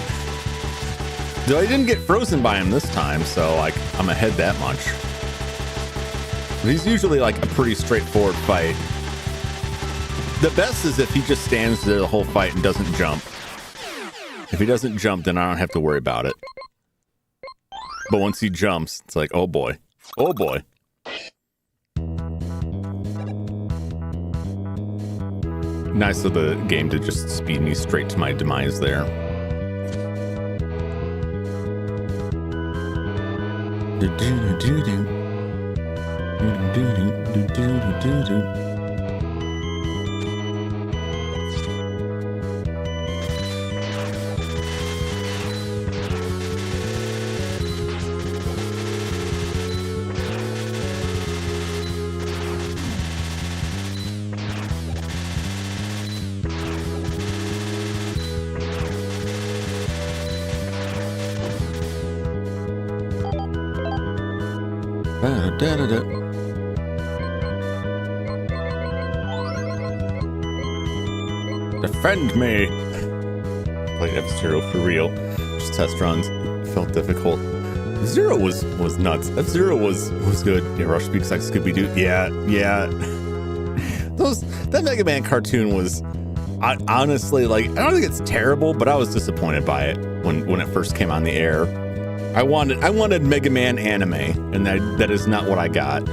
Though I didn't get frozen by him this time, so like I'm ahead that much. But he's usually like a pretty straightforward fight. The best is if he just stands there the whole fight and doesn't jump. If he doesn't jump, then I don't have to worry about it. But once he jumps, it's like, oh boy. Oh boy. Nice of the game to just speed me straight to my demise there. Defend me! Played F-Zero for real. Just test runs. Felt difficult. F-Zero was nuts. F-Zero was good. Yeah, Rush speaks like Scooby-Doo. Yeah. That Mega Man cartoon was honestly, like, I don't think it's terrible, but I was disappointed by it when it first came on the air. I wanted Mega Man anime, and that is not what I got.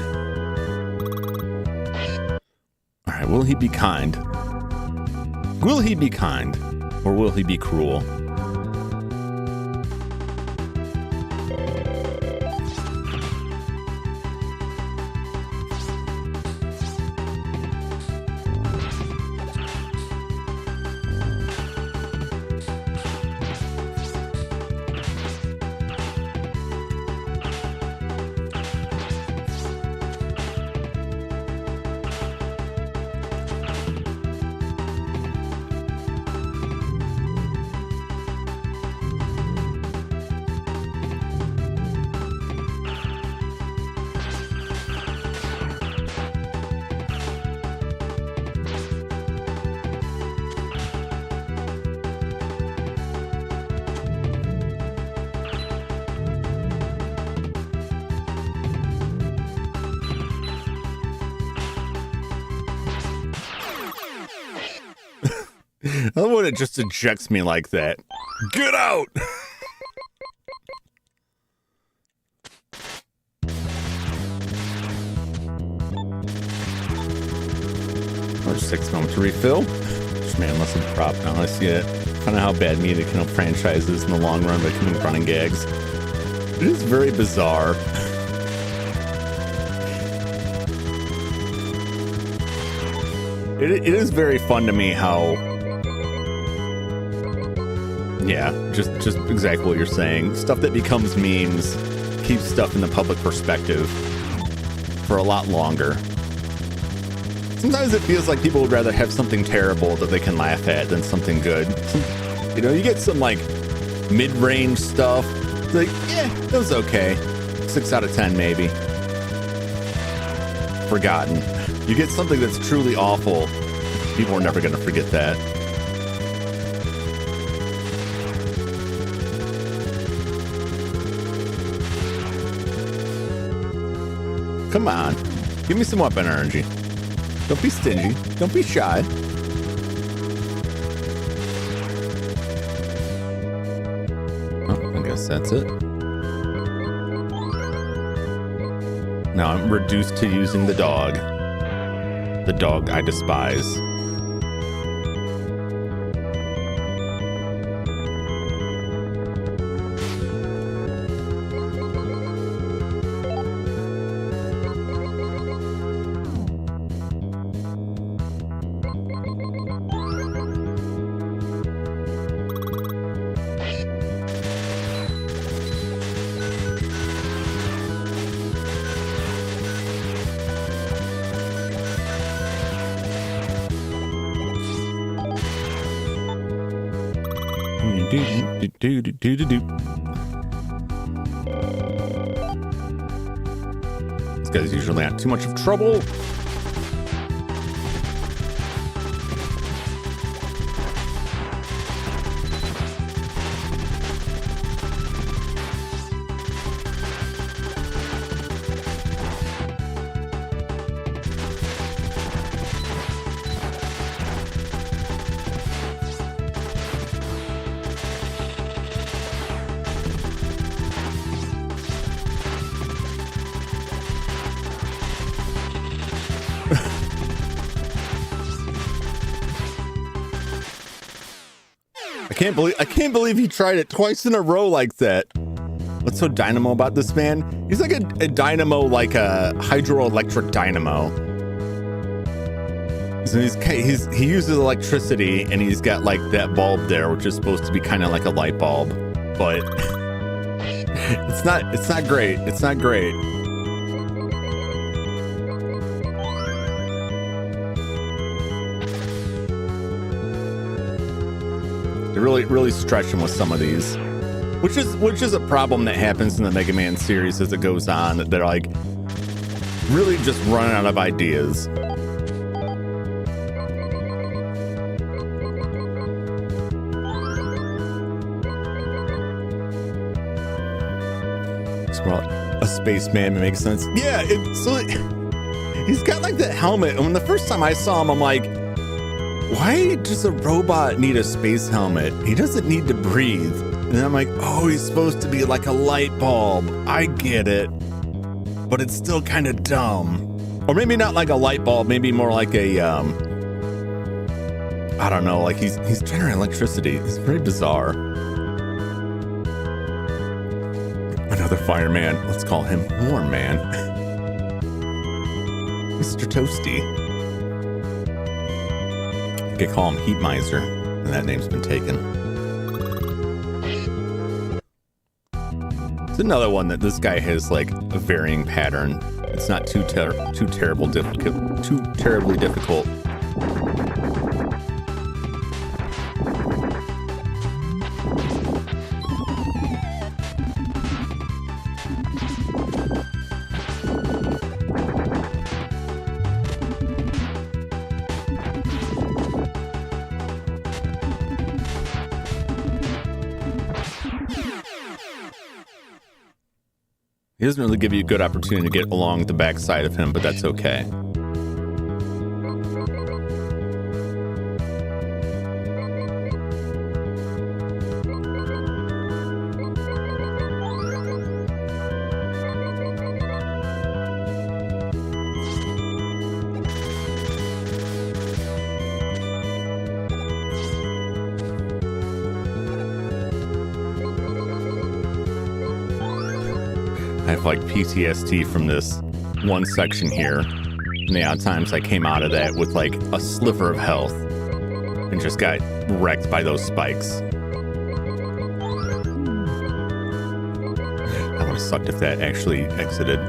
Alright, will he be kind? Will he be kind? Or will he be cruel? I love when it just ejects me like that. Get out! another 6 moment to refill. Man, less of a prop now. I see it. Kind of how bad media can help franchises in the long run by becoming running gags. It is very bizarre. It is very fun to me how, yeah, just exactly what you're saying. Stuff that becomes memes keeps stuff in the public perspective for a lot longer. Sometimes it feels like people would rather have something terrible that they can laugh at than something good. You know, you get some like mid-range stuff. It's like, yeah, that was okay. 6 out of 10 maybe. Forgotten. You get something that's truly awful. People are never going to forget that. Come on. Give me some weapon energy. Don't be stingy. Don't be shy. Oh, I guess that's it. Now I'm reduced to using the dog. The dog I despise. These guys usually aren't too much of trouble. I can't believe he tried it twice in a row like that. What's so dynamo about this man? He's like a dynamo, like a hydroelectric dynamo. So he uses electricity, and he's got like that bulb there, which is supposed to be kind of like a light bulb, but it's not great. It's not great. They really stretch him with some of these, which is a problem that happens in the Mega Man series as it goes on. That they're like really just running out of ideas. It's more like a spaceman. It makes sense. Yeah, he's got like that helmet, and when the first time I saw him, I'm like, why does a robot need a space helmet? He doesn't need to breathe. And I'm like, oh, he's supposed to be like a light bulb. I get it. But it's still kind of dumb. Or maybe not like a light bulb, maybe more like a, I don't know, like he's generating electricity. It's very bizarre. Another fireman. Let's call him Warm Man. Mr. Toasty. I could call him Heat Miser, and that name's been taken. It's another one that this guy has like a varying pattern. It's not too terribly difficult. He doesn't really give you a good opportunity to get along the backside of him, but that's okay. like PTSD from this one section here. And the odd times I came out of that with like a sliver of health and just got wrecked by those spikes. That would have sucked if that actually exited.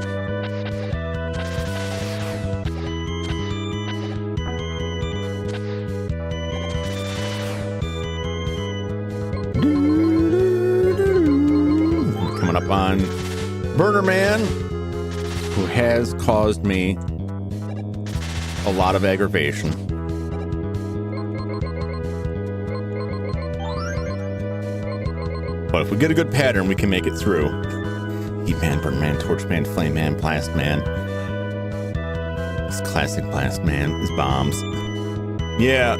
Coming up on Burner Man, who has caused me a lot of aggravation. But if we get a good pattern, we can make it through. Heat Man, Burn Man, Torch Man, Flame Man, Blast Man. This classic Blast Man, his bombs. Yeah.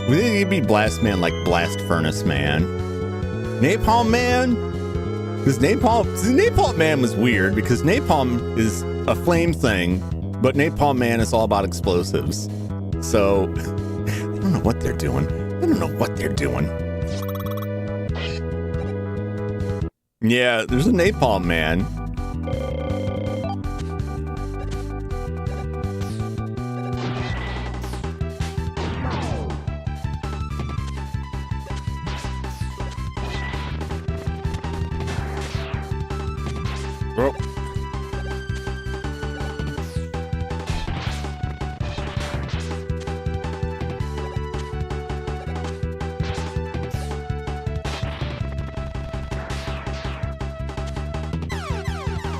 We think he'd be Blast Man like Blast Furnace Man. Napalm Man? Because Napalm Man was weird because Napalm is a flame thing, but Napalm Man is all about explosives. So, I don't know what they're doing. Yeah, there's a Napalm Man. Oh.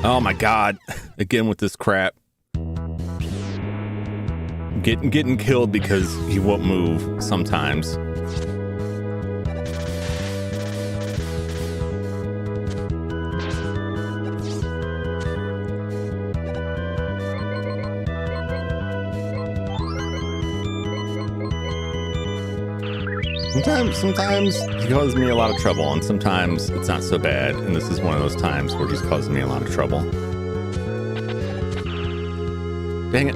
Oh my God. Again with this crap. Getting killed because he won't move sometimes. Sometimes he causes me a lot of trouble, and sometimes it's not so bad, and this is one of those times where he's causing me a lot of trouble. Dang it.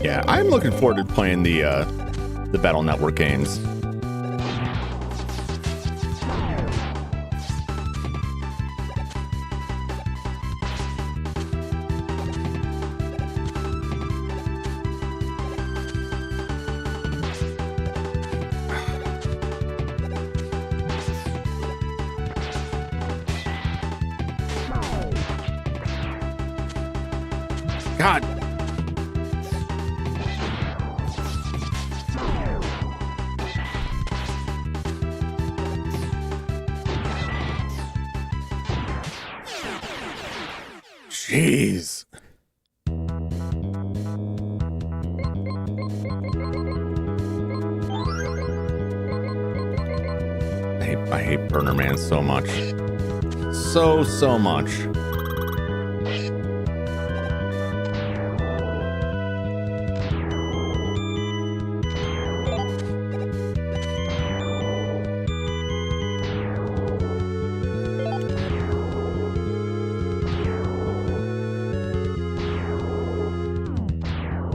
Yeah, I'm looking forward to playing the Battle Network games. God. Jeez. I hate Burner Man so much. So much.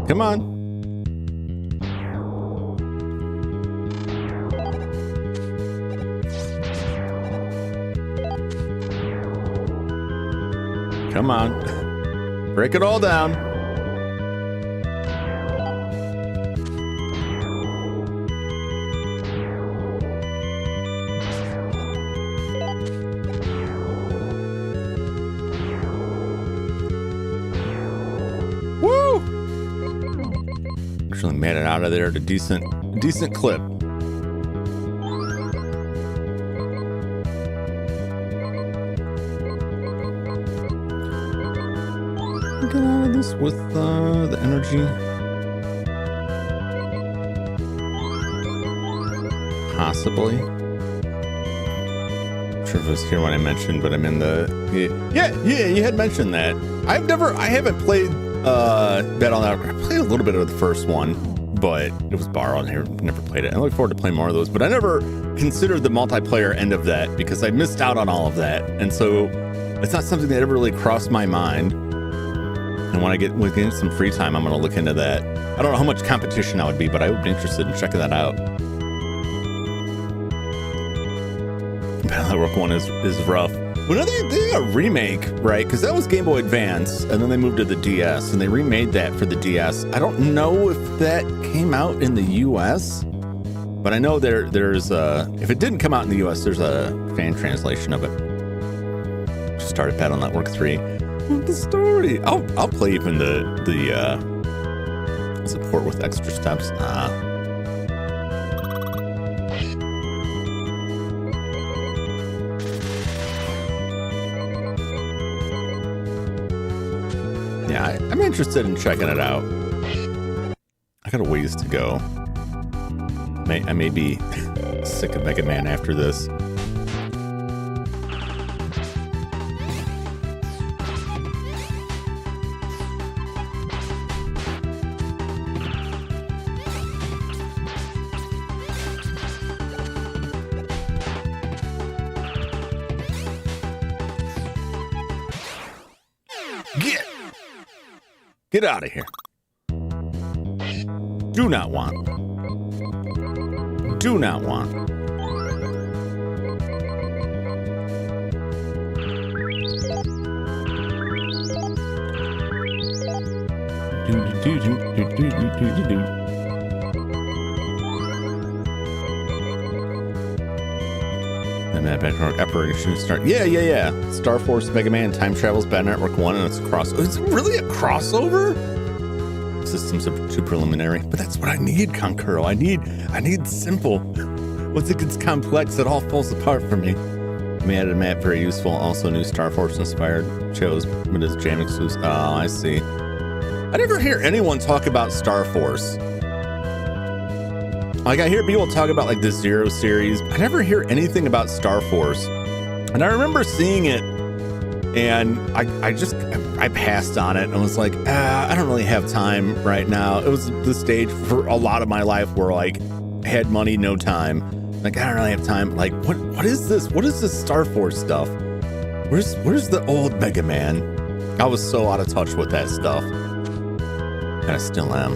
Come on. Come on. Break it all down. Actually made it out of there at a decent clip. Get out of this with the energy. Possibly. sure if it was here when I mentioned, but I'm in yeah, you had mentioned that. I haven't played Battle Network. I played a little bit of the first one, but it was borrowed. I never played it. I look forward to playing more of those, but I never considered the multiplayer end of that because I missed out on all of that, and so it's not something that ever really crossed my mind. And when I get some free time, I'm going to look into that. I don't know how much competition that would be, but I would be interested in checking that out. Battle Network 1 is rough. Well, they did a remake, right? Because that was Game Boy Advance, and then they moved to the DS, and they remade that for the DS. I don't know if that came out in the US, but I know there's if it didn't come out in the US, there's a fan translation of it. Just started Battle Network 3. The story. I'll play even the support with extra steps. Yeah, I'm interested in checking it out. I got a ways to go. I may be sick of Mega Man after this. Get out of here. Do not want. Do not want. And that Battle Operation start. Yeah. Star Force, Mega Man, Time Travels, Battle Network 1, and it's a cross. Is it really a crossover? Systems are too preliminary, but that's what I need, Concurro. I need simple. Once it gets complex, it all falls apart for me. We added a map, very useful. Also, new Star Force inspired shows, but it's jam exclusive. Oh, I see. I never hear anyone talk about Star Force. Like, I hear people talk about like the Zero series. I never hear anything about Star Force. And I remember seeing it, and I passed on it and was like, I don't really have time right now. It was the stage for a lot of my life where like I had money, no time. Like, I don't really have time. Like, what is this? What is this Star Force stuff? Where's the old Mega Man? I was so out of touch with that stuff. And I still am.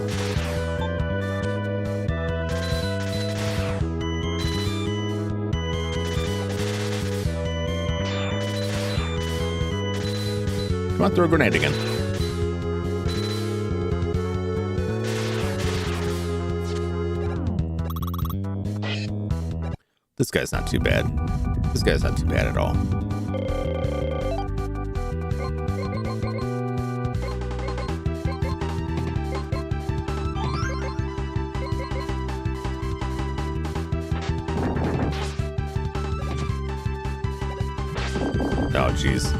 Come on, throw a grenade again. This guy's not too bad. This guy's not too bad at all. Oh, jeez.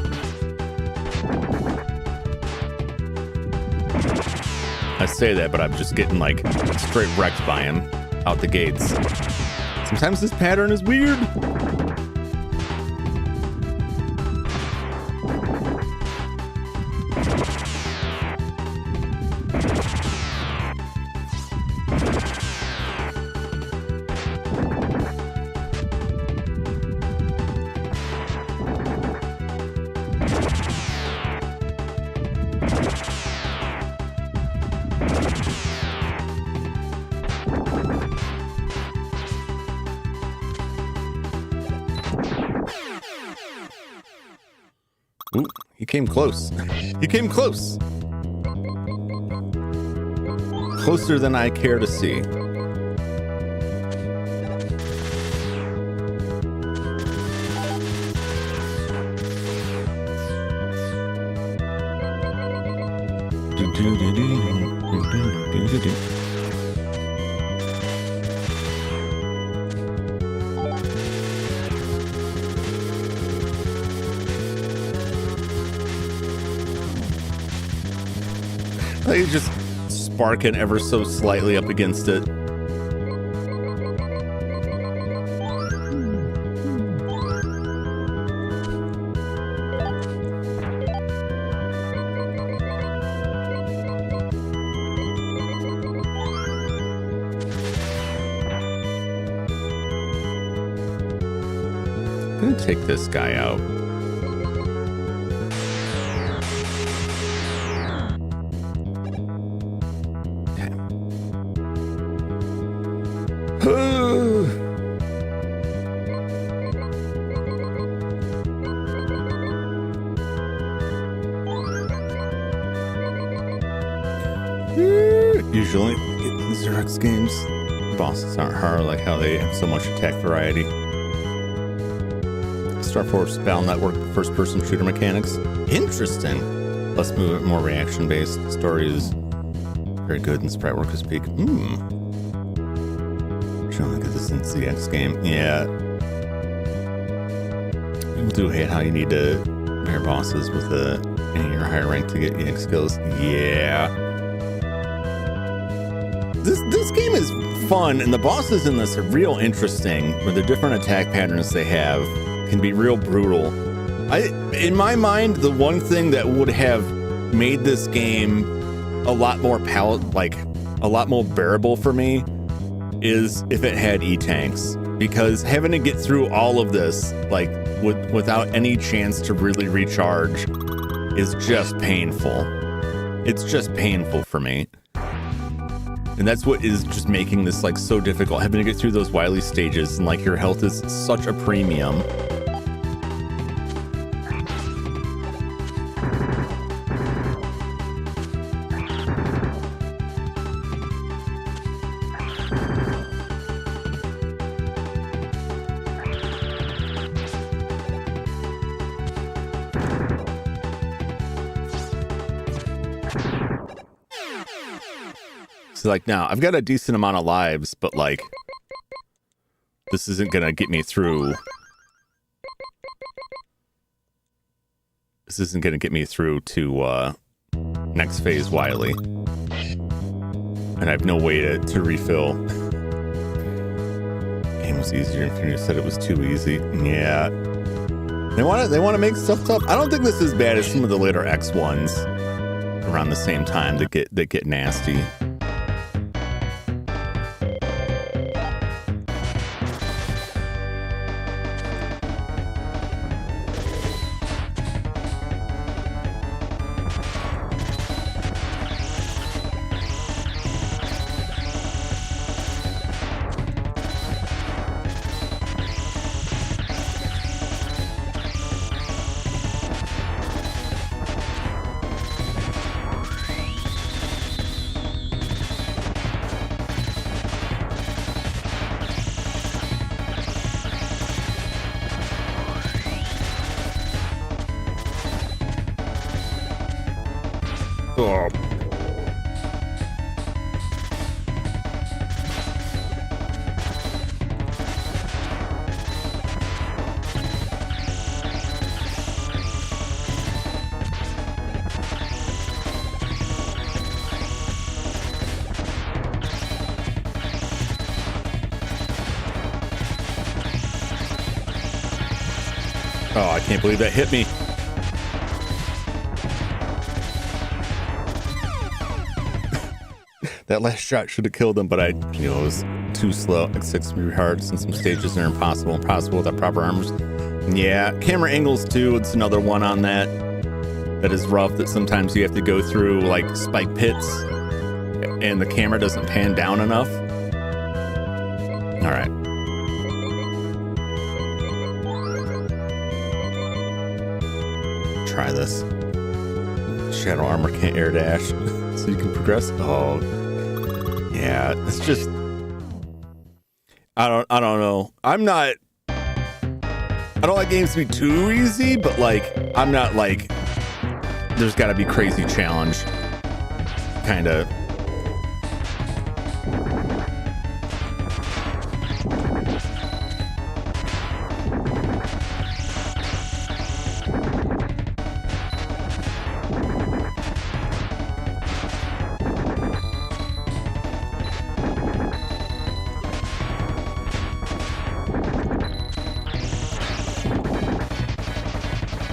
I say that, but I'm just getting like straight wrecked by him out the gates. Sometimes this pattern is weird. Ooh, he came close. He came close. Closer than I care to see. He's just sparking ever so slightly up against it. take this guy out. Usually in Xerox games, bosses aren't hard, like how they have so much attack variety. Star Force Battle Network first-person shooter mechanics. Interesting. Less movement, more reaction-based. Story is very good and sprite work is peak. Trying to get this in ZX game. Yeah. People do hate how you need to pair bosses with any or higher rank to get EX skills. Yeah. This game is fun, and the bosses in this are real interesting. With the different attack patterns they have, can be real brutal. In my mind, the one thing that would have made this game a lot more a lot more bearable for me is if it had E-tanks, because having to get through all of this without any chance to really recharge is just painful. It's just painful for me. And that's what is just making this so difficult, having to get through those wily stages, and your health is such a premium. So now I've got a decent amount of lives, but this isn't gonna get me through. This isn't gonna get me through to next phase Wily, and I have no way to refill. Game was easier. Infinity said it was too easy. Yeah, they want to make stuff tough. I don't think this is as bad as some of the later X ones around the same time that get nasty. Oh. Oh, I can't believe that hit me. That last shot should have killed him, but it was too slow. X6 can be hard since some stages are impossible without proper armors. Yeah, camera angles too. It's another one on that. That is rough, that sometimes you have to go through spike pits and the camera doesn't pan down enough. All right. Try this. Shadow armor can't air dash, so you can progress. Oh. Yeah, it's just I don't know. I don't like games to be too easy, but I'm not there's got to be crazy challenge kind of.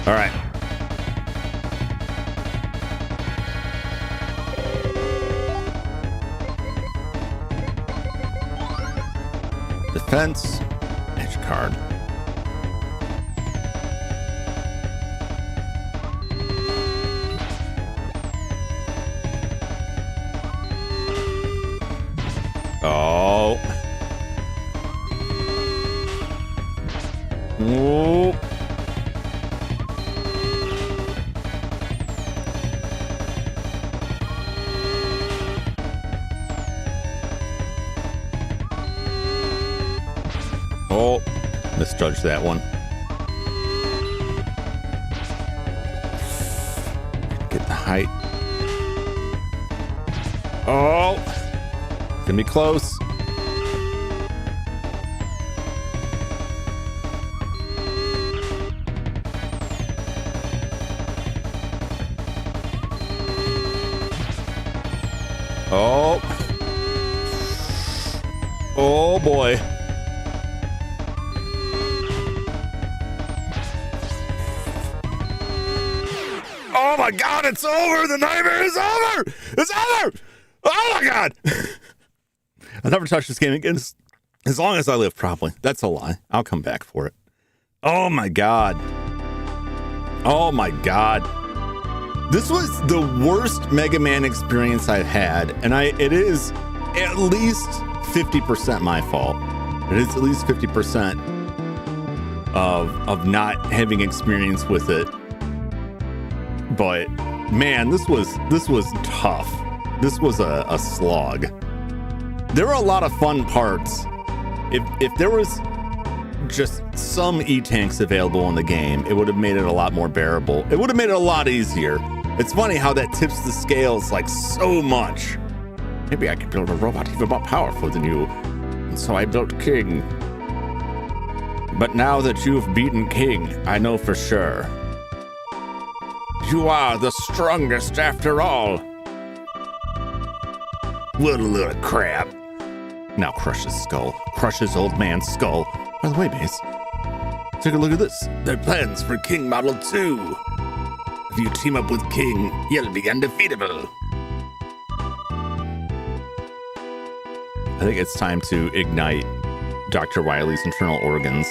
All right. Defense. Edge card. Oh. Oh, misjudged that one. Get the height. Oh, it's gonna be close. Oh. Oh boy. Oh my God, it's over. The nightmare is over. It's over. Oh my God. I'll never touch this game again as long as I live, probably. That's a lie. I'll come back for it. Oh my God. Oh my God. This was the worst Mega Man experience I've had, and it is at least 50% my fault. It is at least 50% of not having experience with it. But man, this was tough. This was a slog. There were a lot of fun parts. If there was just some E-tanks available in the game, it would have made it a lot more bearable. It would have made it a lot easier. It's funny how that tips the scales like so much. Maybe I could build a robot even more powerful than you. And so I built King. But now that you've beaten King, I know for sure. You are the strongest after all. What a little crap. Now crush his skull. Crush his old man's skull. By the way, Base, take a look at this. Their plans for King Model 2. If you team up with King, you'll be undefeatable. I think it's time to ignite Dr. Wily's internal organs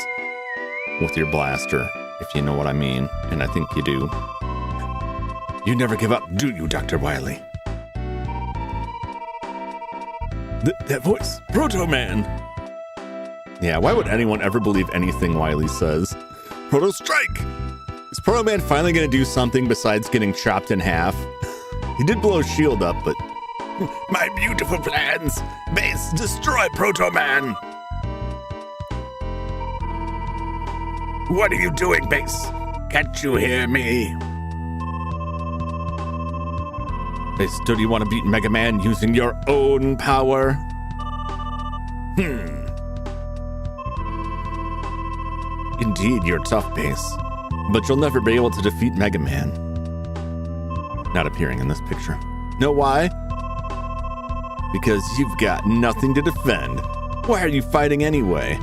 with your blaster, if you know what I mean, and I think you do. You never give up, do you, Dr. Wily? That voice, Proto Man. Yeah, why would anyone ever believe anything Wily says? Proto Strike! Is Proto Man finally gonna do something besides getting chopped in half? He did blow his shield up, but... My beautiful plans! Base, destroy Proto Man! What are you doing, Base? Can't you hear me? Base, do you want to beat Mega Man using your own power? Indeed, you're tough, Base. But you'll never be able to defeat Mega Man. Not appearing in this picture. Know why? Because you've got nothing to defend. Why are you fighting anyway?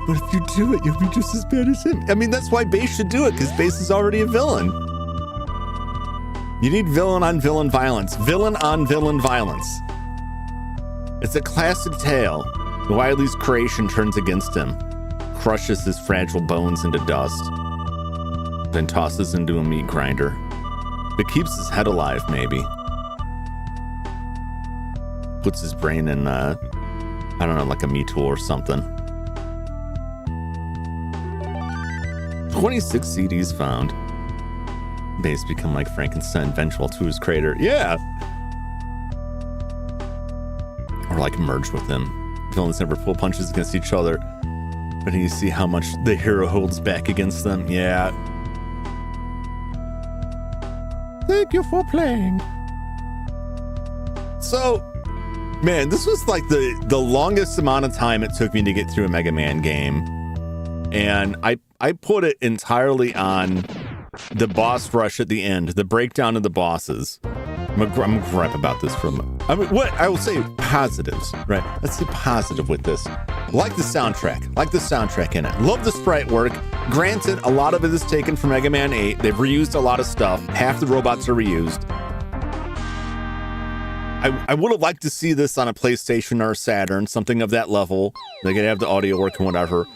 But if you do it, you'll be just as bad as him. I mean, that's why Base should do it, because Base is already a villain. You need villain on villain violence. Villain on villain violence. It's a classic tale. Wily's creation turns against him, crushes his fragile bones into dust, then tosses into a meat grinder. But keeps his head alive, maybe. Puts his brain in, I don't know, like a meat tool or something. 26 CDs found. Base become like Frankenstein, vengeful to his creator. Yeah! Or like merge with him. Villains never pull punches against each other. But you see how much the hero holds back against them. Yeah. Thank you for playing. So, man, this was like the longest amount of time it took me to get through a Mega Man game. And I put it entirely on the boss rush at the end, the breakdown of the bosses. I'm gonna gripe about this for a moment. I mean, what I will say positives, right? Let's see positive with this. Like the soundtrack. Like the soundtrack in it. Love the sprite work. Granted, a lot of it is taken from Mega Man 8. They've reused a lot of stuff. Half the robots are reused. I would have liked to see this on a PlayStation or a Saturn, something of that level. They could have the audio work and whatever.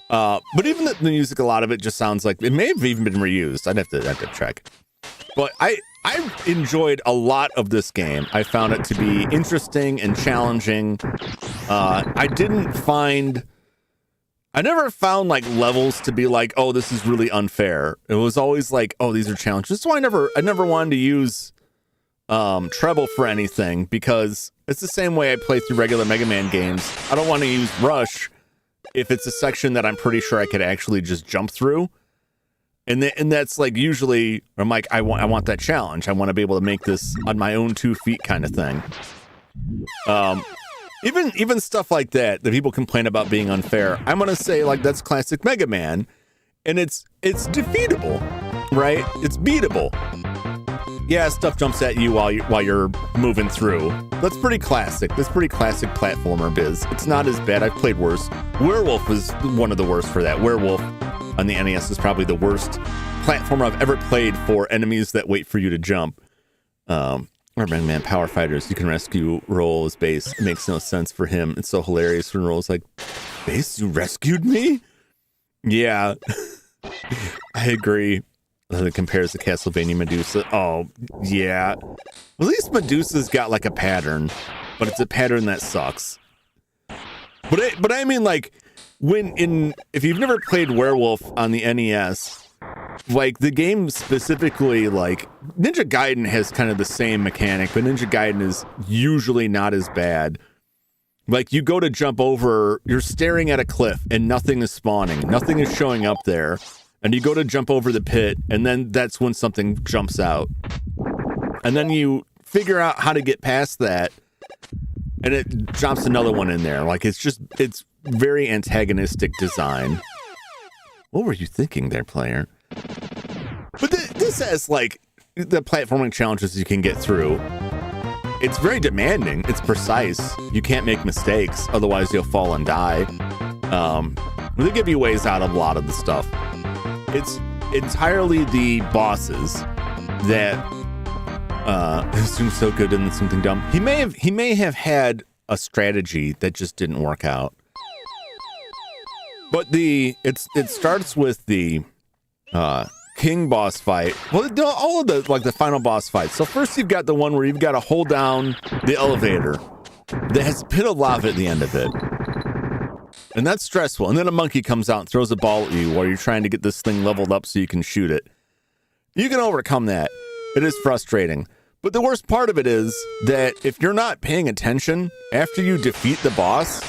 But even the music, a lot of it just sounds like it may have even been reused. I'd have to check. But I enjoyed a lot of this game. I found it to be interesting and challenging. I I never found like levels to be like, oh, this is really unfair. It was always like, oh, these are challenges. So I never wanted to use treble for anything, because it's the same way I play through regular Mega Man games. I don't want to use rush if it's a section that I'm pretty sure I could actually just jump through. And that's like, usually I'm like, I want that challenge. I want to be able to make this on my own 2 feet kind of thing. Even stuff like that people complain about being unfair, I'm gonna say like that's classic Mega Man, and it's defeatable, right? It's beatable. Yeah, stuff jumps at you while you're moving through. That's pretty classic. That's pretty classic platformer biz. It's not as bad. I've played worse. Werewolf was one of the worst for that. Werewolf on the NES is probably the worst platformer I've ever played for enemies that wait for you to jump. Or Man, Power Fighters, you can rescue Roll as Base. It makes no sense for him. It's so hilarious when Roll's like, Base, you rescued me? Yeah, I agree. It compares to Castlevania Medusa. Oh, yeah. At least Medusa's got like a pattern, but it's a pattern that sucks. But I mean, like, if you've never played Werewolf on the NES, like the game specifically, like Ninja Gaiden has kind of the same mechanic, but Ninja Gaiden is usually not as bad. Like you go to jump over, you're staring at a cliff and nothing is spawning, nothing is showing up there, and you go to jump over the pit, and then that's when something jumps out, and then you figure out how to get past that, and it drops another one in there. Like it's very antagonistic design. What were you thinking there, player? But this has like the platforming challenges you can get through. It's very demanding. It's precise. You can't make mistakes, otherwise you'll fall and die. They give you ways out of a lot of the stuff. It's entirely the bosses that seems so good and something dumb. He may have had a strategy that just didn't work out. But it starts with the king boss fight. Well, all of the final boss fights. So first you've got the one where you've got to hold down the elevator that has a pit of lava at the end of it. And that's stressful. And then a monkey comes out and throws a ball at you while you're trying to get this thing leveled up so you can shoot it. You can overcome that. It is frustrating. But the worst part of it is that if you're not paying attention after you defeat the boss,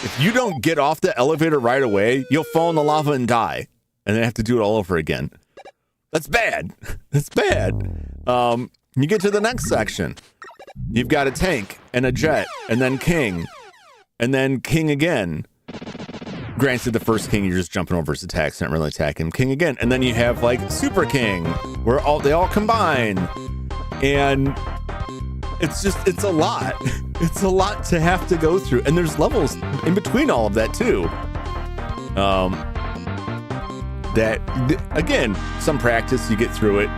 if you don't get off the elevator right away, you'll fall in the lava and die. And then have to do it all over again. That's bad. That's bad. You get to the next section. You've got a tank and a jet and then king. And then king again. Granted, the first king, you're just jumping over his attacks, not really attacking. King again. And then you have like super king, where they all combine. And it's a lot. It's a lot to have to go through. And there's levels in between all of that too. That again, some practice, you get through it.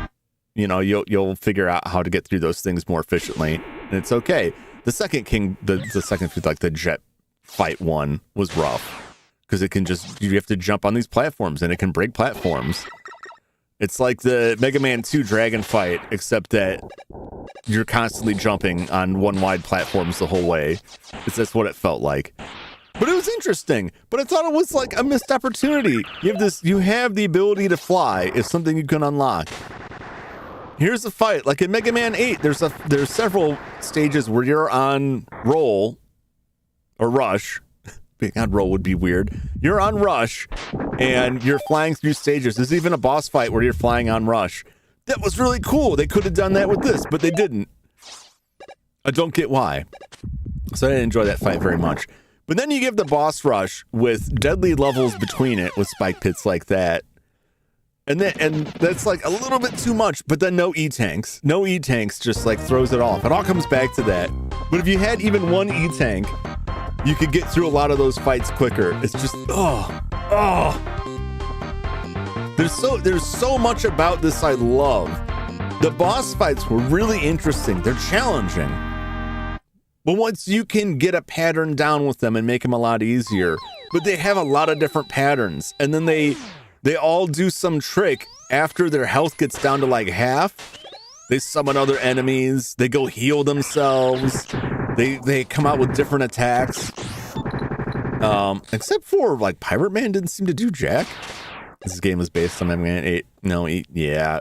You know, you'll figure out how to get through those things more efficiently, and it's okay. The second king, the second, like the jet fight one, was rough because you have to jump on these platforms and it can break platforms. It's like the Mega Man 2 dragon fight, except that you're constantly jumping on one wide platforms the whole way. That's what it felt like. But it was interesting. But I thought it was like a missed opportunity. You have the ability to fly is something you can unlock. Here's a fight. Like in Mega Man 8, there's several stages where you're on roll or rush. Being on roll would be weird. You're on rush and you're flying through stages. There's even a boss fight where you're flying on rush. That was really cool. They could have done that with this, but they didn't. I don't get why. So I didn't enjoy that fight very much. But then you give the boss rush with deadly levels between it with spike pits like that. And that's like a little bit too much, but then no E-tanks. No E-tanks just like throws it off. It all comes back to that. But if you had even one E-tank, you could get through a lot of those fights quicker. It's just, There's so much about this I love. The boss fights were really interesting. They're challenging. But once you can get a pattern down with them and make them a lot easier. But they have a lot of different patterns. And then they all do some trick after their health gets down to like half. They summon other enemies. They go heal themselves. They come out with different attacks. Except for like Pirate Man didn't seem to do jack. This game was based on Mega Man 8. No, yeah.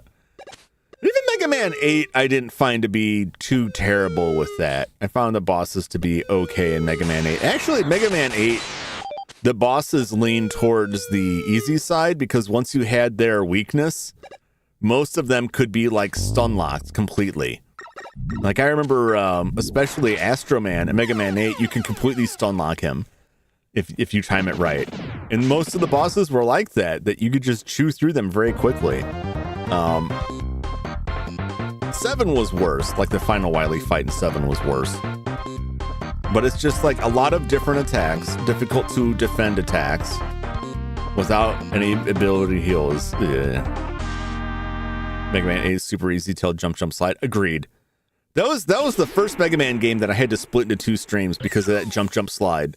Even Mega Man 8, I didn't find to be too terrible with that. I found the bosses to be okay in Mega Man 8. Actually, Mega Man 8, the bosses lean towards the easy side because once you had their weakness, most of them could be like stun locked completely. Like I remember, especially Astro Man and Mega Man 8, you can completely stun lock him if you time it right. And most of the bosses were like that you could just chew through them very quickly. 7 was worse. Like the final Wily fight in 7 was worse. But it's just like a lot of different attacks, difficult to defend attacks without any ability to heal is Mega Man 8 is super easy till jump slide. Agreed. That was the first Mega Man game that I had to split into 2 streams because of that jump slide.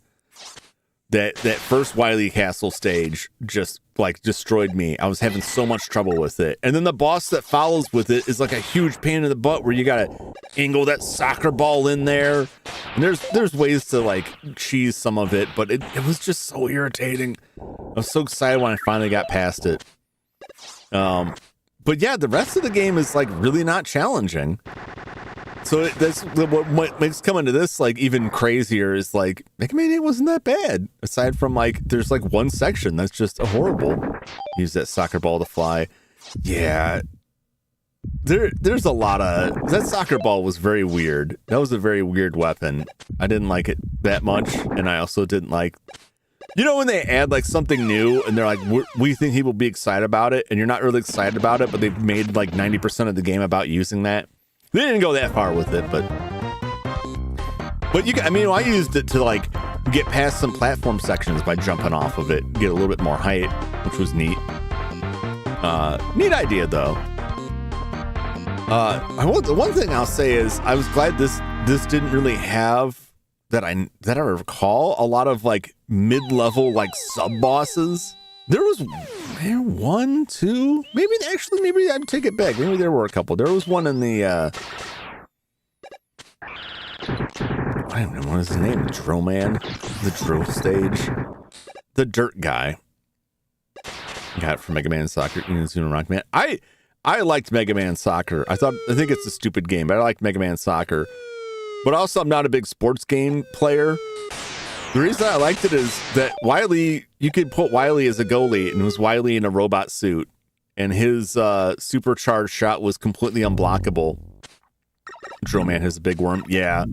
That first Wily Castle stage just like destroyed me. I was having so much trouble with it. And then the boss that follows with it is like a huge pain in the butt where you gotta angle that soccer ball in there. And there's ways to like cheese some of it, but it was just so irritating. I was so excited when I finally got past it. But yeah, the rest of the game is like really not challenging. So that's what makes coming to this like even crazier is like Mega Man 8 wasn't that bad. Aside from like there's like one section that's just horrible. Use that soccer ball to fly. Yeah. There's a lot of that soccer ball was very weird. That was a very weird weapon. I didn't like it that much, and I also didn't like when they add like something new and they're like we think people will be excited about it, and you're not really excited about it, but they've made like 90% of the game about using that. They didn't go that far with it, but I used it to like get past some platform sections by jumping off of it, get a little bit more height, which was neat. Neat idea though. The one thing I'll say is I was glad this didn't really have that I recall a lot of like mid-level like sub bosses. There was 1, 2, maybe I take it back. Maybe there were a couple. There was one in the I don't know what is his name. Drill Man, the drill stage, the dirt guy. Got it from Mega Man Soccer, Inazuma Rockman. I liked Mega Man Soccer. I think it's a stupid game, but I liked Mega Man Soccer. But also, I'm not a big sports game player. The reason I liked it is that Wily, you could put Wily as a goalie, and it was Wily in a robot suit, and his supercharged shot was completely unblockable. Drill Man has a big worm. Yeah.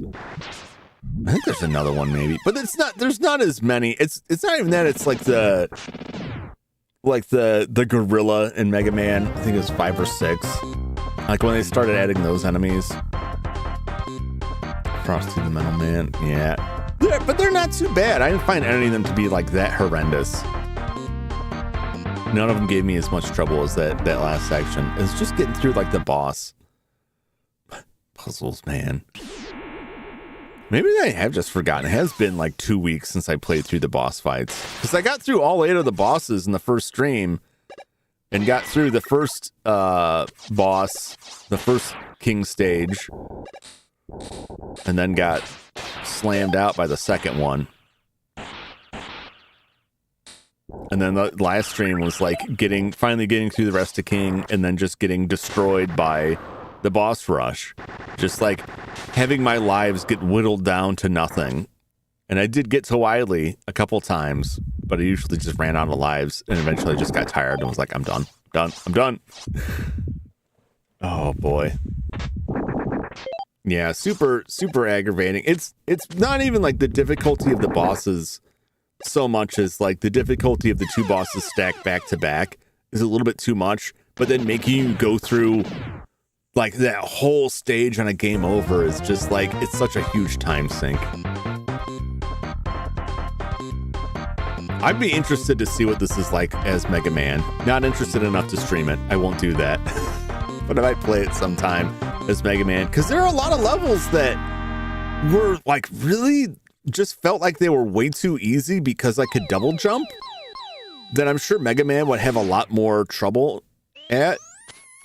I think there's another one maybe, but there's not as many. It's not even that. It's like the gorilla in Mega Man. I think it was 5 or 6. Like when they started adding those enemies. Frosty the Metal Man. Yeah. But they're not too bad. I didn't find any of them to be like that horrendous. None of them gave me as much trouble as that last section. It's just getting through like the boss puzzles, man. Maybe I have just forgotten. It has been like 2 weeks since I played through the boss fights. Because I got through all 8 of the bosses in the first stream and got through the first boss, the first king stage, and then got slammed out by the second one. And then the last stream was like finally getting through the rest of King and then just getting destroyed by the boss rush. Just like having my lives get whittled down to nothing. And I did get to Wily a couple times, but I usually just ran out of lives and eventually just got tired and was like, I'm done. I'm done. Oh boy. Yeah, super aggravating. It's not even like the difficulty of the bosses so much as like the difficulty of the 2 bosses stacked back to back is a little bit too much, but then making you go through like that whole stage on a game over is just like, it's such a huge time sink. I'd be interested to see what this is like as Mega Man. Not interested enough to stream it. I won't do that. But I might play it sometime as Mega Man, because there are a lot of levels that were like really just felt like they were way too easy because I could double jump, that I'm sure Mega Man would have a lot more trouble at.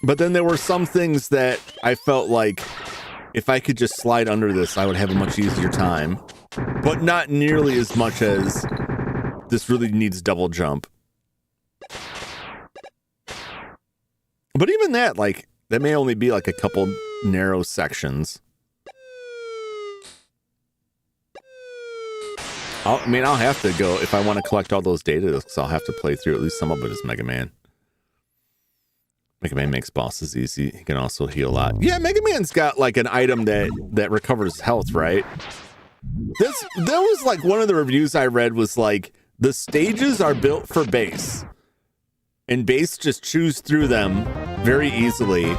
But then there were some things that I felt like if I could just slide under this, I would have a much easier time, but not nearly as much as this really needs double jump. But even that, like, that may only be like a couple narrow sections. I'll have to go, if I want to collect all those data discs, I'll have to play through at least some of it as Mega Man. Mega Man makes bosses easy. He can also heal a lot. Yeah, Mega Man's got like an item that recovers health, right? That was like one of the reviews I read was like, the stages are built for base. And base just chews through them very easily.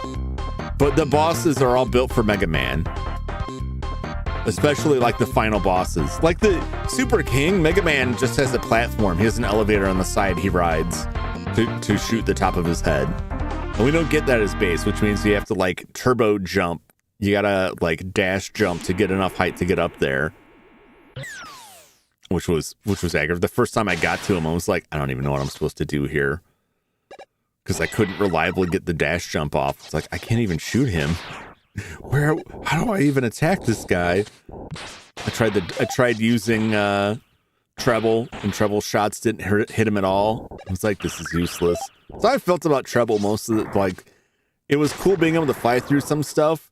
But the bosses are all built for Mega Man. Especially like the final bosses. Like the Super King, Mega Man just has a platform. He has an elevator on the side he rides to shoot the top of his head. And we don't get that as base, which means you have to like turbo jump. You gotta like dash jump to get enough height to get up there. Which was aggravating. The first time I got to him, I was like, I don't even know what I'm supposed to do here. Because I couldn't reliably get the dash jump off. It's like, I can't even shoot him. How do I even attack this guy? I tried using treble, and treble shots didn't hit him at all. I was like, this is useless. So I felt about treble most of it. Like, it was cool being able to fly through some stuff.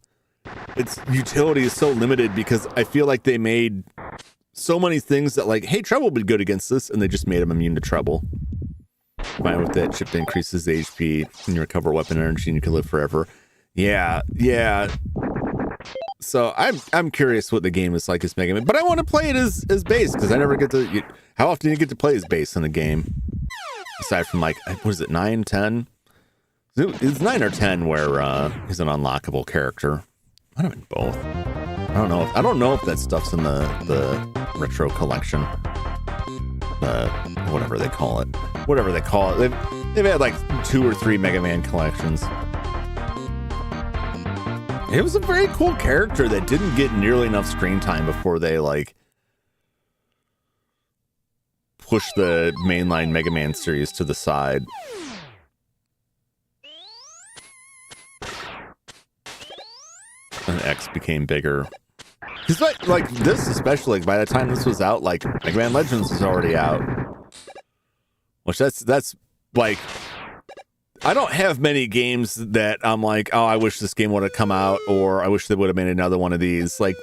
Its utility is so limited because I feel like they made so many things that like, hey, treble would be good against this, and they just made him immune to treble. Combined with that, chip increases the HP, and you recover weapon energy, and you can live forever. Yeah. So I'm curious what the game is like as Mega Man, but I want to play it as base because I never get to. How often do you get to play as base in a game? Aside from like, what is it, 9, 10? It's 9 or 10 where he's an unlockable character. Might have been both. I don't know if that stuff's in the retro collection. Whatever they call it. They've had like 2 or 3 Mega Man collections. It was a very cool character that didn't get nearly enough screen time before they like pushed the mainline Mega Man series to the side. And X became bigger. Because like this especially, like by the time this was out, like Mega Man Legends was already out. Which that's like, I don't have many games that I'm like, oh, I wish this game would have come out, or I wish they would have made another one of these. Like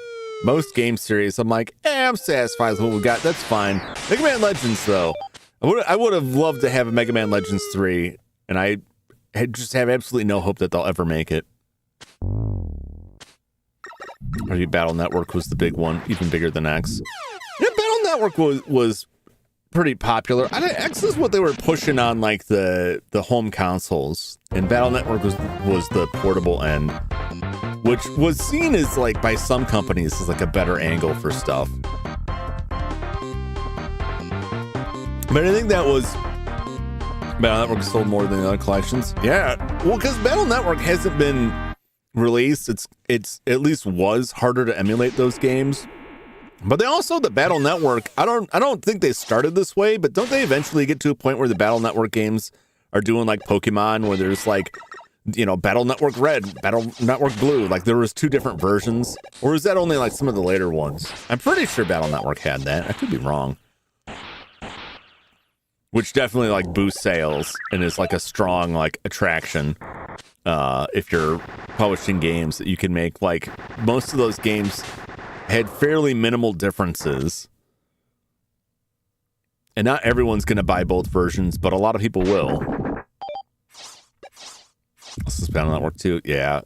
most game series, I'm like, I'm satisfied with what we got. That's fine. Mega Man Legends, though, I would have loved to have a Mega Man Legends 3, and I just have absolutely no hope that they'll ever make it. Maybe Battle Network was the big one, even bigger than X. Yeah, Battle Network was pretty popular. X is what they were pushing on like the home consoles, and Battle Network was the portable end, which was seen as like by some companies as like a better angle for stuff. But I think that was Battle Network sold more than the other collections. Yeah, well, because Battle Network hasn't been released, it's at least was harder to emulate those games. But they also, the Battle Network, I don't think they started this way, but don't they eventually get to a point where the Battle Network games are doing like Pokemon, where there's like, you know, Battle Network Red, Battle Network Blue, like there was 2 different versions? Or is that only like some of the later ones? I'm pretty sure Battle Network had that. I could be wrong. Which definitely like boosts sales and is like a strong like attraction if you're publishing games that you can make. Like most of those games had fairly minimal differences, and not everyone's going to buy both versions, but a lot of people will. This is Battle Network 2, yeah.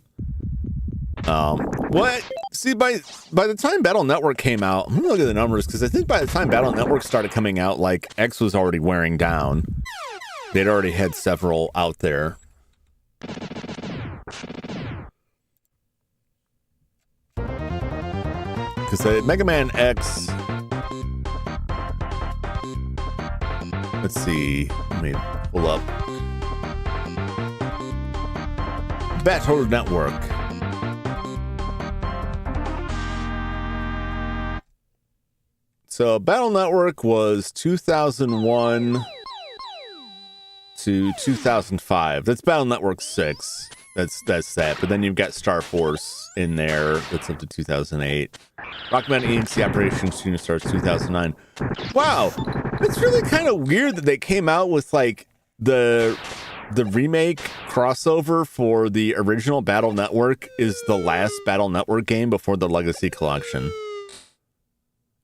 What? See, by the time Battle Network came out, let me look at the numbers, because I think by the time Battle Network started coming out, like X was already wearing down. They'd already had several out there. Because Mega Man X, let's see, let me pull up Battle Network. So Battle Network was 2001 to 2005. That's Battle Network 6. That's that. But then you've got Star Force in there. That's up to 2008. Rockman ENC Operation Junior starts 2009. Wow. It's really kind of weird that they came out with like the remake crossover for the original Battle Network is the last Battle Network game before the Legacy Collection.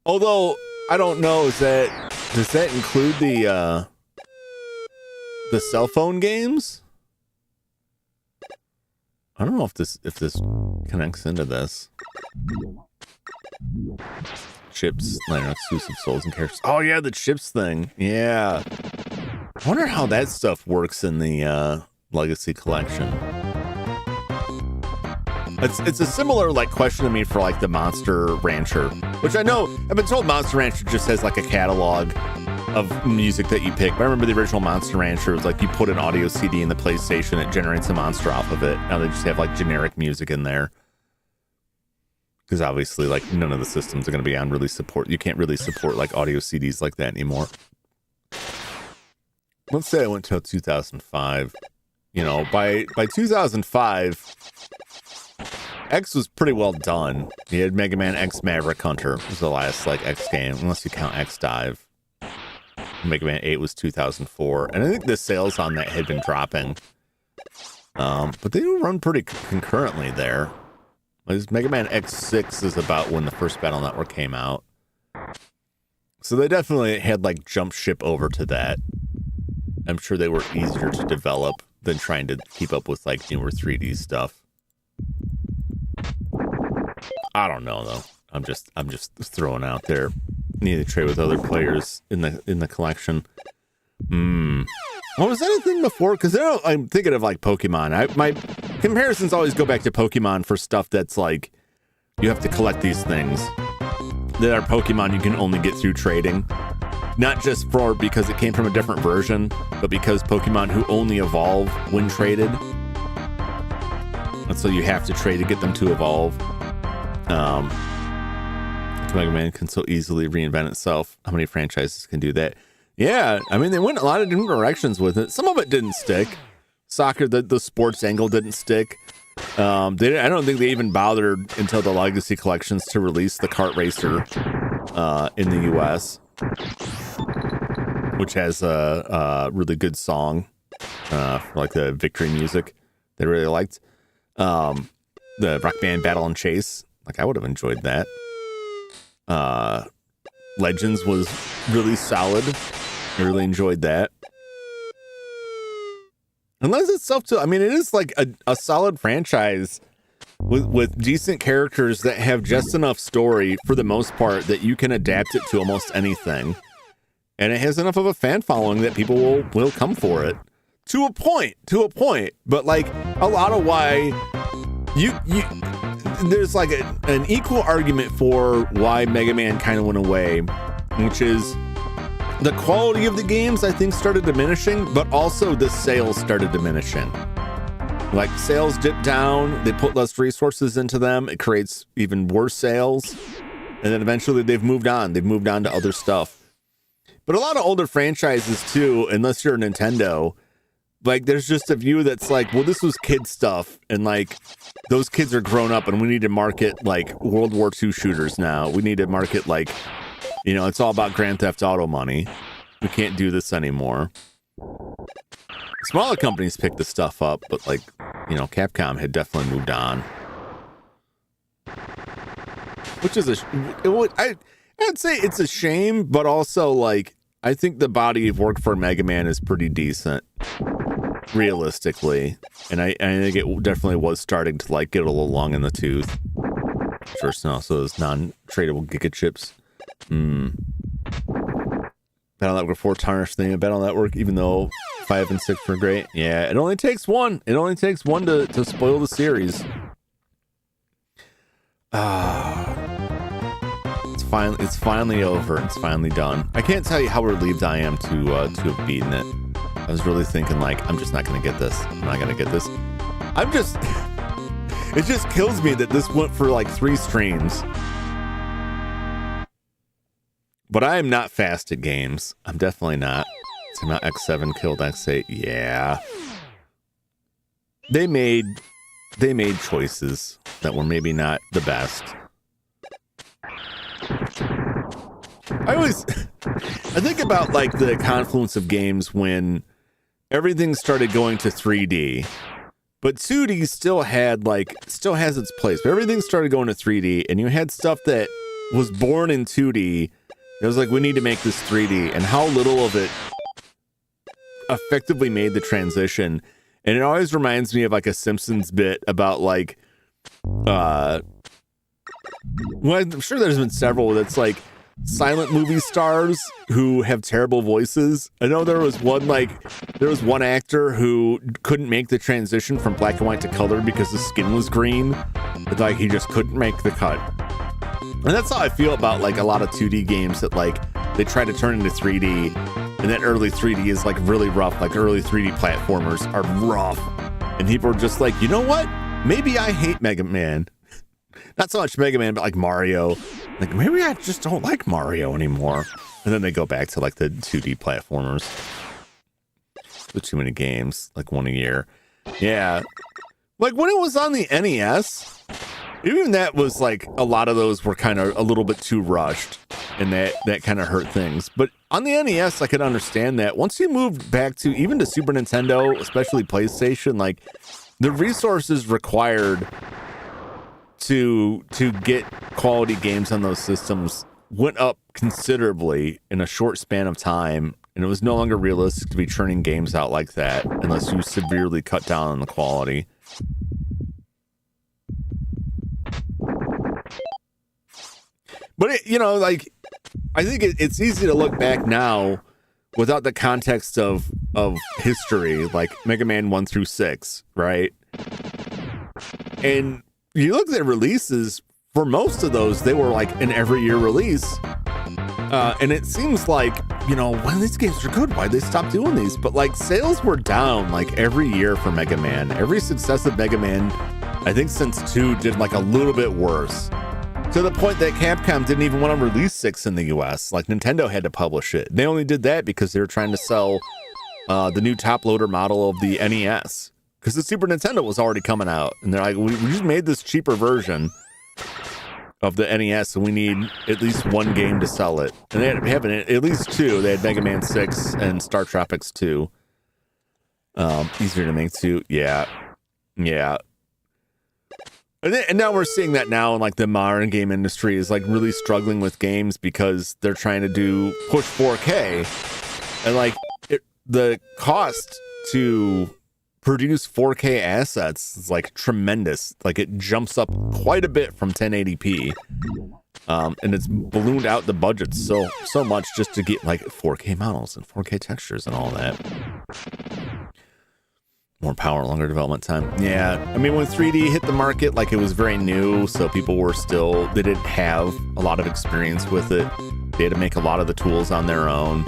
Although I don't know, does that include the cell phone games? I don't know if this connects into this. Chips, like exclusive souls and characters. Oh yeah, the chips thing. Yeah. I wonder how that stuff works in the Legacy Collection. It's a similar like question to me for like the Monster Rancher, which I know I've been told Monster Rancher just has like a catalog of music that you pick. But I remember the original Monster Rancher was like you put an audio CD in the PlayStation, it generates a monster off of it. Now they just have like generic music in there. Because obviously like none of the systems are going to be on really support. You can't really support like audio CDs like that anymore. Let's say I went till 2005. You know, by 2005, X was pretty well done. You had Mega Man X Maverick Hunter was the last like X game, unless you count X Dive. Mega Man 8 was 2004, and I think the sales on that had been dropping. But they do run pretty concurrently there. Mega Man X6 is about when the first Battle Network came out. So they definitely had like jump ship over to that. I'm sure they were easier to develop than trying to keep up with like newer 3D stuff. I don't know though. I'm just throwing out there. Need to trade with other players in the collection. Well, was anything before? Because I'm thinking of like Pokemon. My comparisons always go back to Pokemon for stuff that's like you have to collect these things that are Pokemon you can only get through trading. Not just because it came from a different version, but because Pokemon who only evolve when traded. And so you have to trade to get them to evolve. Mega Man can so easily reinvent itself. How many franchises can do that? Yeah, I mean, they went a lot of different directions with it. Some of it didn't stick. Soccer, the sports angle didn't stick. I don't think they even bothered until the Legacy Collections to release the Kart Racer in the US, which has a really good song for like the victory music that I really liked. The Rock Band Battle and Chase, like I would have enjoyed that. Legends was really solid. I really enjoyed that. And lends itself to, I mean, it is like a solid franchise with decent characters that have just enough story for the most part that you can adapt it to almost anything. And it has enough of a fan following that people will come for it. To a point. But like a lot of why there's like an equal argument for why Mega Man kind of went away, which is the quality of the games, I think, started diminishing, but also the sales started diminishing. Like, sales dipped down, they put less resources into them, it creates even worse sales, and then eventually they've moved on. They've moved on to other stuff. But a lot of older franchises, too, unless you're Nintendo, like, there's just a view that's like, well, this was kid stuff, and, like, those kids are grown up, and we need to market, like, World War II shooters now. We need to market, like, you know, it's all about Grand Theft Auto money. We can't do this anymore. Smaller companies pick the stuff up, but like, you know, Capcom had definitely moved on. Which is I'd say it's a shame, but also like, I think the body of work for Mega Man is pretty decent, realistically. And I think it definitely was starting to like get a little long in the tooth. First, and also those non-tradable Giga chips. Battle Network 4 tarnished the name of Battle Network, even though 5 and 6 were great. Yeah, it only takes one. It only takes one to spoil the series. It's finally over. It's finally done. I can't tell you how relieved I am to have beaten it. I was really thinking like, I'm just not gonna get this. I'm not gonna get this. It just kills me that this went for like 3 streams. But I am not fast at games. I'm definitely not. So now X7 killed X8. Yeah. They made choices that were maybe not the best. I think about like the confluence of games when everything started going to 3D, but 2D still has its place. But everything started going to 3D, and you had stuff that was born in 2D. It was like, we need to make this 3D, and how little of it effectively made the transition. And it always reminds me of like a Simpsons bit about like, well, I'm sure there's been several that's like silent movie stars who have terrible voices. I know there was one actor who couldn't make the transition from black and white to color because his skin was green. But like he just couldn't make the cut. And that's how I feel about like a lot of 2D games that like they try to turn into 3D, and that early 3D is like really rough. Like early 3D platformers are rough, and people are just like, you know what? Maybe I hate Mega Man. Not so much Mega Man, but like Mario. Like maybe I just don't like Mario anymore. And then they go back to like the 2D platformers. With too many games, like one a year. Yeah. Like when it was on the NES, even that was like a lot of those were kind of a little bit too rushed, and that kind of hurt things. But on the NES, I could understand that. Once you moved back to even to Super Nintendo, especially PlayStation, like the resources required to get quality games on those systems went up considerably in a short span of time, and it was no longer realistic to be churning games out like that unless you severely cut down on the quality. But I think it's easy to look back now without the context of history, like Mega Man 1 through 6, right? And you look at releases, for most of those, they were like an every year release. And it seems like, when these games are good, why'd they stop doing these? But like sales were down like every year for Mega Man. Every successive Mega Man, I think since 2, did like a little bit worse. To the point that Capcom didn't even want to release 6 in the US. Like Nintendo had to publish it. They only did that because they were trying to sell the new top loader model of the NES. Because the Super Nintendo was already coming out. And they're like, we just made this cheaper version of the NES, and we need at least one game to sell it. And they had having at least 2. They had Mega Man 6 and Star Tropics 2. Easier to make 2. Yeah. And now we're seeing that now in like the modern game industry is like really struggling with games because they're trying to push 4K, and like the cost to produce 4K assets is like tremendous. Like it jumps up quite a bit from 1080p, and it's ballooned out the budget so much just to get like 4K models and 4K textures and all that. More power, longer development time. Yeah, I mean, when 3D hit the market, like it was very new, so people were they didn't have a lot of experience with it. They had to make a lot of the tools on their own.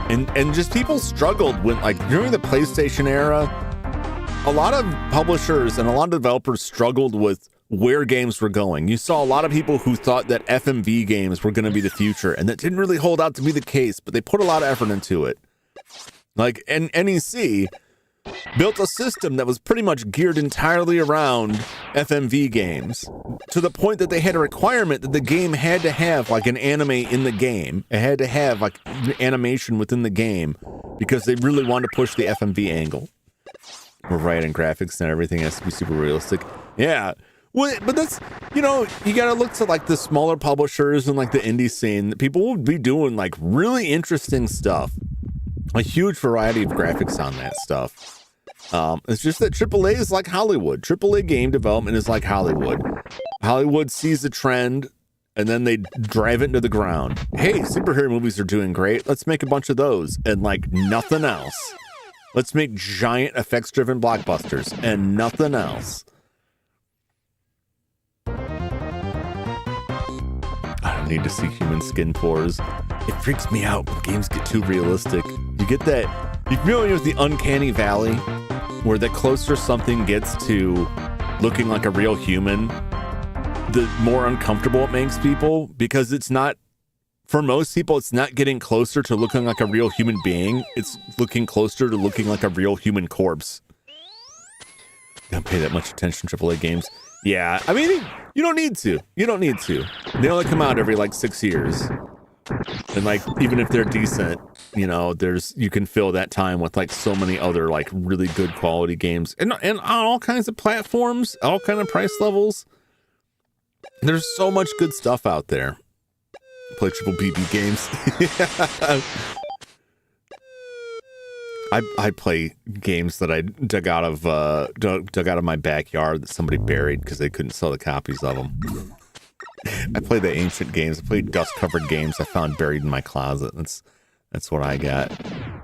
And just people struggled when, like, during the PlayStation era, a lot of publishers and a lot of developers struggled with where games were going. You saw a lot of people who thought that FMV games were going to be the future, and that didn't really hold out to be the case, but they put a lot of effort into it. Like, NEC built a system that was pretty much geared entirely around FMV games, to the point that they had a requirement that the game had to have like an anime in the game. It had to have like animation within the game because they really wanted to push the FMV angle. We're right in graphics and everything has to be super realistic. Yeah. Well, but that's, you gotta look to like the smaller publishers and like the indie scene. People will be doing like really interesting stuff. A huge variety of graphics on that stuff. It's just that AAA is like Hollywood. AAA game development is like Hollywood. Hollywood sees a trend and then they drive it into the ground. Hey, superhero movies are doing great. Let's make a bunch of those and like nothing else. Let's make giant effects-driven blockbusters and nothing else. I don't need to see human skin pores. It freaks me out when games get too realistic. You get that, you familiar with the uncanny valley, where the closer something gets to looking like a real human, the more uncomfortable it makes people, because it's not, for most people, it's not getting closer to looking like a real human being. It's looking closer to looking like a real human corpse. Don't pay that much attention to AAA games. Yeah, I mean, you don't need to. You don't need to. They only come out every like 6 years. And like, even if they're decent, you know, you can fill that time with like so many other like really good quality games and on all kinds of platforms, all kind of price levels. There's so much good stuff out there. Play triple BB games. I play games that I dug out of my backyard that somebody buried because they couldn't sell the copies of them. I play the ancient games. I play dust-covered games I found buried in my closet. That's what I got.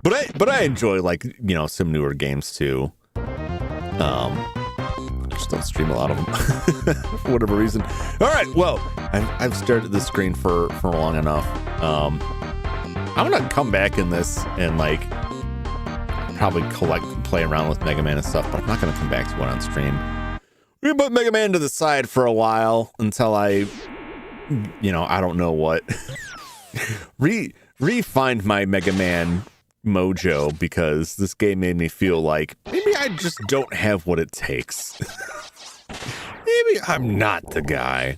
But I enjoy, like, you know, some newer games too. I just don't stream a lot of them for whatever reason. All right, well, I've stared at this screen for long enough. I'm gonna come back in this and like probably play around with Mega Man and stuff, but I'm not gonna come back to it on stream. We're gonna put Mega Man to the side for a while until I don't know what. Re-find my Mega Man mojo, because this game made me feel like maybe I just don't have what it takes. Maybe I'm not the guy.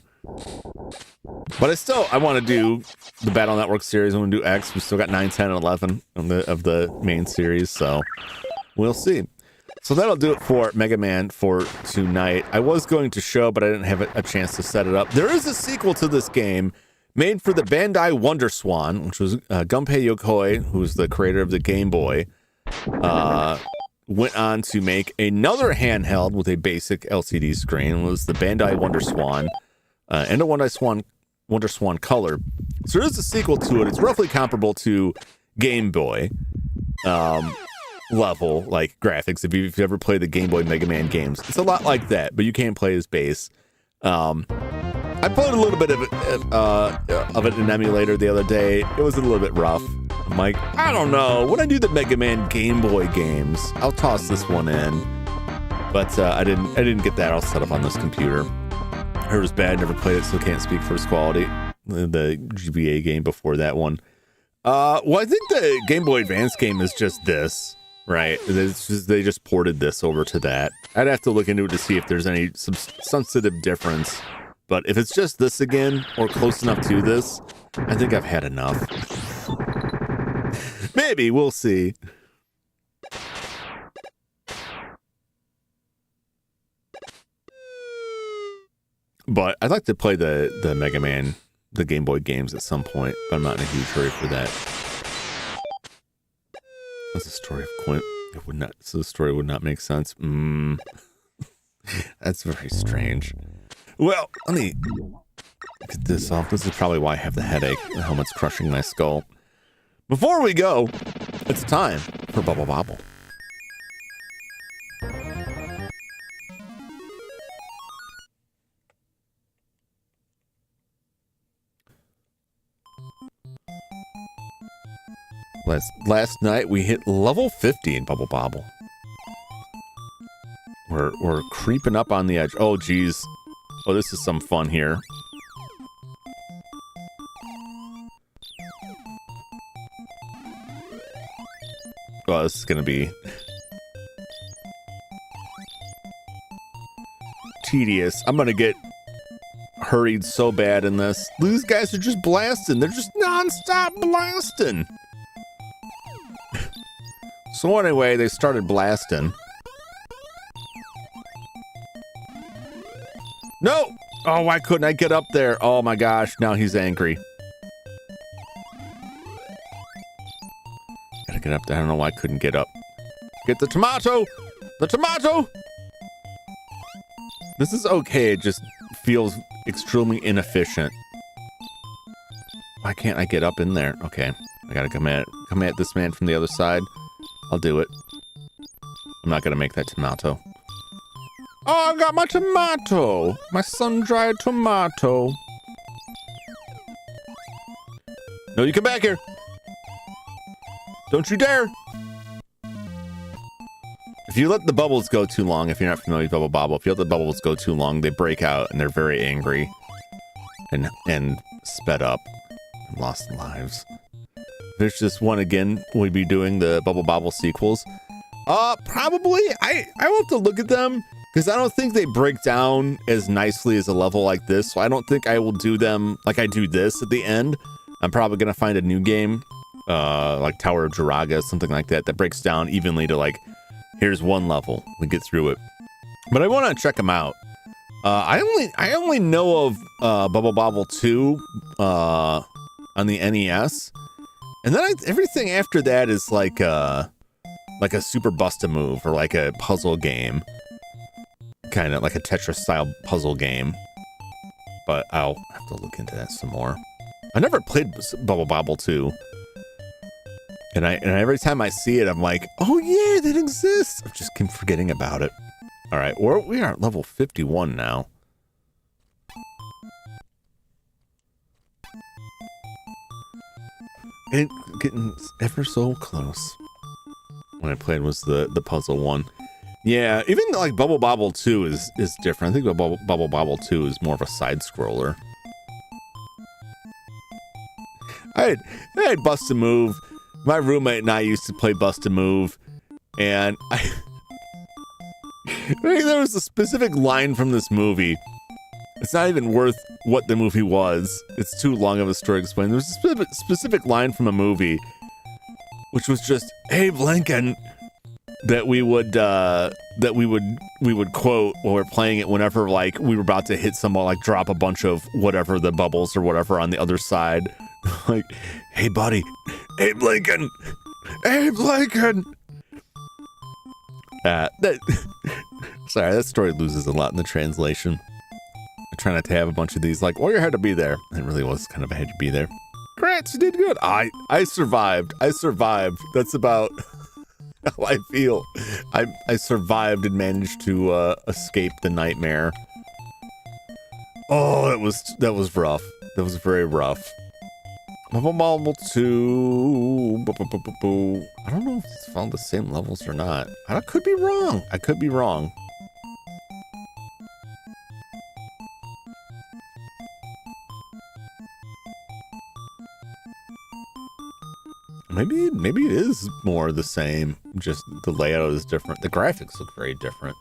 But I want to do the Battle Network series. I want to do X. We still got 9, 10, and 11 of the main series, so we'll see. So that'll do it for Mega Man for tonight. I was going to show, but I didn't have a chance to set it up. There is a sequel to this game made for the Bandai Wonder Swan, which was Gunpei Yokoi, who's the creator of the Game Boy, went on to make another handheld with a basic LCD screen. It was the Bandai Wonder Swan and a Wonder Swan Color. So there is a sequel to it. It's roughly comparable to Game Boy level, like graphics. If you've ever played the Game Boy Mega Man games, it's a lot like that, but you can't play as base. I played a little bit of it in an emulator the other day. It was a little bit rough. I'm like, I don't know. When I do the Mega Man Game Boy games, I'll toss this one in. But I didn't get that all set up on this computer. I heard it was bad. Never played it, so can't speak for its quality. The GBA game before that one. Well, I think the Game Boy Advance game is just this, right? They just ported this over to that. I'd have to look into it to see if there's any substantive difference. But if it's just this again, or close enough to this, I think I've had enough. Maybe, we'll see. But I'd like to play the Mega Man, the Game Boy games at some point, but I'm not in a huge hurry for that. That's a story of coin. So the story would not make sense. That's very strange. Well, let me get this off. This is probably why I have the headache. The helmet's crushing my skull. Before we go, it's time for Bubble Bobble. Last night we hit level 50 in Bubble Bobble. We're creeping up on the edge. Oh, geez. Oh, this is some fun here. Oh, this is gonna be tedious. I'm gonna get hurried so bad in this. These guys are just blasting. They're just non-stop blasting. So anyway, they started blasting. No! Oh, why couldn't I get up there? Oh my gosh, now he's angry. Gotta get up there. I don't know why I couldn't get up. Get the tomato! The tomato! This is okay, it just feels extremely inefficient. Why can't I get up in there? Okay, I gotta come at this man from the other side. I'll do it. I'm not gonna make that tomato. Oh, I got my tomato! My sun-dried tomato. No, you come back here! Don't you dare! If you let the bubbles go too long, if you're not familiar with Bubble Bobble, if you let the bubbles go too long, they break out and they're very angry. And sped up. And lost lives. There's just one again. We'll be doing the Bubble Bobble sequels. Probably. I will have to look at them, because I don't think they break down as nicely as a level like this. So I don't think I will do them like I do this at the end. I'm probably gonna find a new game, like Tower of Jiraga, something like that, that breaks down evenly to like, here's one level, we get through it. But I want to check them out. I only know of Bubble Bobble 2 on the NES, and then everything after that is like a Super Bust-A-Move or like a puzzle game, kind of like a Tetris style puzzle game. But I'll have to look into that some more. I never played Bubble Bobble 2. And every time I see it, I'm like, oh yeah, that exists. I just keep forgetting about it. All right, we are at level 51 now. And getting ever so close. When I played was the puzzle one. Yeah, even like Bubble Bobble 2 is different. I think Bubble Bobble 2 is more of a side scroller. I had Bust-A-Move. My roommate and I used to play Bust-A-Move, and I think there was a specific line from this movie. It's not even worth what the movie was. It's too long of a story to explain. There was a specific line from a movie, which was just Abe Lincoln, that we would quote while we're playing it whenever like we were about to hit someone, like drop a bunch of whatever, the bubbles or whatever on the other side. Like, hey buddy, Abe Lincoln, Abe Lincoln. Sorry, that story loses a lot in the translation. I try not to have a bunch of these like, well, you had to be there. It really was kind of a had to be there. Congrats, you did good. I survived. That's about how I feel. I survived and managed to escape the nightmare. Oh, that was rough. That was very rough. Bubble Bobble 2. I don't know if it's found the same levels or not. I could be wrong. Maybe it is more the same. Just the layout is different. The graphics look very different.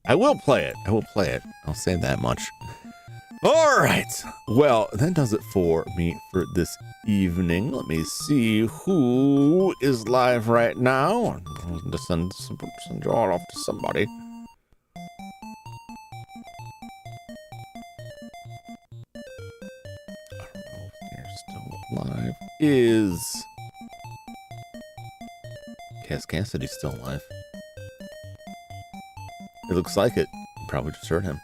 I will play it. I'll say that much. All right. Well, that does it for me for this evening. Let me see who is live right now. I'm going to send you all off to somebody. I don't know if they're still live. Is Cass Cassidy still alive? It looks like it. You probably just heard him.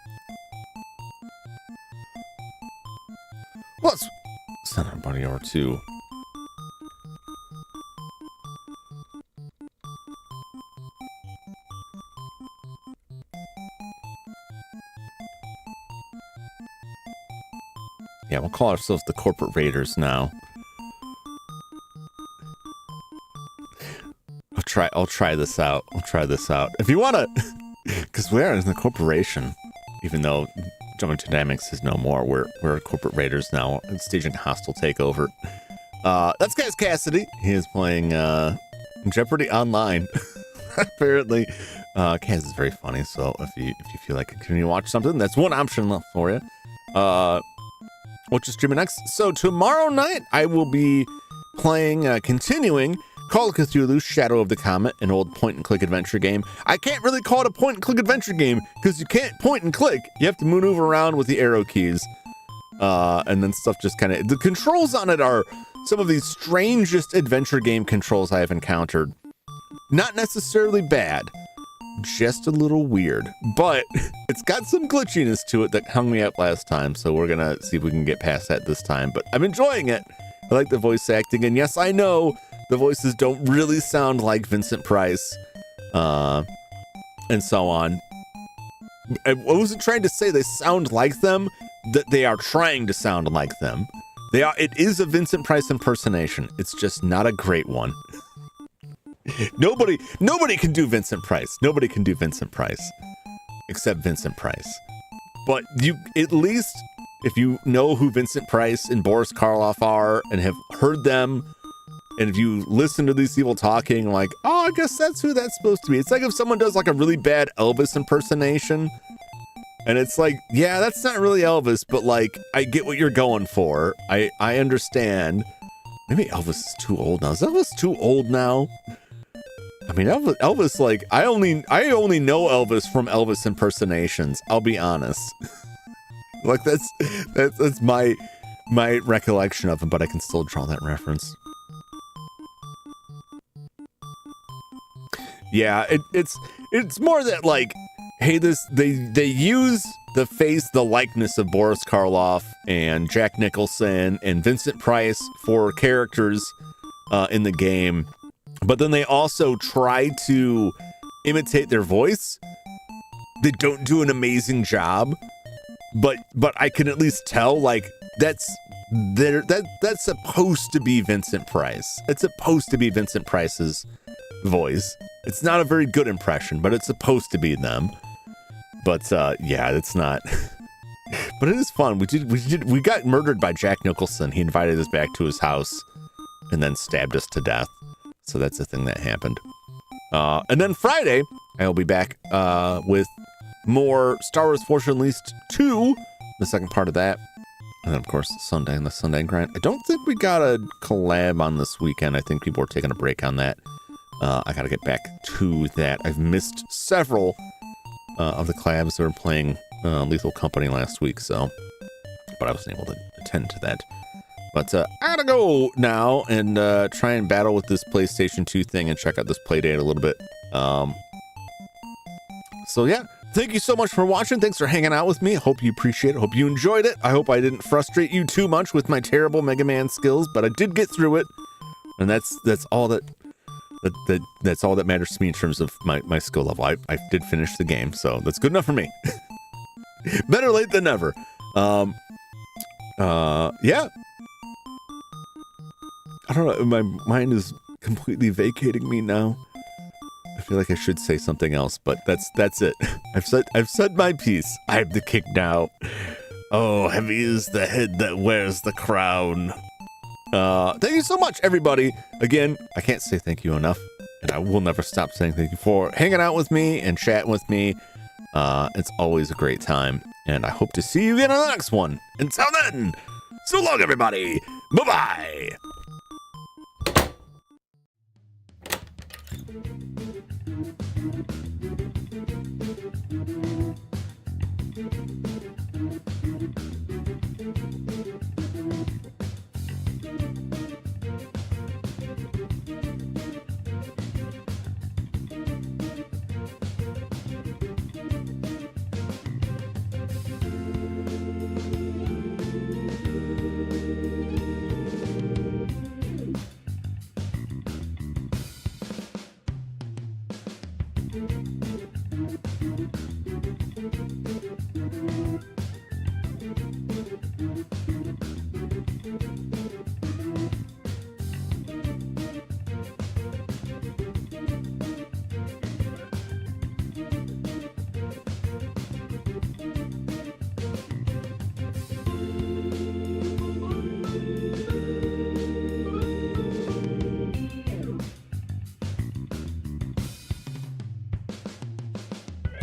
Let's send our buddy over to yeah, we'll call ourselves the Corporate Raiders now. I'll try this out. If you wanna, because we are in the corporation, even though Jumington Dynamics is no more. We're Corporate Raiders now, staging a hostile takeover. That's Cass Cassidy. He is playing Jeopardy Online. Apparently, Cass is very funny. So if you feel like continuing to watch something, that's one option left for you. What you streaming next? So tomorrow night I will be playing, continuing Call of Cthulhu: Shadow of the Comet, an old point-and-click adventure game. I can't really call it a point-and-click adventure game because you can't point and click. You have to maneuver around with the arrow keys. And then stuff just kind of... The controls on it are some of the strangest adventure game controls I have encountered. Not necessarily bad, just a little weird. But it's got some glitchiness to it that hung me up last time, so we're going to see if we can get past that this time. But I'm enjoying it. I like the voice acting, and yes, I know the voices don't really sound like Vincent Price, and so on. I wasn't trying to say they sound like them, that they are trying to sound like them. It is a Vincent Price impersonation. It's just not a great one. Nobody can do Vincent Price. Nobody can do Vincent Price except Vincent Price. But you, at least if you know who Vincent Price and Boris Karloff are and have heard them, and if you listen to these people talking, like, oh, I guess that's who that's supposed to be. It's like if someone does like a really bad Elvis impersonation, And it's like, yeah, that's not really Elvis, but like, I get what you're going for. I understand. Maybe Elvis is too old now. Is Elvis too old now? I mean, Elvis, like, I only know Elvis from Elvis impersonations. I'll be honest. Like, that's my recollection of him, but I can still draw that reference. Yeah, it's more that, like, hey, they use the likeness of Boris Karloff and Jack Nicholson and Vincent Price for characters in the game, but then they also try to imitate their voice. They don't do an amazing job, but I can at least tell, like, that's supposed to be Vincent Price. It's supposed to be Vincent Price's voice. It's not a very good impression, but it's supposed to be them. But yeah, it's not. But it is fun. We got murdered by Jack Nicholson. He invited us back to his house and then stabbed us to death. So that's the thing that happened. And then Friday, I'll be back with more Star Wars Force Unleashed 2, the second part of that. And then, of course, Sunday and the Sunday grind. I don't think we got a collab on this weekend. I think people are taking a break on that. I got to get back to that. I've missed several of the collabs that were playing Lethal Company last week, so, but I wasn't able to attend to that. But I gotta go now and try and battle with this PlayStation 2 thing and check out this Playdate a little bit. So yeah, thank you so much for watching. Thanks for hanging out with me. I hope you appreciate it. Hope you enjoyed it. I hope I didn't frustrate you too much with my terrible Mega Man skills, but I did get through it, and that's all that's all that matters to me in terms of my skill level. I did finish the game, so that's good enough for me. Better late than never. Yeah. I don't know, my mind is completely vacating me now. I feel like I should say something else, but that's it. I've said my piece. I have the kick now. Oh, heavy is the head that wears the crown. Thank you so much, everybody. Again, I can't say thank you enough, and I will never stop saying thank you for hanging out with me and chatting with me. It's always a great time, and I hope to see you again on the next one. Until then, so long, everybody. Bye-bye.